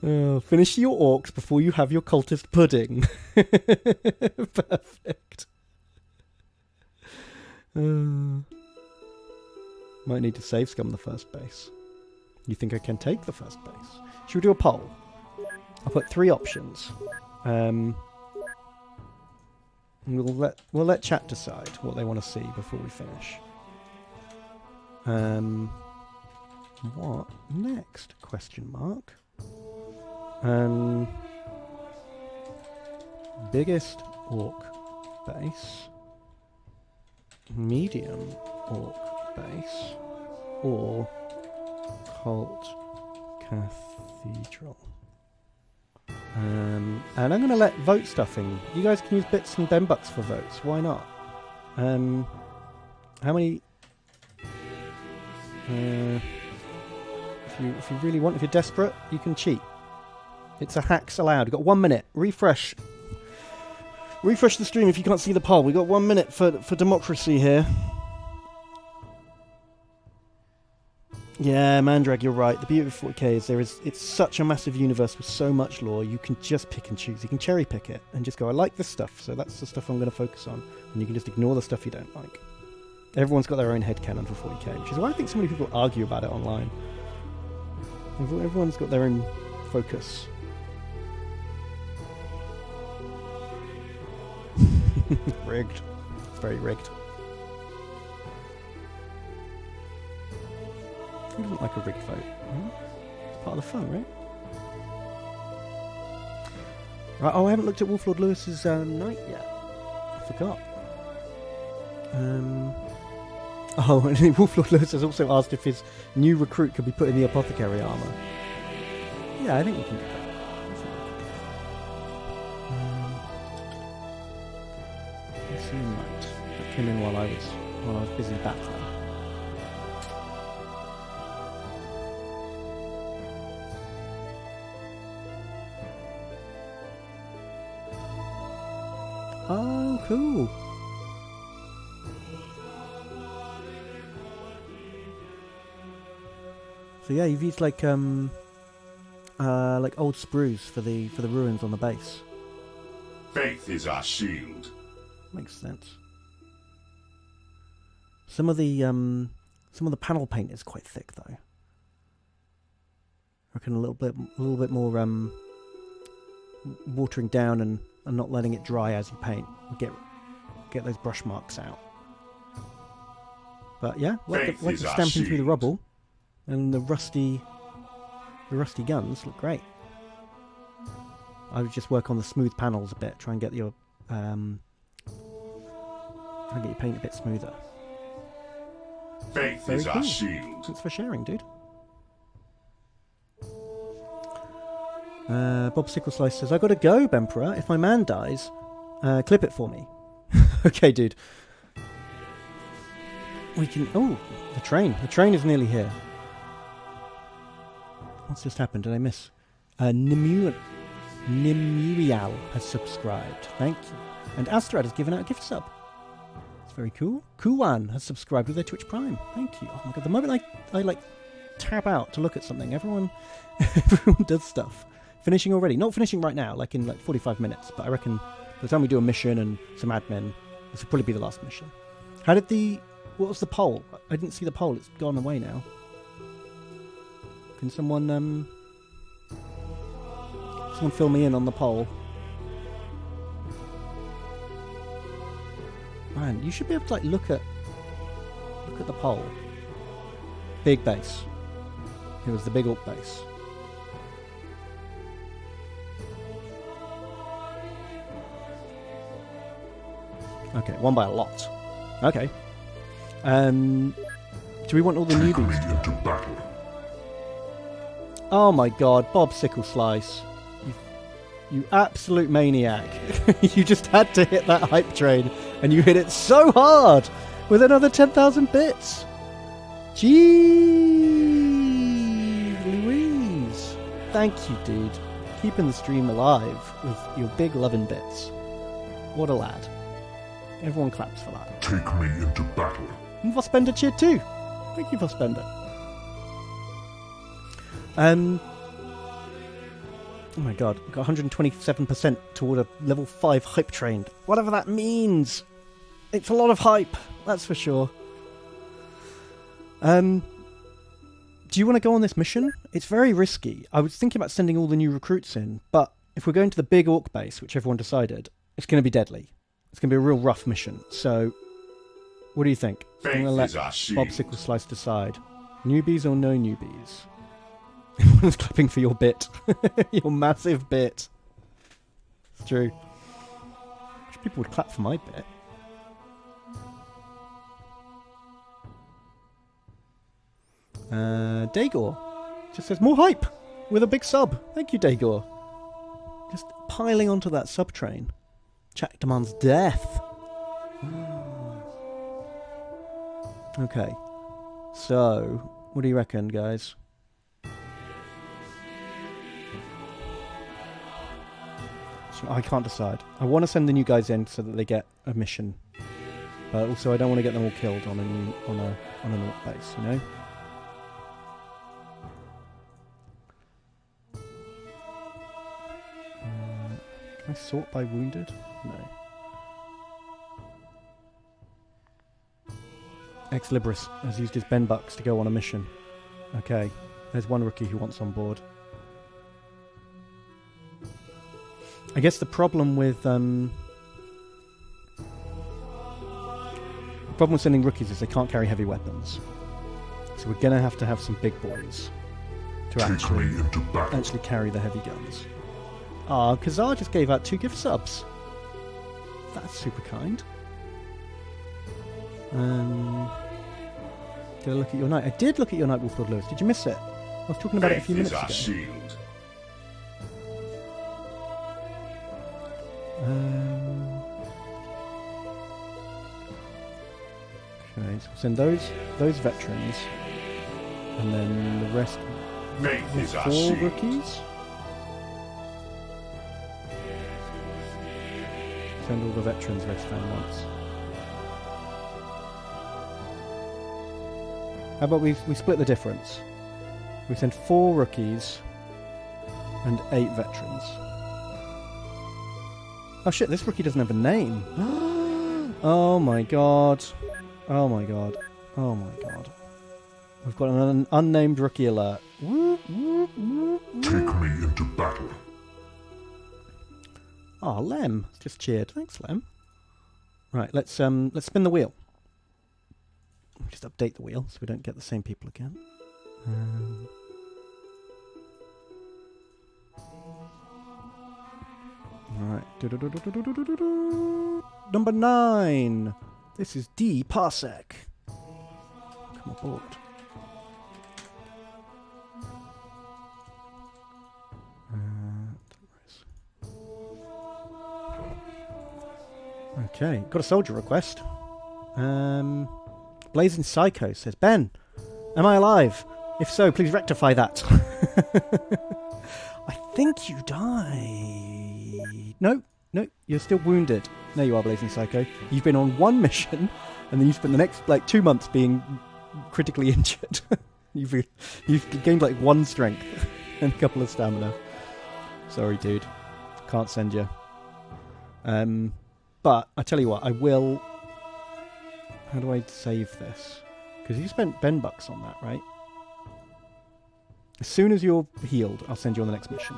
Finish your orcs before you have your cultist pudding. Perfect. Might need to save scum the first base. You think I can take the first base? Should we do a poll? I'll put 3 options. We'll let chat decide what they want to see before we finish. What next? Question mark. Biggest orc base. medium orc base or cult cathedral. And I'm going to let vote stuffing. You guys can use bits and benbucks for votes. Why not? How many? If you really want, if you're desperate, you can cheat. It's a hacks allowed. You've got 1 minute. Refresh the stream if you can't see the poll. We've got 1 minute for democracy here. Yeah, Mandrag, you're right. The beauty of 40k is it's such a massive universe with so much lore, you can just pick and choose. You can cherry pick it and just go, I like this stuff, so that's the stuff I'm going to focus on. And you can just ignore the stuff you don't like. Everyone's got their own headcanon for 40k, which is why I think so many people argue about it online. Everyone's got their own focus. Rigged. It's very rigged. Who doesn't like a rigged vote? It's part of the fun, right? Right. Oh, I haven't looked at Wolflord Lewis's night yet. I forgot. Oh, and Wolflord Lewis has also asked if his new recruit could be put in the apothecary armor. Yeah, I think we can do that. Let's see night. That came in while I was busy battling. Oh, cool. So yeah, you've used like old sprues for the ruins on the base. Faith is our shield. Makes sense. Some of the panel paint is quite thick though. I reckon a little bit more watering down and not letting it dry as you paint. Get those brush marks out. But yeah, like the stamping through the rubble, and the rusty guns look great. I would just work on the smooth panels a bit, try and get your paint a bit smoother. Faith Very is cool. our shield. Thanks for sharing, dude. Bob Sickle Slice says, I gotta go, Bemperor. If my man dies, clip it for me. Okay, dude. We can... Oh, the train. The train is nearly here. What's just happened? Did I miss? Nimuial has subscribed. Thank you. And Astrad has given out a gift sub. It's very cool. Kuwan has subscribed with their Twitch Prime. Thank you. Oh my god, the moment I like tab out to look at something, everyone does stuff. Finishing already. Not finishing right now, like in 45 minutes, but I reckon by the time we do a mission and some admin, this will probably be the last mission. What was the poll? I didn't see the poll. It's gone away now. Can someone fill me in on the poll? Man, you should be able to look at the poll. Big base. It was the big orc base. Okay, won by a lot. Okay. Do we want all the Take me newbies? into battle. Oh my god, Bob Sickle Slice. You absolute maniac. You just had to hit that hype train, and you hit it so hard with another 10,000 bits. Jeez Louise. Thank you, dude. Keeping the stream alive with your big loving bits. What a lad. Everyone claps for that. Take me into battle. And Vospender cheered too. Thank you, Vospender. Oh my god, we've got 127% toward a level 5 hype train. Whatever that means. It's a lot of hype, that's for sure. Do you want to go on this mission? It's very risky. I was thinking about sending all the new recruits in, but if we're going to the big orc base, which everyone decided, it's going to be deadly. It's going to be a real rough mission. So, what do you think? I'm going to let Bob Sickle Slice decide. Newbies or no newbies? Everyone's clapping for your bit. Your massive bit. It's true. Wish people would clap for my bit. Daegor just says more hype with a big sub. Thank you, Daegor. Just piling onto that sub train. Jack demands death. Okay. So, what do you reckon, guys? So I can't decide. I want to send the new guys in so that they get a mission, but also I don't want to get them all killed on a North base, you know. Can I sort by wounded? No. Ex Libris has used his Ben Bucks to go on a mission. Okay, there's one rookie who wants on board. I guess the problem with sending rookies is they can't carry heavy weapons. So we're gonna have to have some big boys to actually carry the heavy guns. Ah, Kazar just gave out 2 gift subs. That's super kind. Did I look at your night? I did look at your night, Wolf Lord Lewis. Did you miss it? I was talking about it a few minutes ago. Shield. Okay, so we'll send those veterans, and then the rest. Faith is our 4 shield. rookies. Send all the veterans Red Fan wants. How about we split the difference? We send 4 rookies and 8 veterans. Oh shit, this rookie doesn't have a name. Oh my god. Oh my god. Oh my god. We've got an unnamed rookie alert. Take me into battle. Oh, Lem just cheered. Thanks, Lem. Right, let's spin the wheel. Just update the wheel so we don't get the same people again. Alright. Number 9. This is D. Parsec. Come aboard. Okay, got a soldier request. Blazing Psycho says, Ben, am I alive? If so, please rectify that. I think you died. No, you're still wounded. There you are, Blazing Psycho. You've been on 1 mission, and then you spent the next 2 months being critically injured. You've gained 1 strength and a couple of stamina. Sorry, dude. Can't send you. But I tell you what, I will. How do I save this? Because you spent Ben Bucks on that, right? As soon as you're healed, I'll send you on the next mission.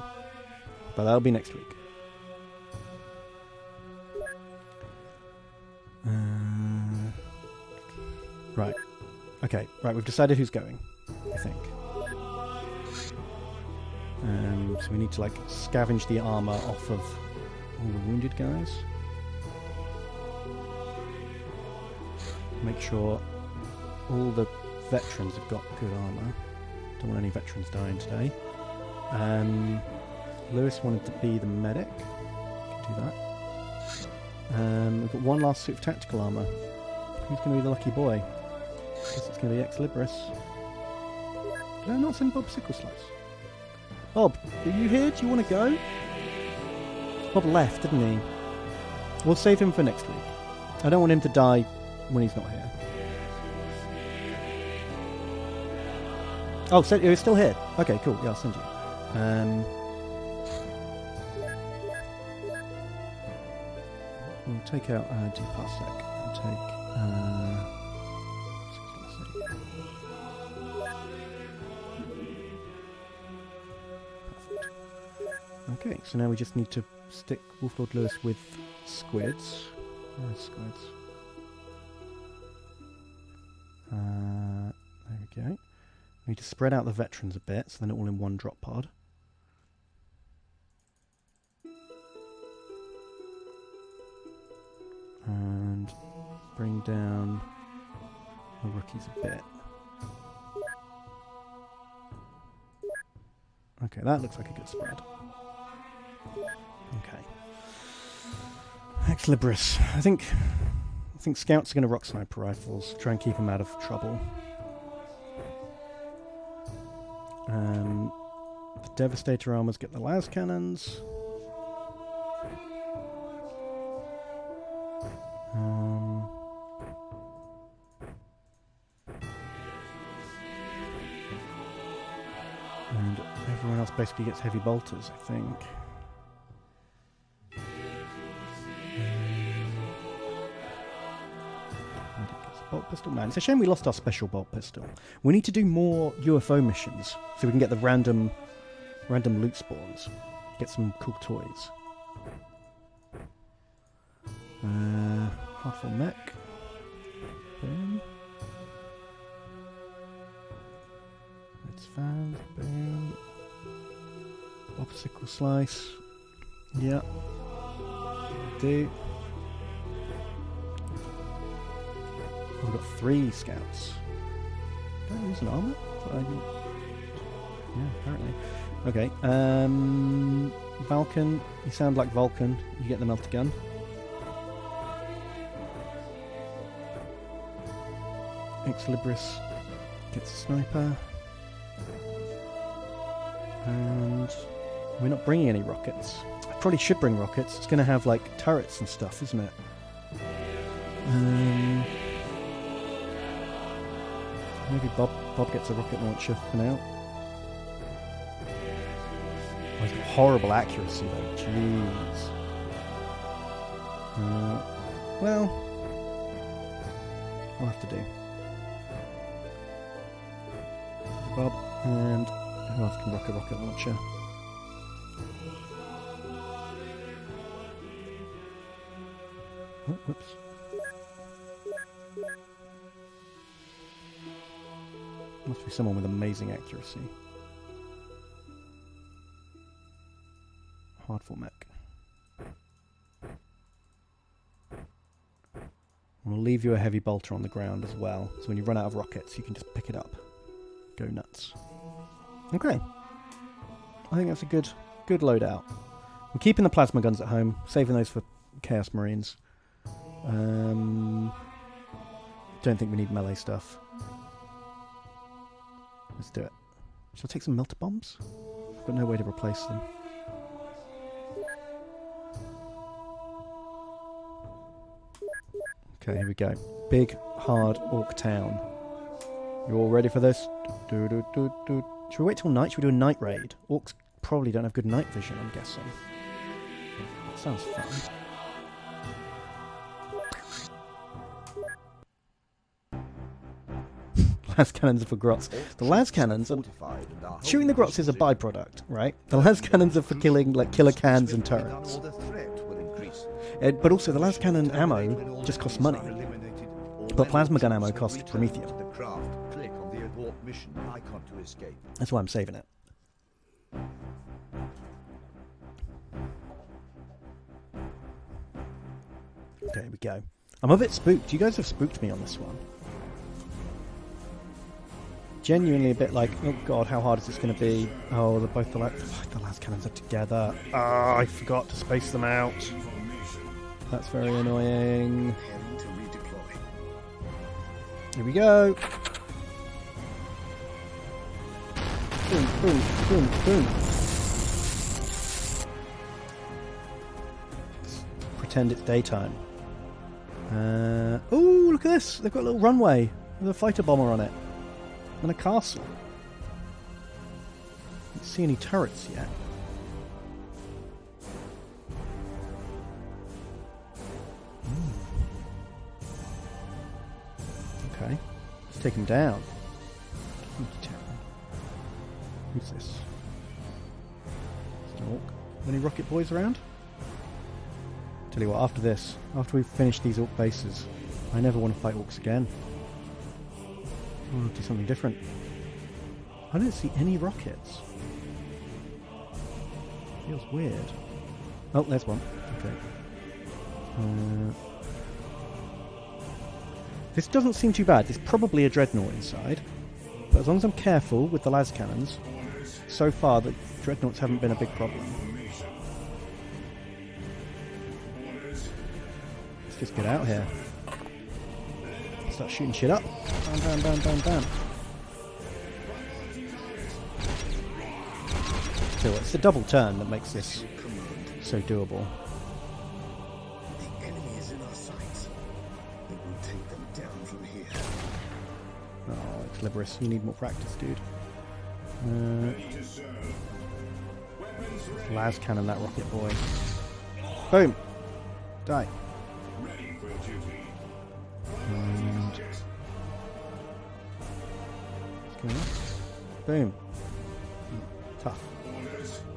But that'll be next week. Right. Okay. Right. We've decided who's going. I think. So we need to scavenge the armor off of all the wounded guys. Make sure all the veterans have got good armor. Don't want any veterans dying today. Lewis wanted to be the medic. Can do that. We've got 1 last suit of tactical armor. Who's going to be the lucky boy? Guess it's going to be Ex Libris. Did I not send Bob Sickle Slice? Bob, are you here? Do you want to go? Bob left, didn't he? We'll save him for next week. I don't want him to die when he's not here. Oh, so you're still here? Okay, cool. Yeah, I'll send you. We'll take out Deparsec and take. Perfect. Okay, so now we just need to stick Wolflord Lewis with squids. Where's squids? There we go. We need to spread out the veterans a bit, so they're not all in 1 drop pod. And bring down the rookies a bit. Okay, that looks like a good spread. Okay. Ex Libris. I think scouts are going to rock sniper rifles. Try and keep them out of trouble. The Devastator armors get the las cannons. And everyone else basically gets heavy bolters, I think. Bolt pistol, man. It's a shame we lost our special bolt pistol. We need to do more UFO missions so we can get the random loot spawns. Get some cool toys. Hardful mech. Boom. It's fans. Boom. Popsicle slice. Yeah. Do. Oh, we've got 3 scouts. Did I use an armor? Yeah, apparently. Okay. Vulcan. You sound like Vulcan. You get the melter gun. Ex Libris gets a sniper. And we're not bringing any rockets. I probably should bring rockets. It's going to have like turrets and stuff, isn't it? Maybe Bob gets a rocket launcher for now. Oh, he's got horrible accuracy though. Jeez. Well, we'll have to do. Bob, and who else can rock a rocket launcher? Oh, whoops. Must be someone with amazing accuracy. Hardful mech. We'll leave you a heavy bolter on the ground as well, so when you run out of rockets you can just pick it up. Go nuts. Okay. I think that's a good loadout. I'm keeping the plasma guns at home, saving those for Chaos Marines. Don't think we need melee stuff. Let's do it. Shall I take some melter bombs? I've got no way to replace them. Okay, here we go. Big, hard orc town. You all ready for this? Should we wait till night? Should we do a night raid? Orcs probably don't have good night vision, I'm guessing. That sounds fun. Las cannons are for grots. The las cannons are... Shooting the grots is a byproduct, right? The las cannons are for killing like killer cans and turrets. But also the las cannon ammo just costs money. But plasma gun ammo costs Prometheum. That's why I'm saving it. Okay, here we go. I'm a bit spooked. You guys have spooked me on this one. Genuinely a bit like, oh god, how hard is this going to be? Oh, they're both the las cannons are together. Ah, I forgot to space them out. That's very annoying. Here we go. Boom, boom, boom, boom. Let's pretend it's daytime. Oh, look at this. They've got a little runway with a fighter bomber on it. And a castle. Don't see any turrets yet. Okay. Let's take him down. Who's this? It's an orc. Any rocket boys around? Tell you what, after this, after we've finished these orc bases, I never want to fight orcs again. I'll do something different. I don't see any rockets. Feels weird. Oh, there's one. Okay. This doesn't seem too bad. There's probably a dreadnought inside. But as long as I'm careful with the las cannons, so far the dreadnoughts haven't been a big problem. Let's just get out here. Start shooting shit up. Bam, bam, bam, bam, bam. So it's the double turn that makes this so doable. The enemy is in our sights. We will take them down from here. Oh, Equilibrius, you need more practice, dude. Las cannon that rocket boy. Boom! Die. And boom. Tough.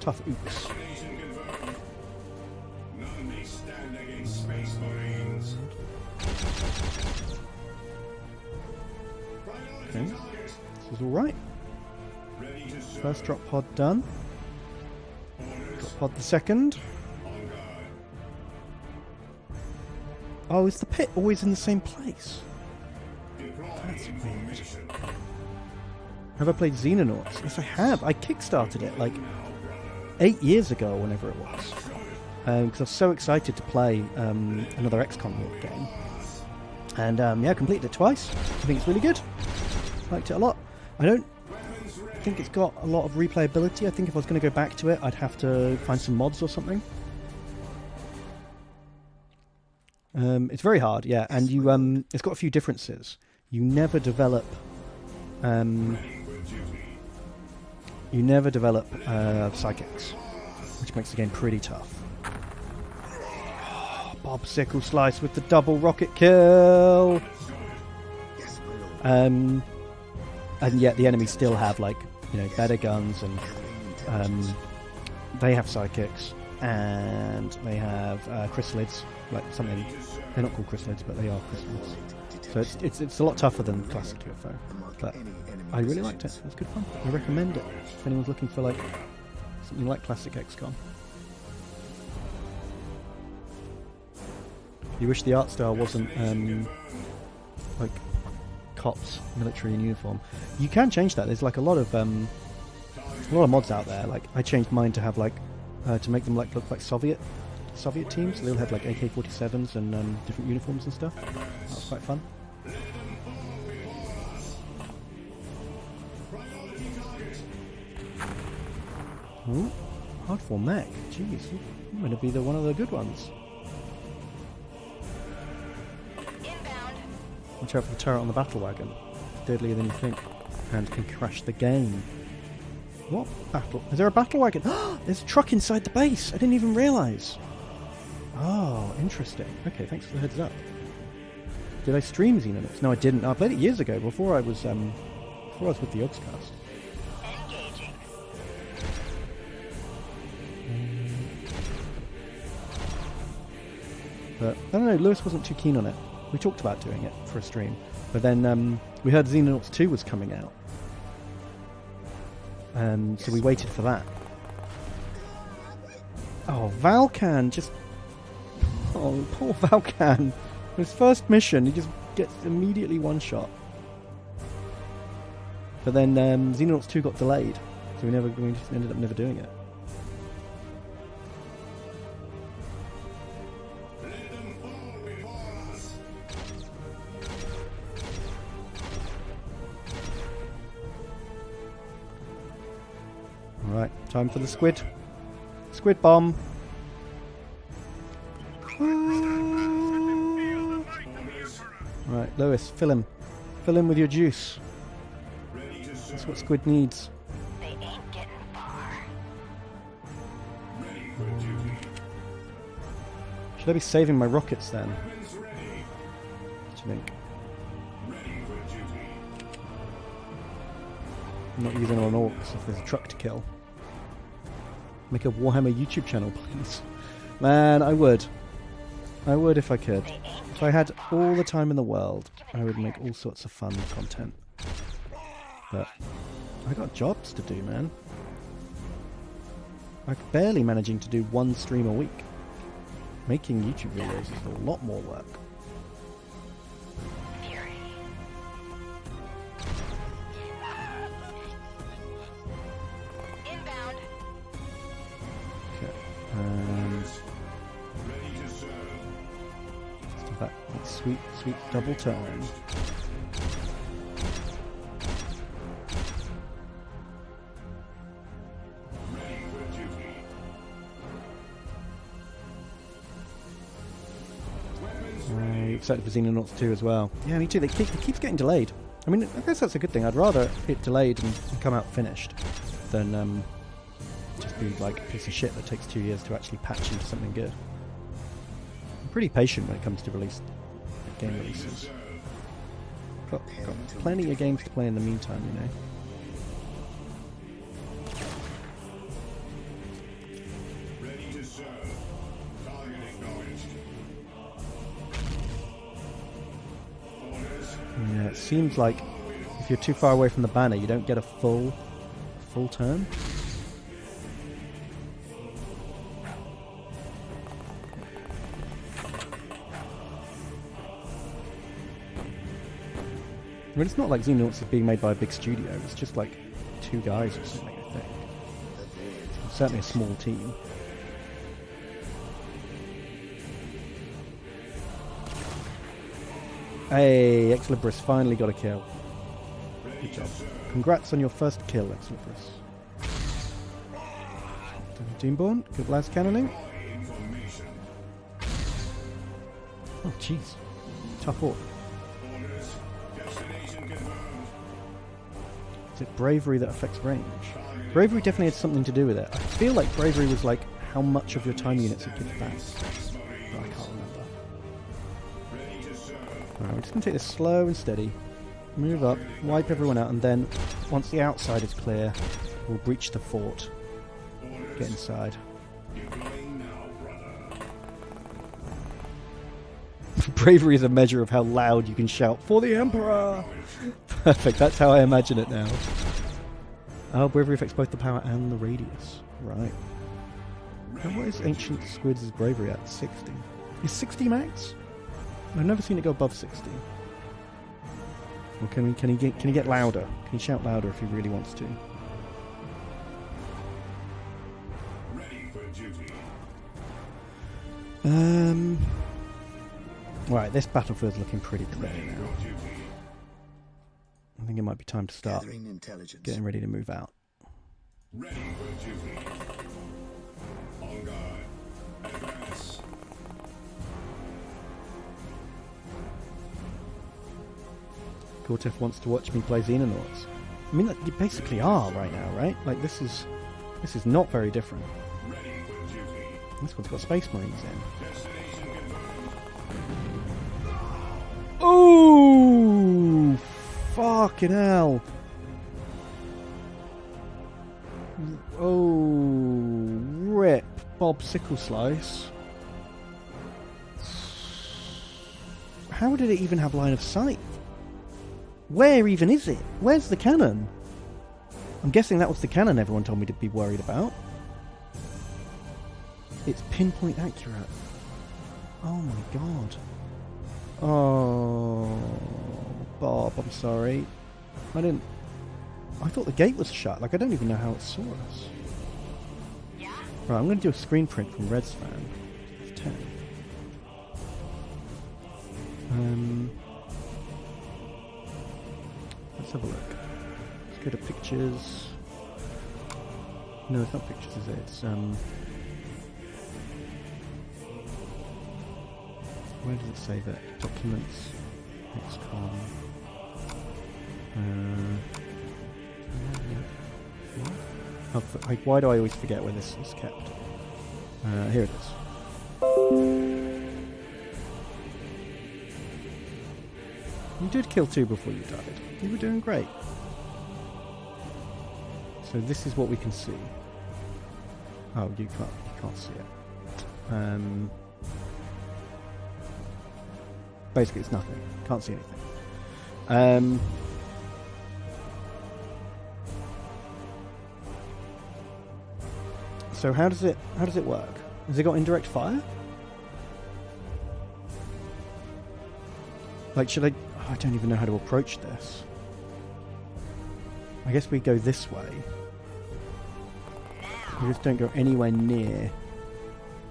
Tough ooks. None may stand against Space Marines. Okay. This is alright. First drop pod done. Drop pod the second. Oh, is the pit always in the same place? That's weird. Have I played Xenonauts? Yes, I have. I kickstarted it like 8 years ago, whenever it was. Because I was so excited to play another XCOM game. And yeah, completed it twice. I think it's really good. Liked it a lot. I don't think it's got a lot of replayability. I think if I was going to go back to it, I'd have to find some mods or something. It's very hard, yeah, and you it's got a few differences. You never develop psychics, which makes the game pretty tough. Bob Sickle Slice with the double rocket kill. And yet the enemies still have, like, you know, better guns, and they have psychics, and they have chrysalids, like something. They're not called chrysalids, but they are chrysalids. So it's a lot tougher than classic UFO, but I really liked it. It was good fun. I recommend it if anyone's looking for like something like classic XCOM. You wish the art style wasn't like cops, military in uniform. You can change that. There's like a lot of mods out there. Like I changed mine to have like to make them like look like Soviet teams. So they'll have like AK-47s and different uniforms and stuff. That was quite fun. Ooh, hardcore mech. Jeez, I'm going to be one of the good ones. Inbound. Watch out for the turret on the battle wagon. It's deadlier than you think, and can crash the game. What battle? Is there a battle wagon? There's a truck inside the base. I didn't even realise. Oh, interesting. Okay, thanks for the heads up. Did I stream Xenonauts? No, I didn't. I played it years ago, before I was with the Oddscast. Engaging. But I don't know. Lewis wasn't too keen on it. We talked about doing it for a stream, but then we heard Xenonauts 2 was coming out, so we waited for that. Oh, Valkan just. Oh, poor Valkan. His first mission, he just gets immediately one shot. But then Xenonauts 2 got delayed, so we just ended up never doing it. Alright, time for the squid. Squid bomb. Right, Lewis, fill him. Fill him with your juice. That's what squid needs. They ain't getting far. Should I be saving my rockets then? What do you think? I'm not using them on orcs if there's a truck to kill. Make a Warhammer YouTube channel, please. Man, I would. I would if I could. If I had all the time in the world, I would make all sorts of fun content. But I got jobs to do, man. I'm barely managing to do one stream a week. Making YouTube videos is a lot more work. Fury. Sweet, sweet double turn. Excited for Xenonauts 2 as well. Yeah, me too. It keeps getting delayed. I mean, I guess that's a good thing. I'd rather it delayed and come out finished than just be like a piece of shit that takes 2 years to actually patch into something good. I'm pretty patient when it comes to game releases. Got plenty of games to play in the meantime, you know. Ready to serve. Target acknowledged. Orders. Yeah, it seems like if you're too far away from the banner, you don't get a full turn. I mean, it's not like Xenonauts is being made by a big studio. It's just like 2 guys or something, I think. It's certainly a small team. Hey, Ex Libris finally got a kill. Good job. Congrats on your first kill, Ex Libris. Teamborn, good last cannoning. Information. Oh, jeez. Tough orc. Orders. Destination confirmed. Is it bravery that affects range? Bravery definitely had something to do with it. I feel like bravery was like how much of your time units it gives back. But I can't remember. Alright, we're just going to take this slow and steady. Move up, wipe everyone out, and then, once the outside is clear, we'll breach the fort. Get inside. Deploying now, brother. Bravery is a measure of how loud you can shout, "For the Emperor!" Perfect, that's how I imagine it now. Oh, bravery affects both the power and the radius. Right. Now, what is Ancient Squid's bravery at? 60. Is 60 max? I've never seen it go above 60. Or can he get louder? Can he shout louder if he really wants to? Ready for duty. Right, this battlefield's looking pretty clear now. Duty. I think it might be time to start Gathering intelligence. getting ready to move out. Ready for duty. On guard. Advance. Cortef wants to watch me play Xenonauts. I mean, you basically are right now, right? Like, this is not very different. Ready for duty. This one's got Space Marines in. Destination confirmed. Oh, fucking hell! Oh, rip, Bob Sickle Slice. How did it even have line of sight? Where even is it? Where's the cannon? I'm guessing that was the cannon everyone told me to be worried about. It's pinpoint accurate. Oh my god. Oh, Bob, I'm sorry. I thought the gate was shut. Like, I don't even know how it saw us. Yeah? Right, I'm going to do a screen print from Red's fan. F10. Let's have a look. Let's go to pictures. No, it's not pictures, is it? It's, where does it save it? Documents. XCOM. Why do I always forget where this is kept? Here it is. You did kill 2 before you died. You were doing great. So this is what we can see. Oh, you can't see it. Basically, it's nothing. Can't see anything. So how does it work? Has it got indirect fire? Like, should I? Oh, I don't even know how to approach this. I guess we go this way. We just don't go anywhere near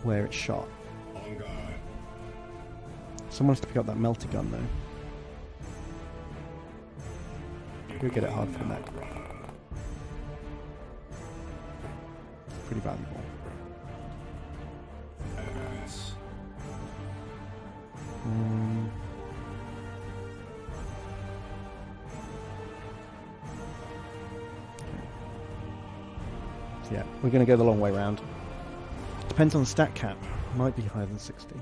where it's shot. On guard. Someone has to pick up that melter gun though. Go get it hard for the neck. It's pretty valuable. Advance. So yeah, we're going to go the long way round. Depends on the stat cap. Might be higher than 60.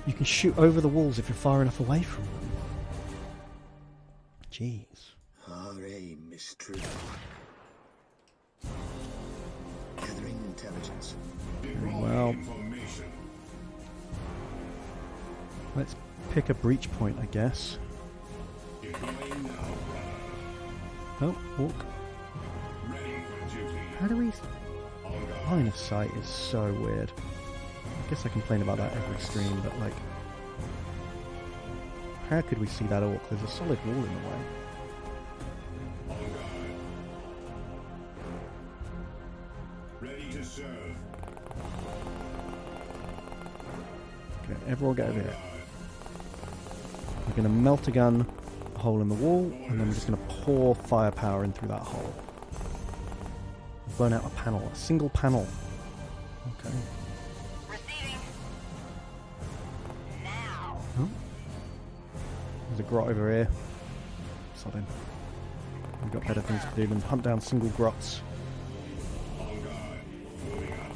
You can shoot over the walls if you're far enough away from them. Jeez. Our aim is true. Gathering intelligence. Well, Information. let's pick a breach point, I guess. Deploying now. Oh, walk. Ready for duty. How do we... On guard. Line of sight is so weird. I guess I complain about that every stream, but like... How could we see that orc? There's a solid wall in the way. On guard. Ready to serve. Okay, everyone get over here. We're going to melt a gun, a hole in the wall, and then we're just going to pour firepower in through that hole. Burn out a panel, a single panel. Okay. Receiving. Now. Oh. There's a grot over here. Sod in. We've got better things to do than hunt down single grots. On guard. Moving up.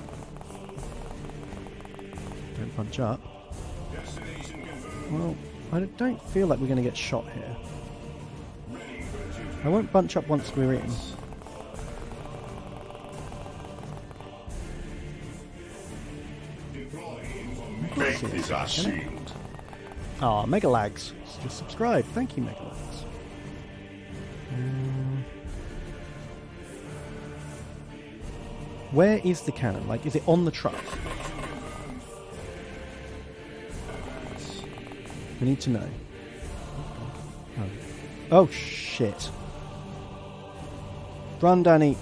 Don't bunch up. Destination confirmed. Well, I don't feel like we're going to get shot here. Ready for duty. I won't bunch up once we're in. Deploy information. Faith is our shield. Ah, Megalags. Just subscribe. Thank you, Megalags. Where is the cannon? Like, is it on the truck? We need to know. Oh, oh shit. Run, Danny.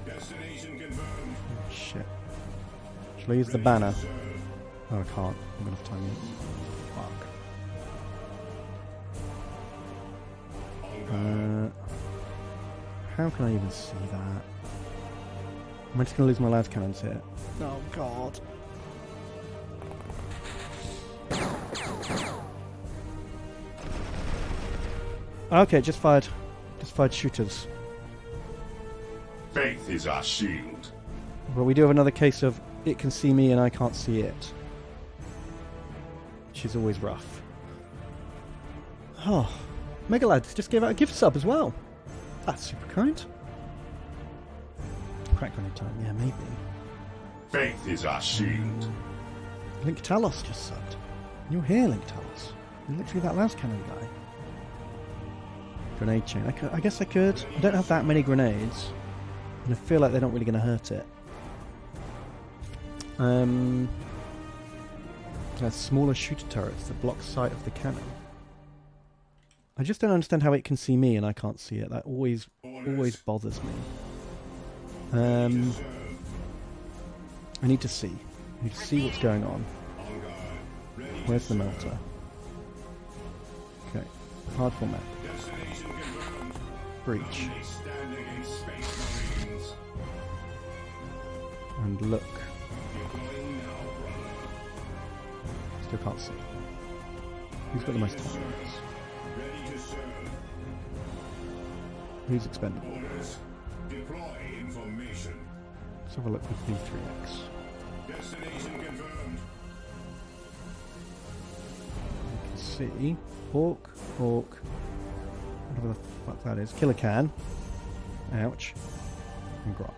Destination confirmed. Oh, shit. Shall I use the banner? Oh, I can't. I'm gonna have time yet. Fuck. How can I even see that? Am I just gonna lose my las cannons here? Oh god. Okay, just fired shooters. Faith is our shield. But we do have another case of it can see me and I can't see it. Which is always rough. Oh, Megalads just gave out a gift sub as well. That's super kind. Crack on your time, yeah, maybe. Faith is our shield. Link Talos just subbed. You're here, Link Talos. You're literally that last cannon guy. Grenade chain. I guess I could. I don't have that many grenades. And I feel like they're not really going to hurt it. There's smaller shooter turrets that block sight of the cannon. I just don't understand how it can see me and I can't see it. That always bothers me. I need to see. I need to see what's going on. Where's the melter? Okay. Hard format. Breach. And look. Still can't see. Who's got the most tolerance? Who's expendable? Deploy information. Let's have a look with V3X. Destination confirmed. You can see Hawk, whatever the fuck that is, Killer Can, ouch, and Grot.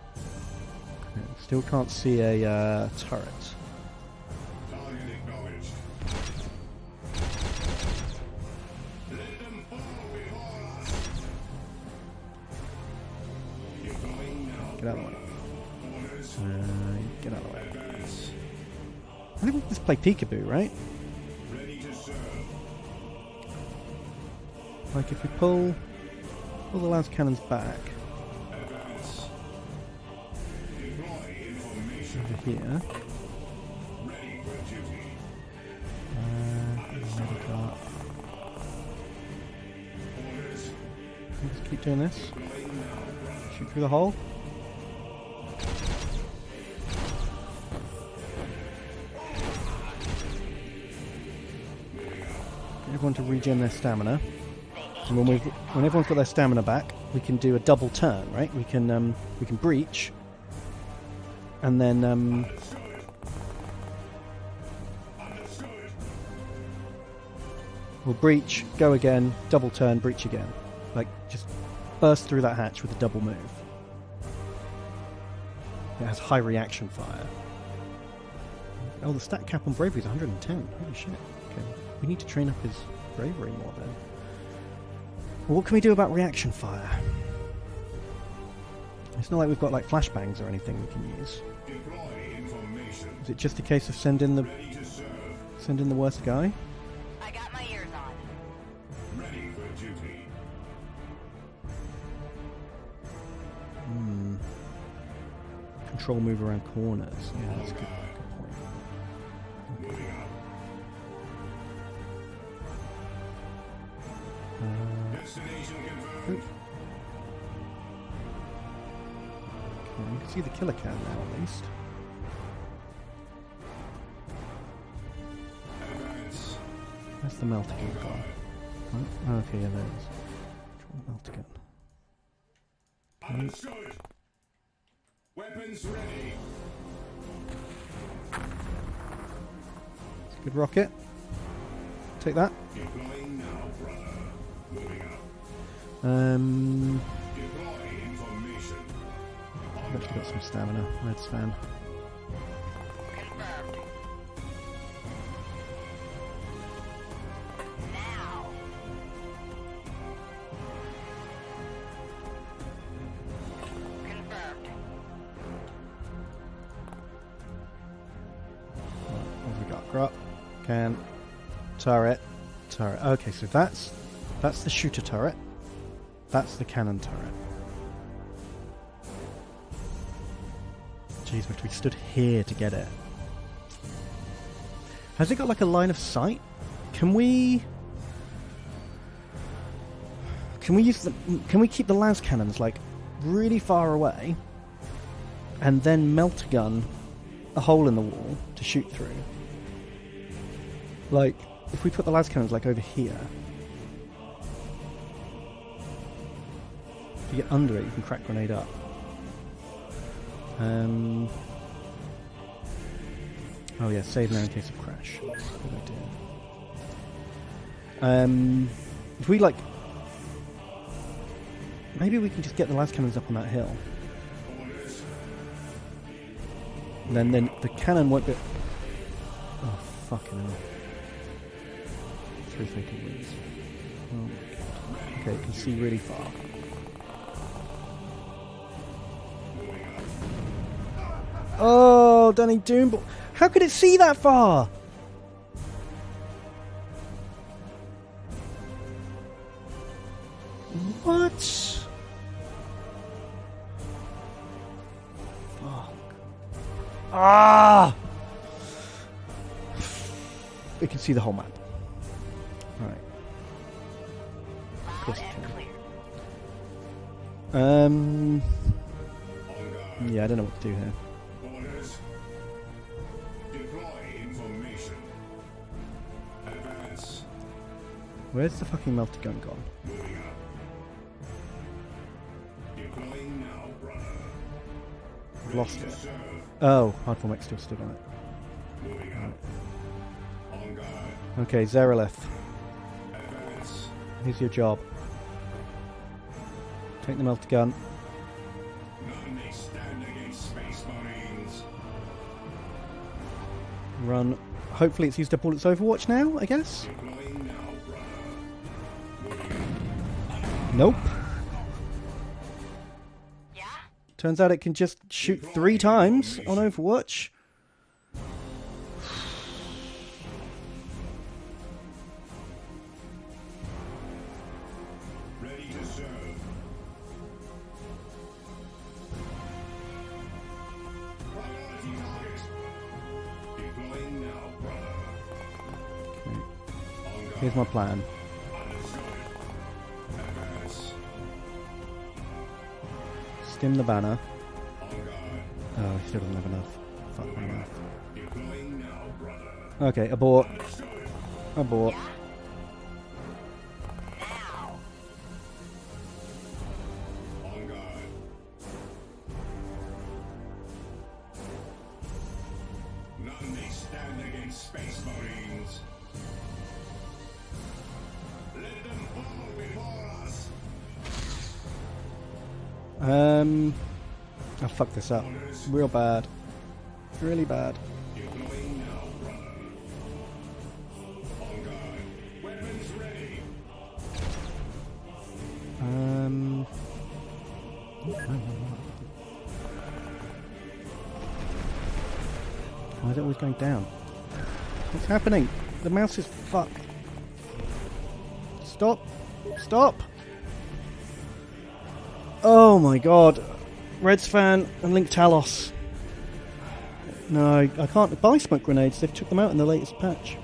Okay, still can't see a turret. Target acknowledged. Let them fall before us. Deploying now. Get out of the way. Orders. Get out of the way. Advance. I think we can just play peekaboo, right? Ready to serve. Like if we pull the last cannons back, Advance. here. Ready for duty. Medical. Orders. Just keep doing this. Deploying now, brother. Shoot through the hole. Get everyone to regen their stamina. And when everyone's got their stamina back, we can do a double turn, right? We can breach, and then we'll breach, go again, double turn, breach again. Like, just burst through that hatch with a double move. It has high reaction fire. Oh, the stat cap on bravery is 110. Holy shit. Okay, we need to train up his bravery more then. Well, what can we do about reaction fire? It's not like we've got like flashbangs or anything we can use. Deploy information. Is it just a case of send in the worst guy? I got my ears on. Ready for duty. Control move around corners. Yeah, that's a good point. Moving up. Destination confirmed. Okay, you can see the killer can now at least. Advance. Where's the meltagun gone? Oh, okay, yeah, there it is. Meltagun. Understood. Weapons ready. It's a good rocket. Take that. Deploying now, brother. Moving up. Deploy information. I've actually got some stamina. Red's fan. Confirmed. Now. Confirmed. What have we got? Grot, can, turret, turret. Okay, so that's the shooter turret. That's the cannon turret. Jeez, we have to be stood here to get it. Has it got like a line of sight? Can we use the? Can we keep the las cannons like really far away, and then melt gun a hole in the wall to shoot through? Like, if we put the las cannons like over here, if you get under it, you can crack grenade up. Oh yeah, save now in case of crash. Good idea. If we like, maybe we can just get the las cannons up on that hill. And then the cannon won't be. Oh fucking hell! 3 fatal wounds. Oh my god. Okay, you can see really far. Oh, Danny Doom! How could it see that far? What? Fuck. Ah! It can see the whole map. Alright. Of course it can. Yeah, I don't know what to do here. Orders. Deploy information. Advance. Where's the fucking melter gun gone? Moving up. Deploying now, brother. I've lost Ready it. to serve. Oh, Hardform X still stood on it. Moving up. On guard. Okay, Zerolith, Advance. here's your job. Take the melter gun. None may stand against Space Marines. Run. Hopefully it's used up all its Overwatch now, I guess? Deploying now, brother. Nope. Yeah? Turns out it can just shoot 3 times on Overwatch. Ready to serve. Priority target Here's my plan. Stim the banner. Oh, he still doesn't have enough. Fuck my mouth. Okay, abort. Abort. None may stand against Space Marines. Let them fall before us. I fucked this up. Real bad. Really bad. Deploying now, brother. On guard. Weapons ready. Why is it always going down? What's happening? The mouse is fucked. Stop! Stop! Oh my god. Reds fan and Link Talos. No, I can't buy smoke grenades. They've took them out in the latest patch.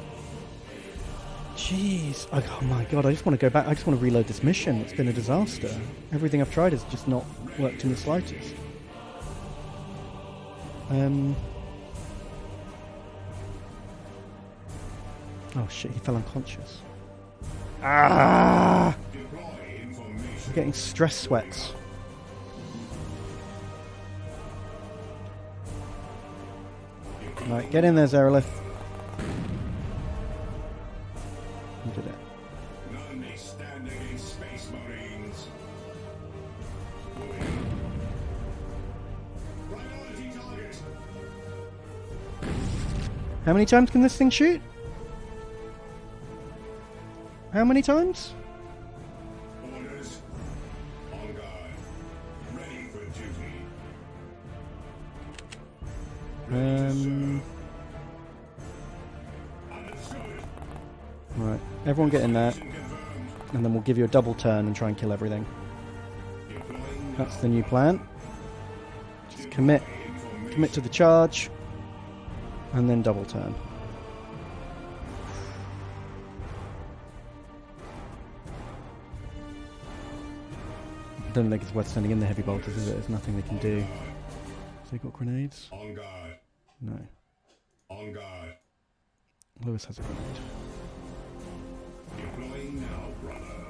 Jeez. Oh my god, I just want to go back. I just want to reload this mission. It's been a disaster. Everything I've tried has just not worked in the slightest. Oh shit, he fell unconscious. Ah! I'm getting stress sweats. Right, get in there, Zerolith. You did it. None may stand against Space Marines. Priority target. How many times can this thing shoot? How many times? Orders. On guard. Ready for duty. Right, everyone get in there, and then we'll give you a double turn and try and kill everything. That's the new plan. Just commit to the charge, and then double turn. I don't think it's worth sending in the heavy bolters, is it? There's nothing they can do. So they got grenades? On guard. No. On guard. Lewis has a grenade. Deploying now, brother.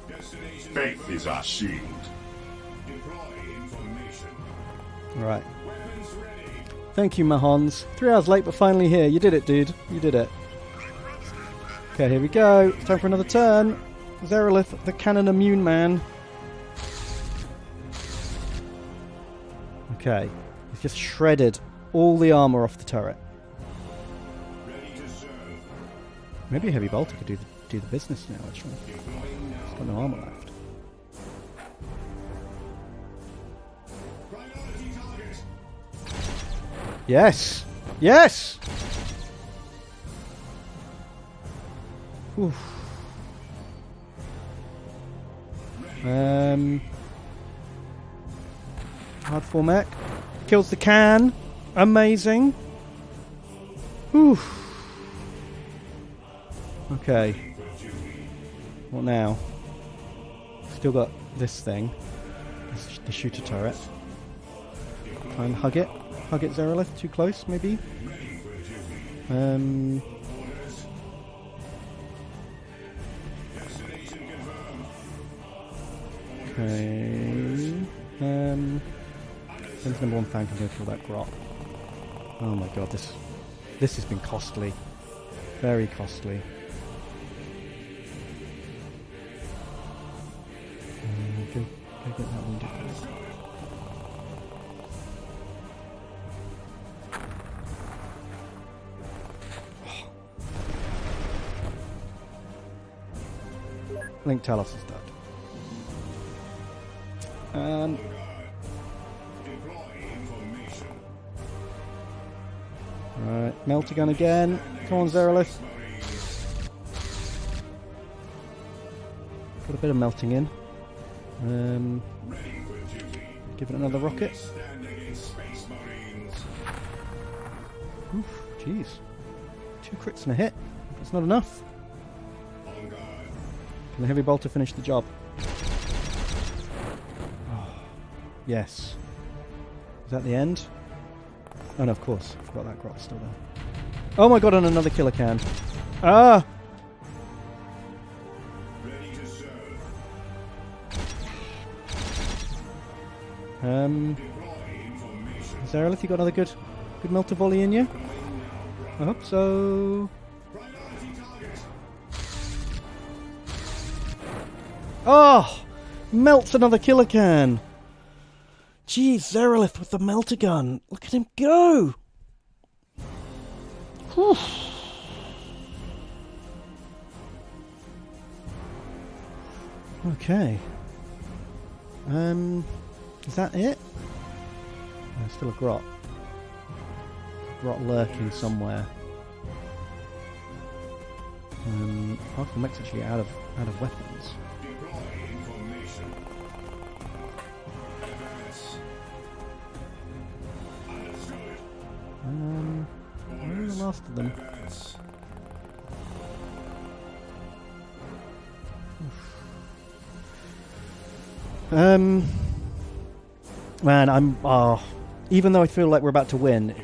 Destination. Faith is our shield. Deploy information. Alright. Weapons ready. Thank you, Mahons. 3 hours late, but finally here. You did it, dude. You did it. Okay, here we go. It's time for another turn. Zerolith, the cannon immune man. Okay. He's just shredded all the armor off the turret. Ready to serve. Maybe a heavy bolter could do the business now, actually. Deploying now. He's got no armor left. Priority target. Yes! Yes! Oof. Hard format. Kills the can. Amazing. Oof. Okay. What now? Still got this thing. The shooter turret. Try and hug it. Hug it, Zerolith. Too close, maybe? Okay. When's number 1 fan can go kill that grot? Oh my god, this has been costly. Very costly. Go get that wounded guy. Link Talos is dead. Alright, Meltagun again. Come on, Zerolith. Got a bit of melting in. Give it another rocket. Oof, jeez. 2 crits and a hit. That's not enough. On guard. Can the heavy bolter finish the job? Oh, yes. Is that the end? Oh no, of course. I forgot that grot's still there. Oh my god, and another killer can. Ah! Ready to serve. Deploy information. Zarelith, you got another good melter volley in you? I hope so. Priority target. Oh! Melts another killer can! Jeez, Zarelith with the melter gun. Look at him go! Whew. Okay. Is that it? There's still a grot. Grot lurking somewhere. Half the mech's actually out of weapons. Deploy information. Advance. Understood. Where are the last of them? Advance. Man, even though I feel like we're about to win,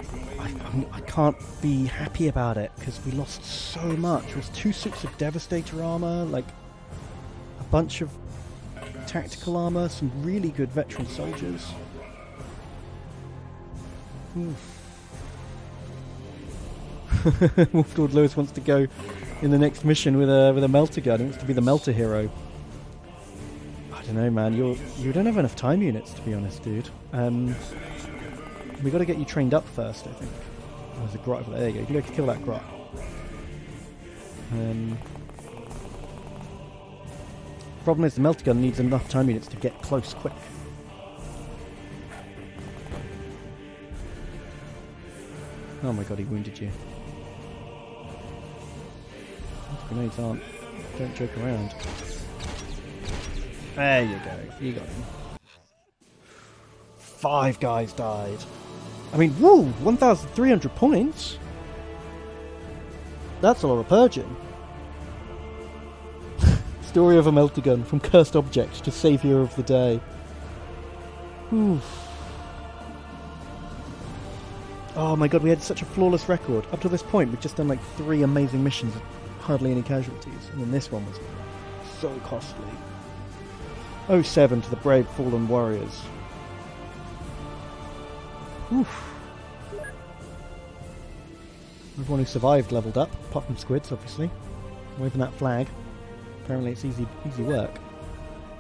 I can't be happy about it because we lost so much. It was 2 suits of Devastator armor, like a bunch of tactical armor, some really good veteran soldiers. Wolflord Lewis wants to go in the next mission with a melter gun. He wants to be the melter hero. I don't know, man. You don't have enough time units, to be honest, dude. We got to get you trained up first, I think. Oh, there's a grot over there. There you go. You can go kill that grot. Problem is, the melter gun needs enough time units to get close quick. Oh my god, he wounded you. Those grenades don't joke around. There you go. You got him. 5 guys died. I mean, woo! 1,300 points? That's a lot of purging. Story of a melter gun, from cursed object to saviour of the day. Oof. Oh my god, we had such a flawless record. Up to this point, we've just done like 3 amazing missions, hardly any casualties. And then this one was so costly. 07 to the brave fallen warriors. Oof. Everyone who survived leveled up, apart from squids, obviously. Waving that flag. Apparently it's easy work.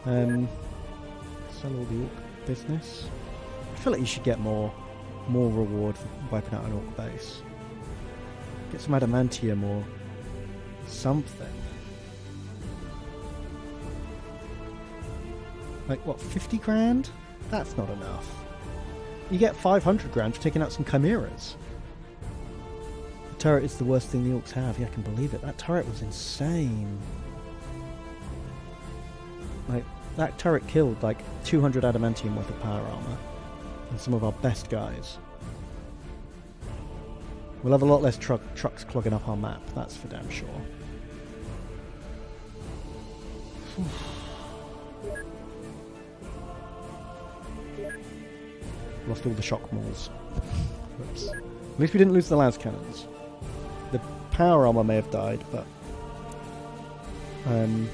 Sell all the orc business. I feel like you should get more reward for wiping out an orc base. Get some adamantium or something. Like, what, 50 grand? That's not enough. You get 500 grand for taking out some chimeras. The turret is the worst thing the orcs have. Yeah, I can believe it. That turret was insane. Like, that turret killed like 200 adamantium worth of power armor. And some of our best guys. We'll have a lot less trucks clogging up our map, that's for damn sure. Lost all the shock malls. Whoops. At least we didn't lose the las cannons. The power armor may have died, but the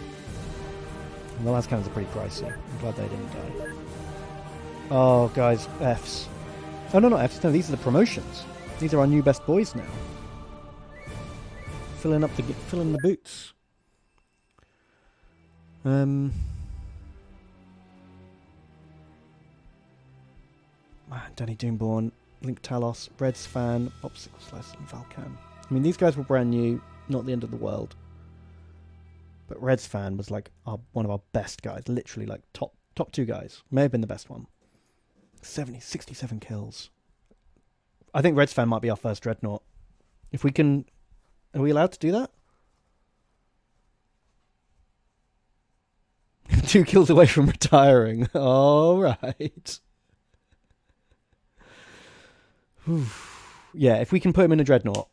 las cannons are pretty pricey. I'm glad they didn't die. Oh, guys, Fs. Oh, no, not Fs. No, these are the promotions. These are our new best boys now. Filling the boots. Danny Doomborn, Link Talos, Reds Fan, Popsicle Slice, and Valkan. I mean, these guys were brand new, not the end of the world. But Reds Fan was like one of our best guys, literally like top 2 guys. May have been the best one. 67 kills. I think Reds Fan might be our first Dreadnought. If we can... Are we allowed to do that? 2 kills away from retiring. All right. Yeah, if we can put him in a dreadnought,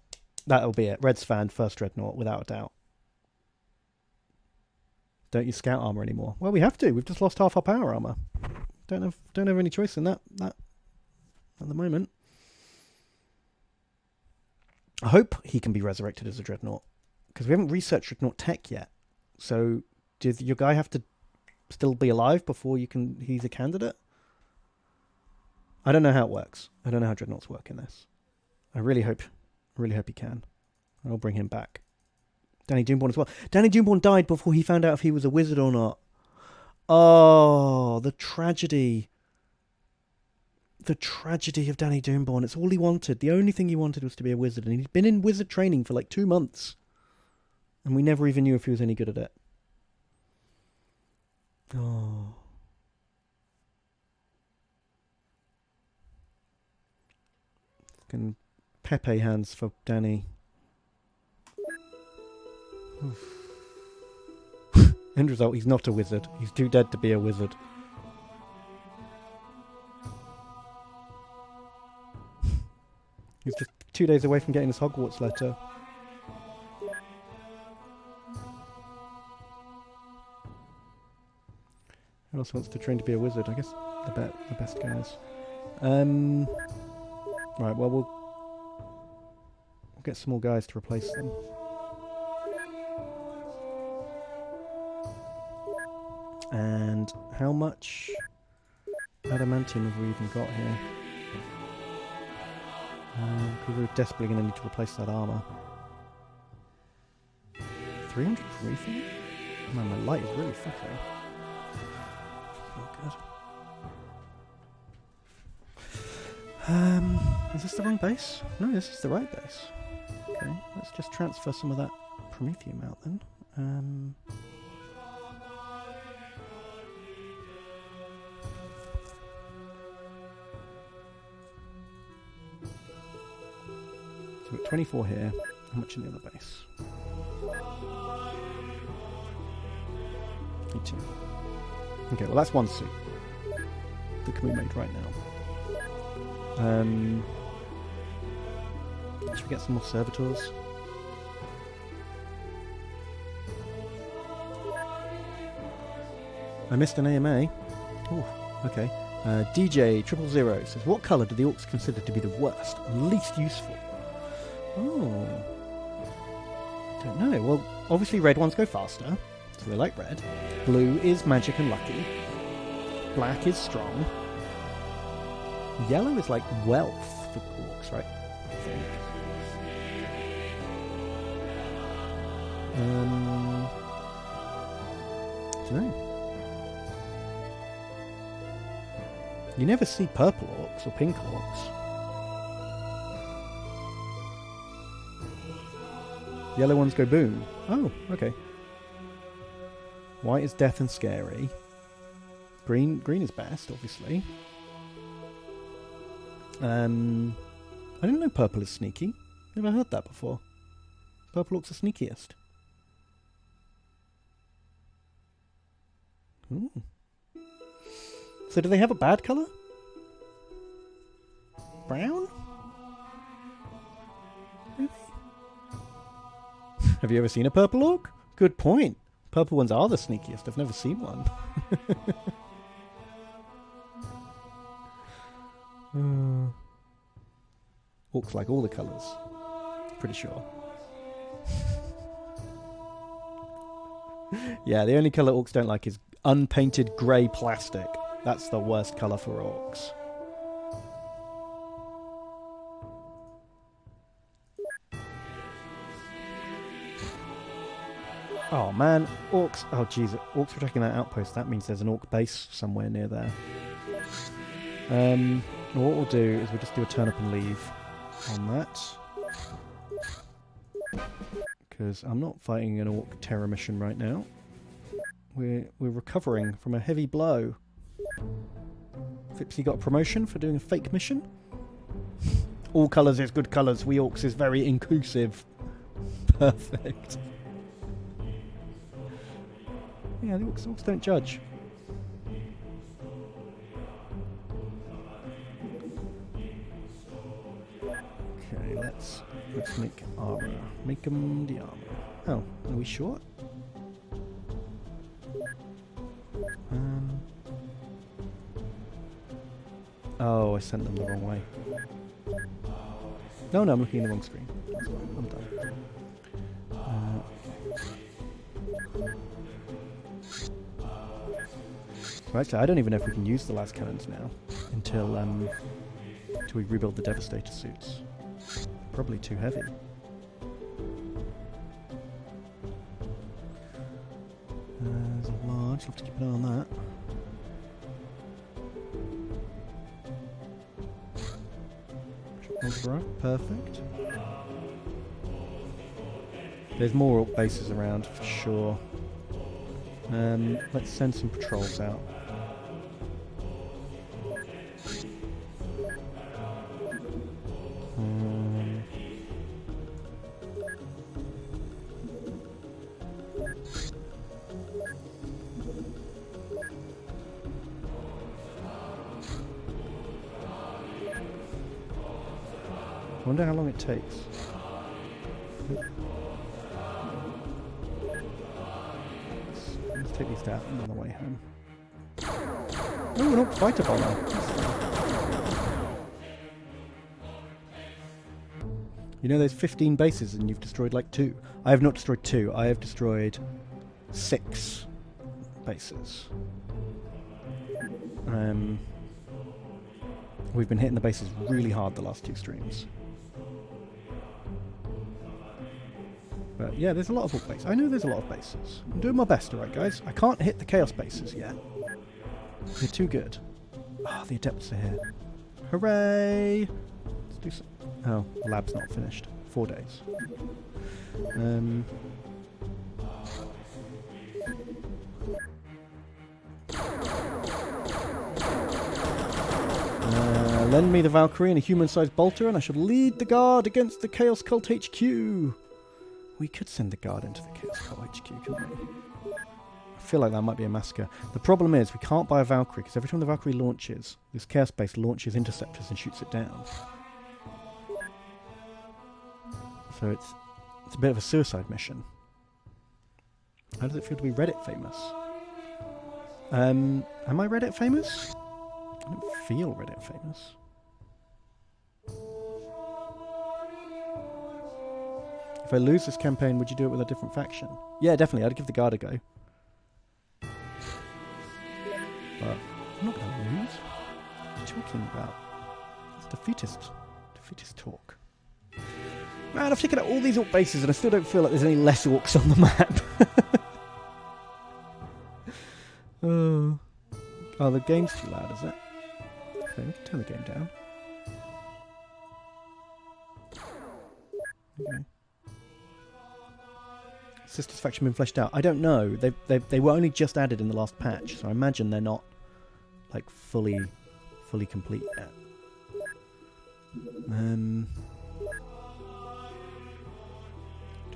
that'll be it. Red's fan, first dreadnought, without a doubt. Don't use scout armor anymore. Well, we have to. We've just lost half our power armor. Don't have any choice in that at the moment. I hope he can be resurrected as a dreadnought, because we haven't researched dreadnought tech yet. So, does your guy have to still be alive before he's a candidate? I don't know how it works. I don't know how dreadnoughts work in this. I really hope he can. And I'll bring him back. Danny Doomborn as well. Danny Doomborn died before he found out if he was a wizard or not. Oh, the tragedy. The tragedy of Danny Doomborn. It's all he wanted. The only thing he wanted was to be a wizard. And he'd been in wizard training for like 2 months. And we never even knew if he was any good at it. Oh. Fucking Pepe hands for Danny. End result, he's not a wizard. He's too dead to be a wizard. He's just 2 days away from getting his Hogwarts letter. Who else wants to train to be a wizard? I guess the best guys. Right, well, we'll get some more guys to replace them. And how much adamantium have we even got here? Because we're desperately going to need to replace that armor. 300 briefing? Man, my light is really flickering. Not good. Is this the wrong base? No, this is the right base. Okay, let's just transfer some of that promethium out then. So we've got 24 here. How much in the other base? 18. Okay, well that's one suit that can be made right now. Should we get some more servitors? I missed an AMA. Oh, okay. DJ 000 says, what colour do the orcs consider to be the worst and least useful? Oh. Don't know. Well, obviously red ones go faster, so they like red. Blue is magic and lucky. Black is strong. Yellow is like wealth for orcs, right? I think. Don't know. You never see purple orcs or pink orcs. Yellow ones go boom. Oh, okay. White is death and scary. Green is best, obviously. I didn't know purple is sneaky. Never heard that before. Purple orcs are sneakiest. Ooh. So do they have a bad colour? Brown? Really? Have you ever seen a purple orc? Good point. Purple ones are the sneakiest. I've never seen one. Orcs like all the colours. Pretty sure. Yeah, the only colour orcs don't like is unpainted grey plastic. That's the worst colour for orcs. Oh man, orcs. Oh jeez, orcs are attacking that outpost. That means there's an orc base somewhere near there. What we'll do is we'll just do a turn up and leave on that. Because I'm not fighting an orc terror mission right now. We're recovering from a heavy blow. Fipsy got a promotion for doing a fake mission. All colours is good colours. We orcs is very inclusive. Perfect. Yeah, the orcs don't judge. Okay, let's make armor. Make 'em the armor. Oh, are we short? Oh, I sent them the wrong way. No, I'm looking in the wrong screen. That's fine, I'm done. So actually, I don't even know if we can use the las cannons now until we rebuild the Devastator suits. Probably too heavy. There's a large. I'll have to keep an eye on that. Perfect. There's more orc bases around for sure. Let's send some patrols out. I wonder how long it takes. Let's take these down on the way home. Oh, we're not fightable now. You know there's 15 bases and you've destroyed like 2. I have not destroyed 2. I have destroyed 6 bases. We've been hitting the bases really hard the last 2 streams. But yeah, there's a lot of orc bases. I know there's a lot of bases. I'm doing my best, alright guys? I can't hit the chaos bases yet. They're too good. Ah, the adepts are here. Hooray! Let's do some... Oh, the lab's not finished. 4 days. Lend me the Valkyrie and a human-sized bolter and I shall lead the guard against the Chaos Cult HQ. We could send the guard into the Chaos Cult HQ, couldn't we? I feel like that might be a massacre. The problem is we can't buy a Valkyrie because every time the Valkyrie launches, this Chaos base launches interceptors and shoots it down. So it's a bit of a suicide mission. How does it feel to be Reddit famous? Am I Reddit famous? I don't feel Reddit famous. If I lose this campaign, would you do it with a different faction? Yeah, definitely. I'd give the guard a go. But I'm not going to lose. What are you talking about? It's defeatist talk. Man, I've taken out all these orc bases and I still don't feel like there's any less orcs on the map. Oh, the game's too loud, is it? Okay, we can turn the game down. Okay. Sisters faction been fleshed out? I don't know. They were only just added in the last patch, so I imagine they're not like fully complete yet. Do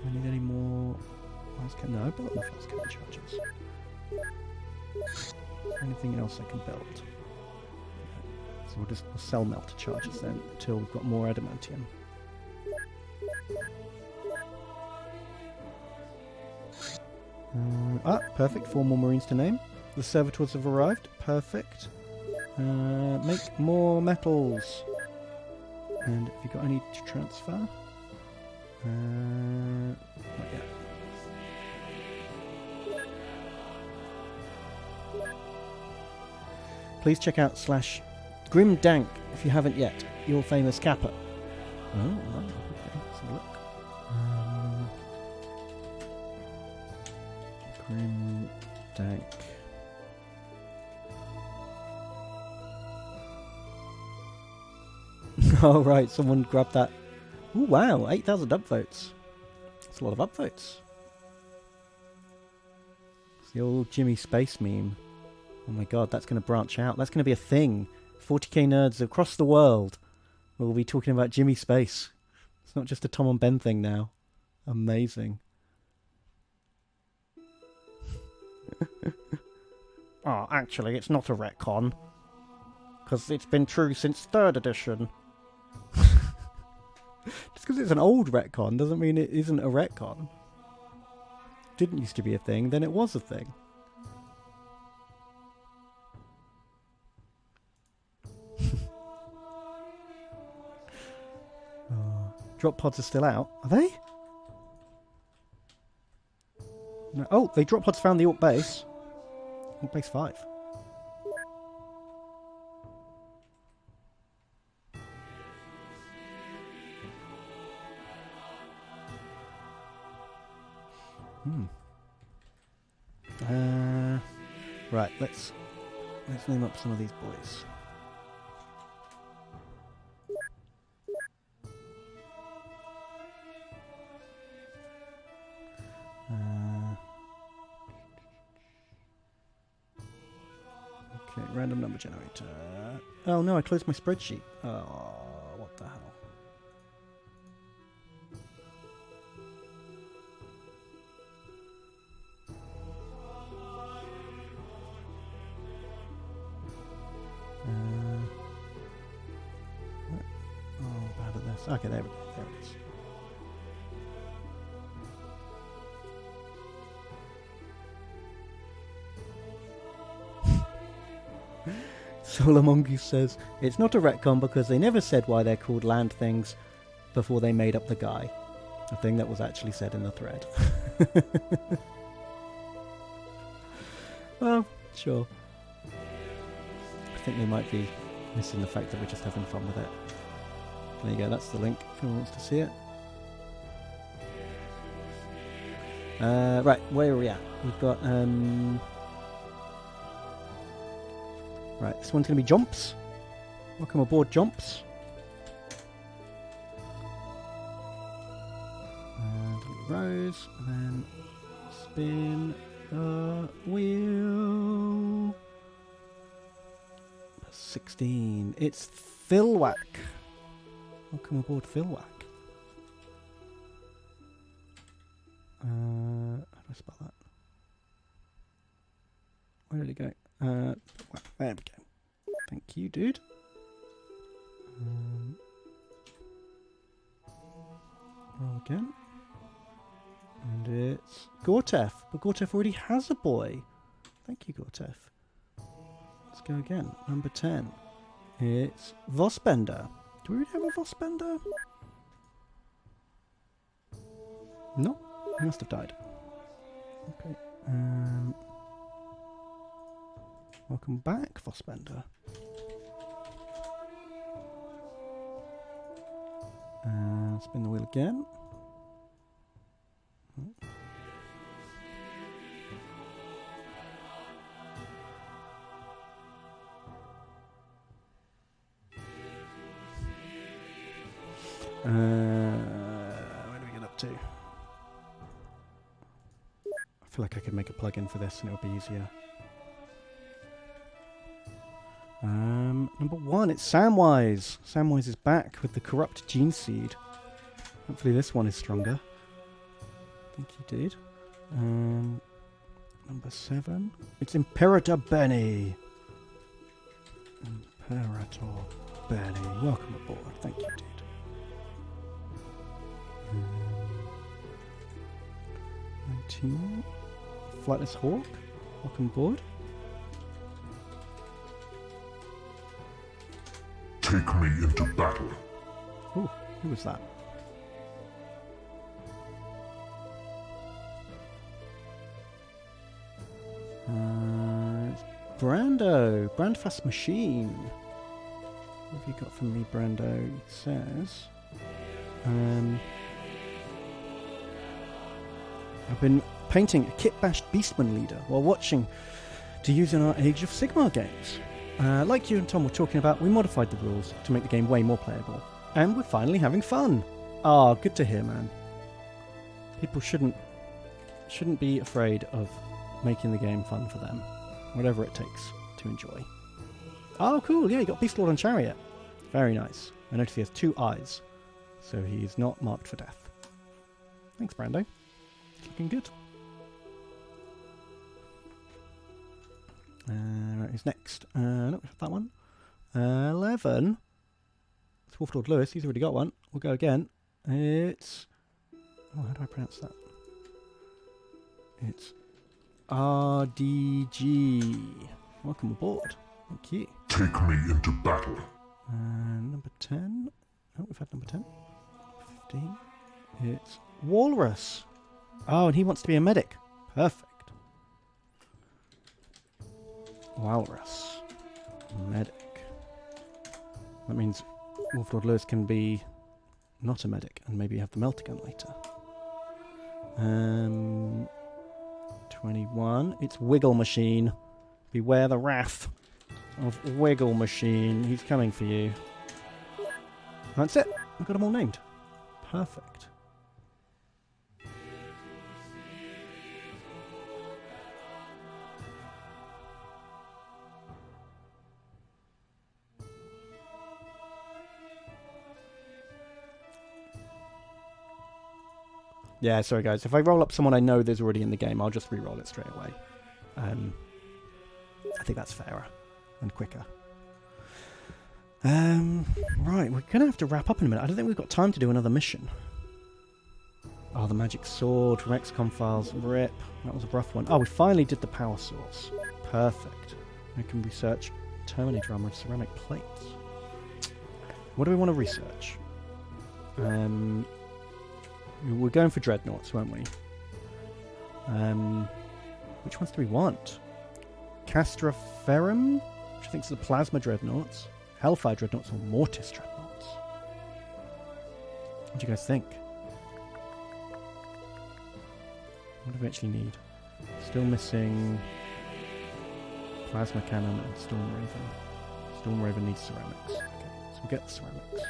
I need any more? No, I built enough cannon charges. Is there anything else I can build? So we'll sell melter charges then until we've got more adamantium. Perfect. 4 more marines to name. The servitors have arrived. Perfect. Make more metals. And have you got any to transfer? Not yet. Please check out /Grimdank if you haven't yet. Your famous kappa. Oh, right. Okay. Let's have a look. Grimdank. Oh, right. Someone grabbed that. Ooh, wow. 8,000 upvotes. That's a lot of upvotes. It's the old Jimmy Space meme. Oh my god, that's going to branch out. That's going to be a thing. 40k nerds across the world will be talking about Jimmy Space. It's not just a Tom and Ben thing now. Amazing. Oh, actually, it's not a retcon. Because it's been true since 3rd edition. Just because it's an old retcon doesn't mean it isn't a retcon. Didn't used to be a thing, then it was a thing. Oh, drop pods are still out. Are they? No. Oh, they drop pods found the Alt base. Alt base 5. Right, let's name up some of these boys. Okay, random number generator. Oh no, I closed my spreadsheet. Oh, what the hell. Oh, bad at this. Okay, there we go. There it is. Solar Mongoose says, it's not a retcon because they never said why they're called land things before they made up the guy. A thing that was actually said in the thread. Well, sure. I think they might be missing the fact that we're just having fun with it. There you go, that's the link if anyone wants to see it. Right, where are we at? We've got, right, this one's going to be Jumps. Welcome aboard, Jumps. And Rose, and then spin the wheel. 16. It's Philwack. Welcome aboard, Philwack. How do I spell that? Where did it go? There we go. Thank you, dude. Roll again. And it's Gortef. But Gortef already has a boy. Thank you, Gortef. Let's go again. Number 10. It's Vosbender. Do we already have a Vosbender? No. He must have died. Okay. Welcome back, Vosbender. Spin the wheel again. Where do we get up to? I feel like I could make a plugin for this and it would be easier. Number 1, it's Samwise. Samwise is back with the corrupt gene seed. Hopefully this one is stronger. I think he did. Number 7, it's Imperator Benny. Imperator Benny, welcome aboard. Thank you, dude. 19, Flightless Hawk, welcome aboard. Take me into battle. Ooh, who was that? It's Brando, Brandfast Machine. What have you got from me, Brando? It says, I've been painting a kit-bashed Beastman leader while watching to use in our Age of Sigmar games. Like you and Tom were talking about, we modified the rules to make the game way more playable. And we're finally having fun. Ah, good to hear, man. People shouldn't be afraid of making the game fun for them. Whatever it takes to enjoy. Oh, cool. Yeah, you got Beastlord on Chariot. Very nice. I notice he has 2 eyes. So he's not marked for death. Thanks, Brando. It's looking good. Right, who's next? No, that one. 11. It's Wolflord Lewis. He's already got one. We'll go again. It's... Oh, how do I pronounce that? It's RDG. Welcome aboard. Thank you. Take me into battle. And number 10. Oh, we've had number 10. 15. It's Walrus. Oh, and he wants to be a medic. Perfect. Walrus. Medic. That means Wolf Lord Lewis can be not a medic and maybe have the melter gun later. 21. It's Wiggle Machine. Beware the wrath of Wiggle Machine. He's coming for you. That's it. I've got them all named. Perfect. Yeah, sorry guys. If I roll up someone I know there's already in the game, I'll just re-roll it straight away. I think that's fairer and quicker. Right, we're going to have to wrap up in a minute. I don't think we've got time to do another mission. Oh, the magic sword from XCOM files. Rip. That was a rough one. Oh, we finally did the power source. Perfect. We can research Terminator armor and ceramic plates. What do we want to research? We're going for dreadnoughts, weren't we? Which ones do we want? Castra Ferrum, which I think is the plasma dreadnoughts. Hellfire dreadnoughts or Mortis dreadnoughts. What do you guys think? What do we actually need? Still missing plasma cannon and Storm Raven. Storm Raven needs ceramics. Okay, so we'll get the ceramics.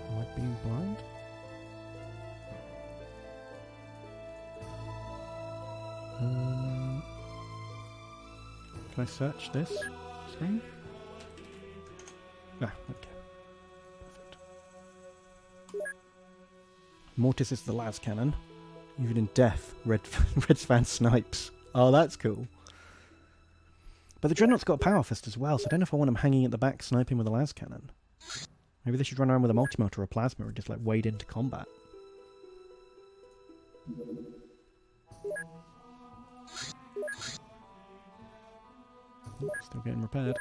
Am I being blind? Can I search this screen? Ah, okay. Perfect. Mortis is the las cannon. Even in death, Red's fan snipes. Oh, that's cool. But the Dreadnought's got a power fist as well, so I don't know if I want him hanging at the back sniping with a las cannon. Maybe they should run around with a multi-motor or a plasma and just like wade into combat. Oh, still getting repaired.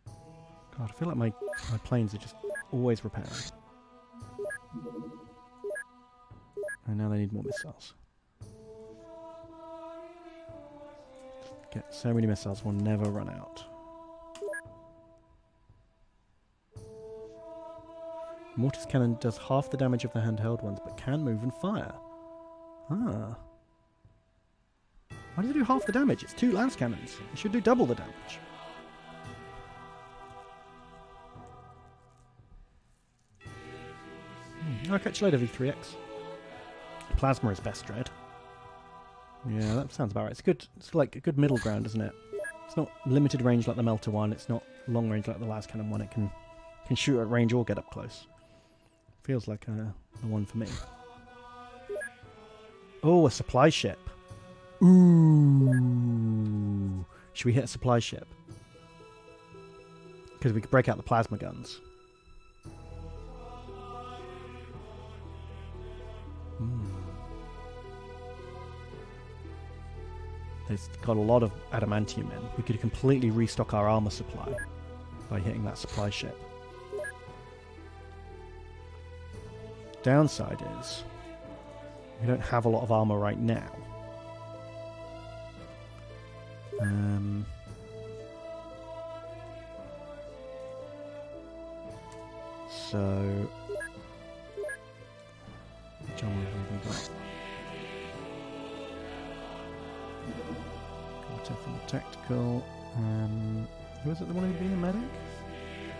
God, I feel like my planes are just always repairing. And now they need more missiles. Get so many missiles, we'll never run out. Mortis cannon does half the damage of the handheld ones, but can move and fire. Ah. Why does it do half the damage? It's 2 lance cannons. It should do double the damage. I'll catch you later, V3X. Plasma is best dread. Yeah, that sounds about right. It's good. It's like a good middle ground, isn't it? It's not limited range like the Melter one. It's not long range like the las cannon one. It can shoot at range or get up close. Feels like the one for me. Oh, a supply ship. Ooh. Should we hit a supply ship? Because we could break out the plasma guns. There's got a lot of adamantium in. We could completely restock our armor supply by hitting that supply ship. Downside is we don't have a lot of armor right now. So which armor have we got? Got from the tactical. Who was it that wanted to be a medic?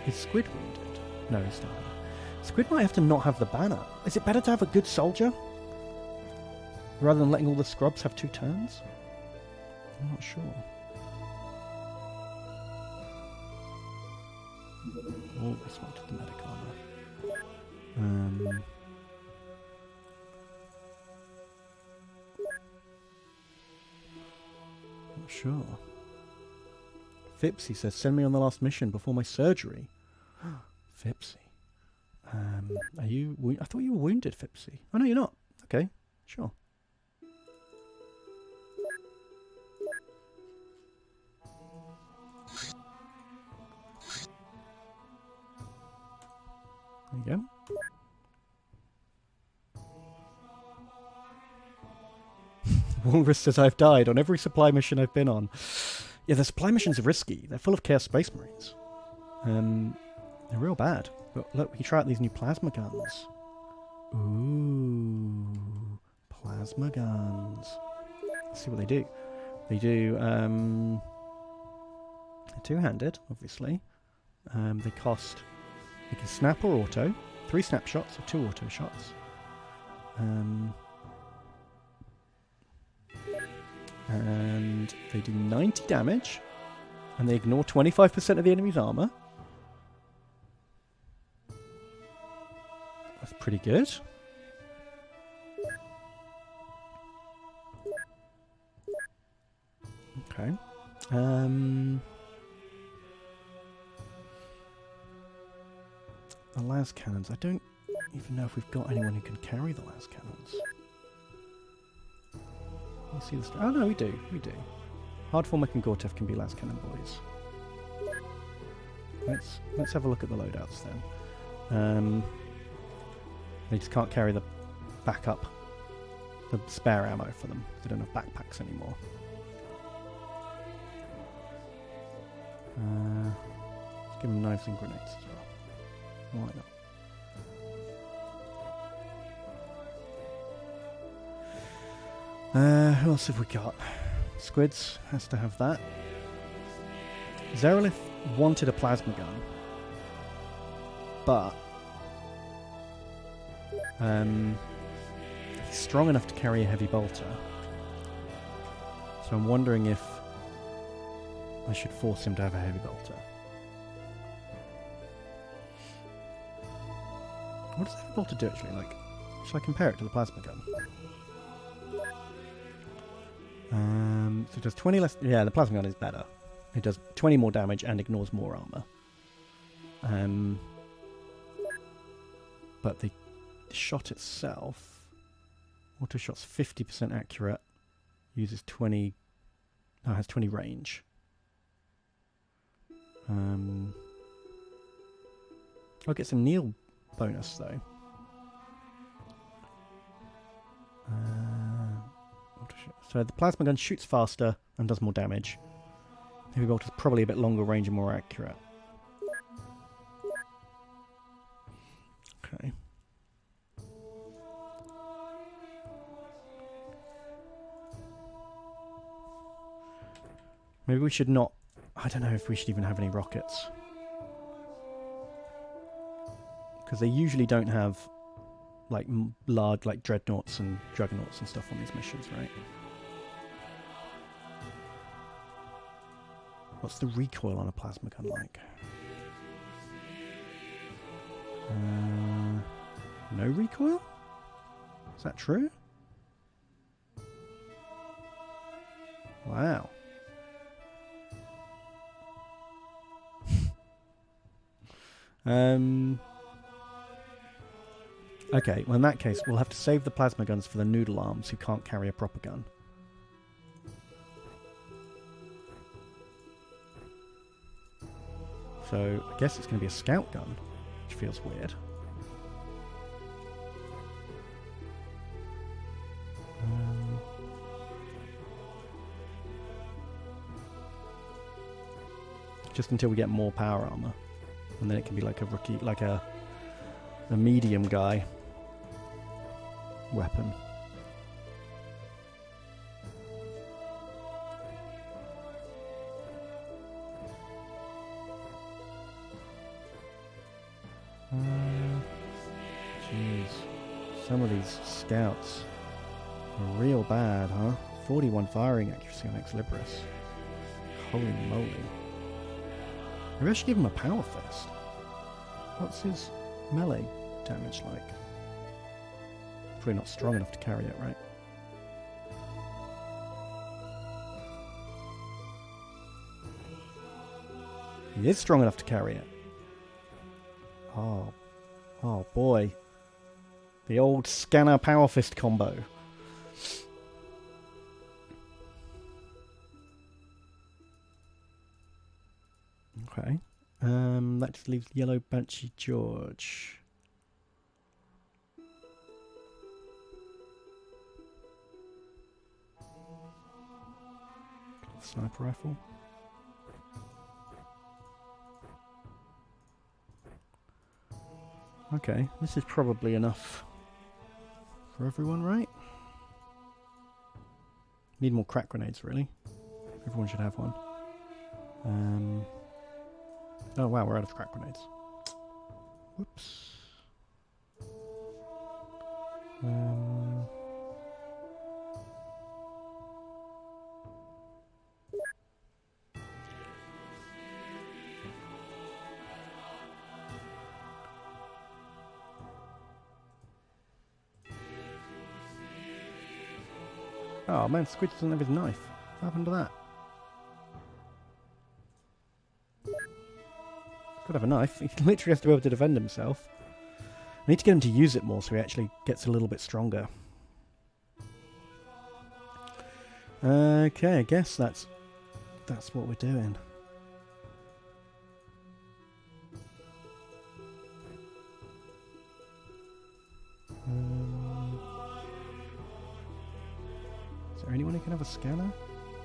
Is Squid wounded? No, he's not. Squid might have to not have the banner. Is it better to have a good soldier? Rather than letting all the scrubs have 2 turns? I'm not sure. Always wanted the medic armor. Not sure. Fipsy says, send me on the last mission before my surgery. Fipsy. Are you... I thought you were wounded, Fipsy. Oh, no, you're not. Okay, sure. There you go. Walrus says I've died on every supply mission I've been on. Yeah, the supply missions are risky. They're full of Chaos Space Marines. They're real bad. But look, we can try out these new plasma guns. Ooh, plasma guns. Let's see what they do. They do, they're two-handed, obviously. They cost, you can snap or auto. 3 snapshots or 2 auto shots. And they do 90 damage. And they ignore 25% of the enemy's armor. That's pretty good. Okay. The las cannons. I don't even know if we've got anyone who can carry the las cannons. Let's see this. Oh no, we do. We do. Hardformic and Gortev can be las cannon boys. Let's have a look at the loadouts then. They just can't carry the backup, the spare ammo for them. They don't have backpacks anymore. Let's give them knives and grenades as well. Why not? Who else have we got? Squids has to have that. Zerolith wanted a plasma gun, but he's strong enough to carry a heavy bolter. So I'm wondering if I should force him to have a heavy bolter. What does the heavy bolter do actually? Like, shall I compare it to the plasma gun? So it does 20 less... Yeah, the plasma gun is better. It does 20 more damage and ignores more armor. But the shot itself... Auto shot's 50% accurate. Uses 20... No, has 20 range. I'll get some Neil bonus though. So the plasma gun shoots faster and does more damage. The heavy bolter's probably a bit longer range and more accurate. Okay. Maybe we should not... I don't know if we should even have any rockets. Because they usually don't have like large, like dreadnoughts and juggernauts and stuff on these missions, right? What's the recoil on a plasma gun like? No recoil? Is that true? Wow. Okay, well in that case, we'll have to save the plasma guns for the noodle arms who can't carry a proper gun. So, I guess it's going to be a scout gun, which feels weird. Just until we get more power armor. And then it can be like a rookie, like a medium guy weapon. Jeez, some of these scouts are real bad, huh? 41 firing accuracy on Ex Libris. Holy moly. Maybe I should give him a power fist. What's his melee damage like? Probably not strong enough to carry it, right? He is strong enough to carry it. Oh. Oh boy. The old scanner power fist combo. Okay. That just leaves Yellow Banshee George. Sniper rifle. Okay, this is probably enough for everyone, right? Need more crack grenades, really. Everyone should have one. Oh wow, we're out of crack grenades. Whoops. Oh man, Squid doesn't have his knife. What happened to that? Could have a knife. He literally has to be able to defend himself. I need to get him to use it more so he actually gets a little bit stronger. Okay, I guess that's what we're doing. Is there anyone who can have a scanner?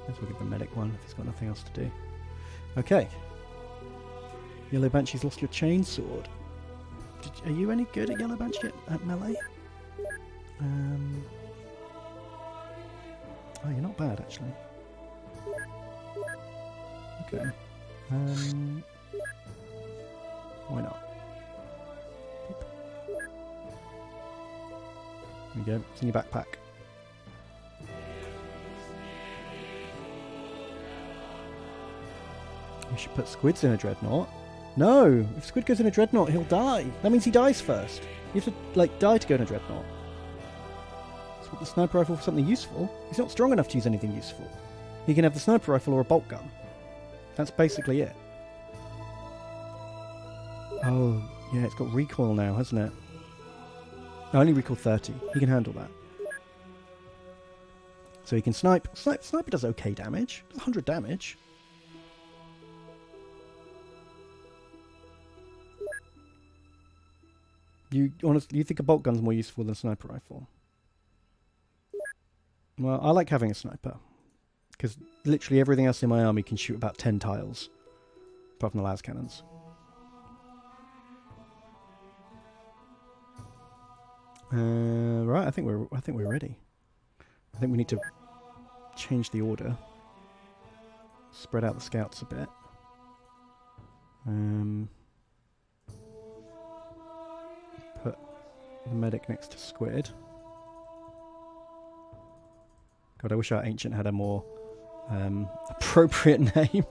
I guess we'll give the medic one if he's got nothing else to do. Okay. Yellow Banshee's lost your chainsword. Are you any good at Yellow Banshee at melee? Oh, you're not bad actually. Okay. Why not? There you go. It's in your backpack. You should put Squids in a dreadnought. No! If Squid goes in a dreadnought, he'll die. That means he dies first. You have to, like, die to go in a dreadnought. Swap the sniper rifle for something useful. He's not strong enough to use anything useful. He can have the sniper rifle or a bolt gun. That's basically it. Oh, yeah, it's got recoil now, hasn't it? No, only recoil 30. He can handle that. So he can snipe. Sniper does okay damage. Does 100 damage. You think a bolt gun's more useful than a sniper rifle? Well, I like having a sniper. Because literally everything else in my army can shoot about 10 tiles. Apart from the las cannons. Right, I think we're ready. I think we need to change the order. Spread out the scouts a bit. Put the medic next to Squid. God, I wish our ancient had a more appropriate name.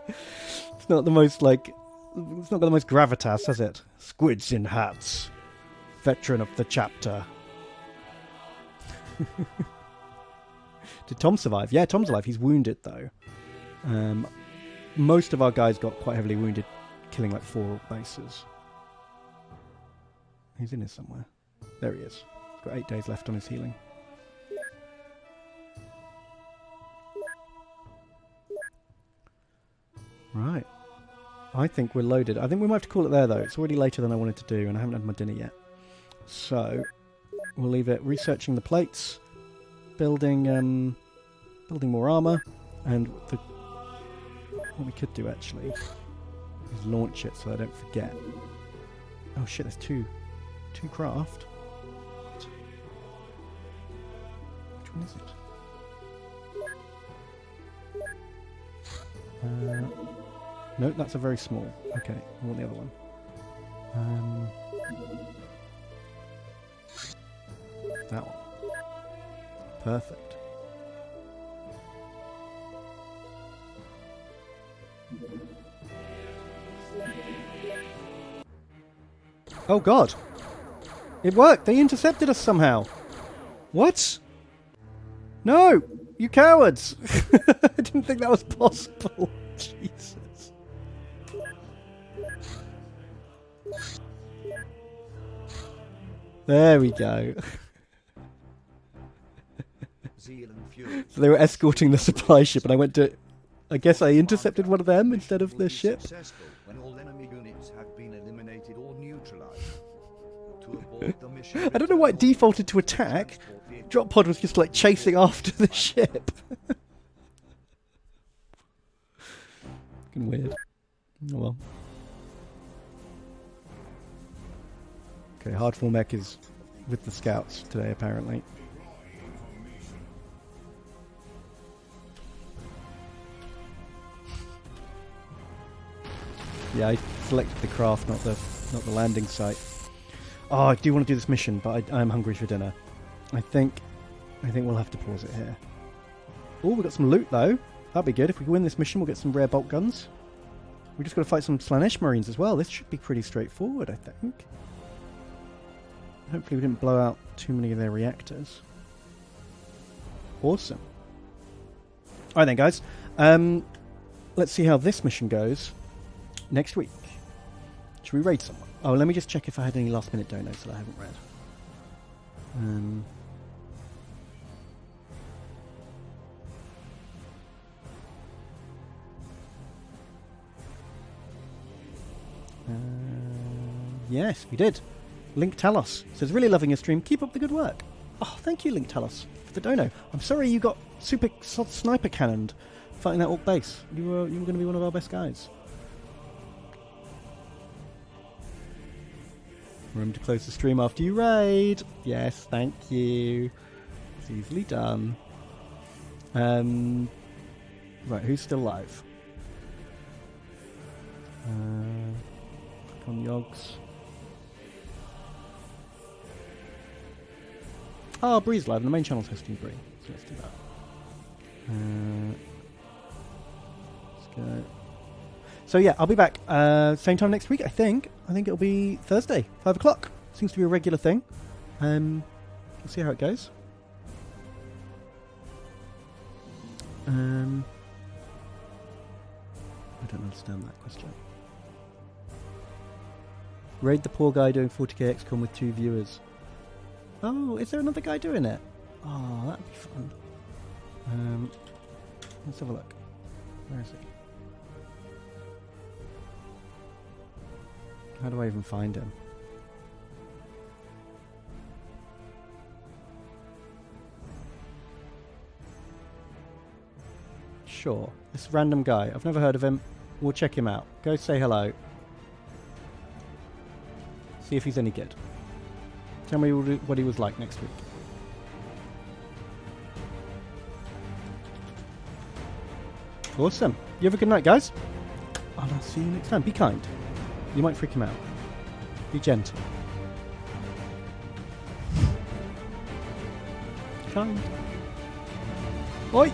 It's not the most it's not got the most gravitas, has it? Squids in hats. Veteran of the chapter. Did Tom survive? Yeah, Tom's alive. He's wounded though. Most of our guys got quite heavily wounded, killing like 4 bases. He's in here somewhere. There he is. He's got 8 days left on his healing. Right. I think we're loaded. I think we might have to call it there though. It's already later than I wanted to do and I haven't had my dinner yet. So we'll leave it researching the plates, building more armor, and what we could do actually is launch it so I don't forget. Oh shit, there's two craft. What? Which one is it? No, that's a very small. Okay, I want the other one. That one. Perfect. Oh god! It worked! They intercepted us somehow! What? No! You cowards! I didn't think that was possible. Jesus. There we go. Zeal and fury. So they were escorting the supply ship, and I went to. I guess I intercepted one of them instead of Will the be ship. Successful when all enemy units have been eliminated or neutralized. To abort the mission, I don't know why it defaulted to attack. transport vehicle. Drop pod was just like chasing after the ship. Fucking weird. Oh well. Okay, hardfall mech is with the scouts today apparently. Yeah, I selected the craft, not the landing site. Oh, I do want to do this mission, but I am hungry for dinner. I think we'll have to pause it here. Oh, we got some loot though. That'd be good. If we win this mission, we'll get some rare bolt guns. We just got to fight some Slanesh Marines as well. This should be pretty straightforward, I think. Hopefully we didn't blow out too many of their reactors. Awesome. Alright then, guys. Let's see how this mission goes next week. Should we raid someone? Oh, let me just check if I had any last minute donos that I haven't read. Yes, we did. Link Talos says, really loving your stream. Keep up the good work. Oh, thank you, Link Talos, for the dono. I'm sorry you got super sniper cannoned fighting that orc base. You were going to be one of our best guys. Remember to close the stream after you raid. Yes, thank you. It's easily done. Right, who's still alive? Click on Yogs. Oh, Bree's live, and the main channel's hosting Bree. So let's do that. Let's go. So yeah, I'll be back same time next week, I think. I think it'll be Thursday, 5 o'clock. Seems to be a regular thing. We'll see how it goes. I don't understand that question. Raid the poor guy doing 40k XCOM with 2 viewers. Oh, is there another guy doing it? Oh, that'd be fun. Let's have a look. Where is he? How do I even find him? Sure. This random guy. I've never heard of him. We'll check him out. Go say hello. See if he's any good. Tell me what he was like next week. Awesome. You have a good night, guys. And I'll see you next time. Be kind. You might freak him out. Be gentle. Kind. Oi!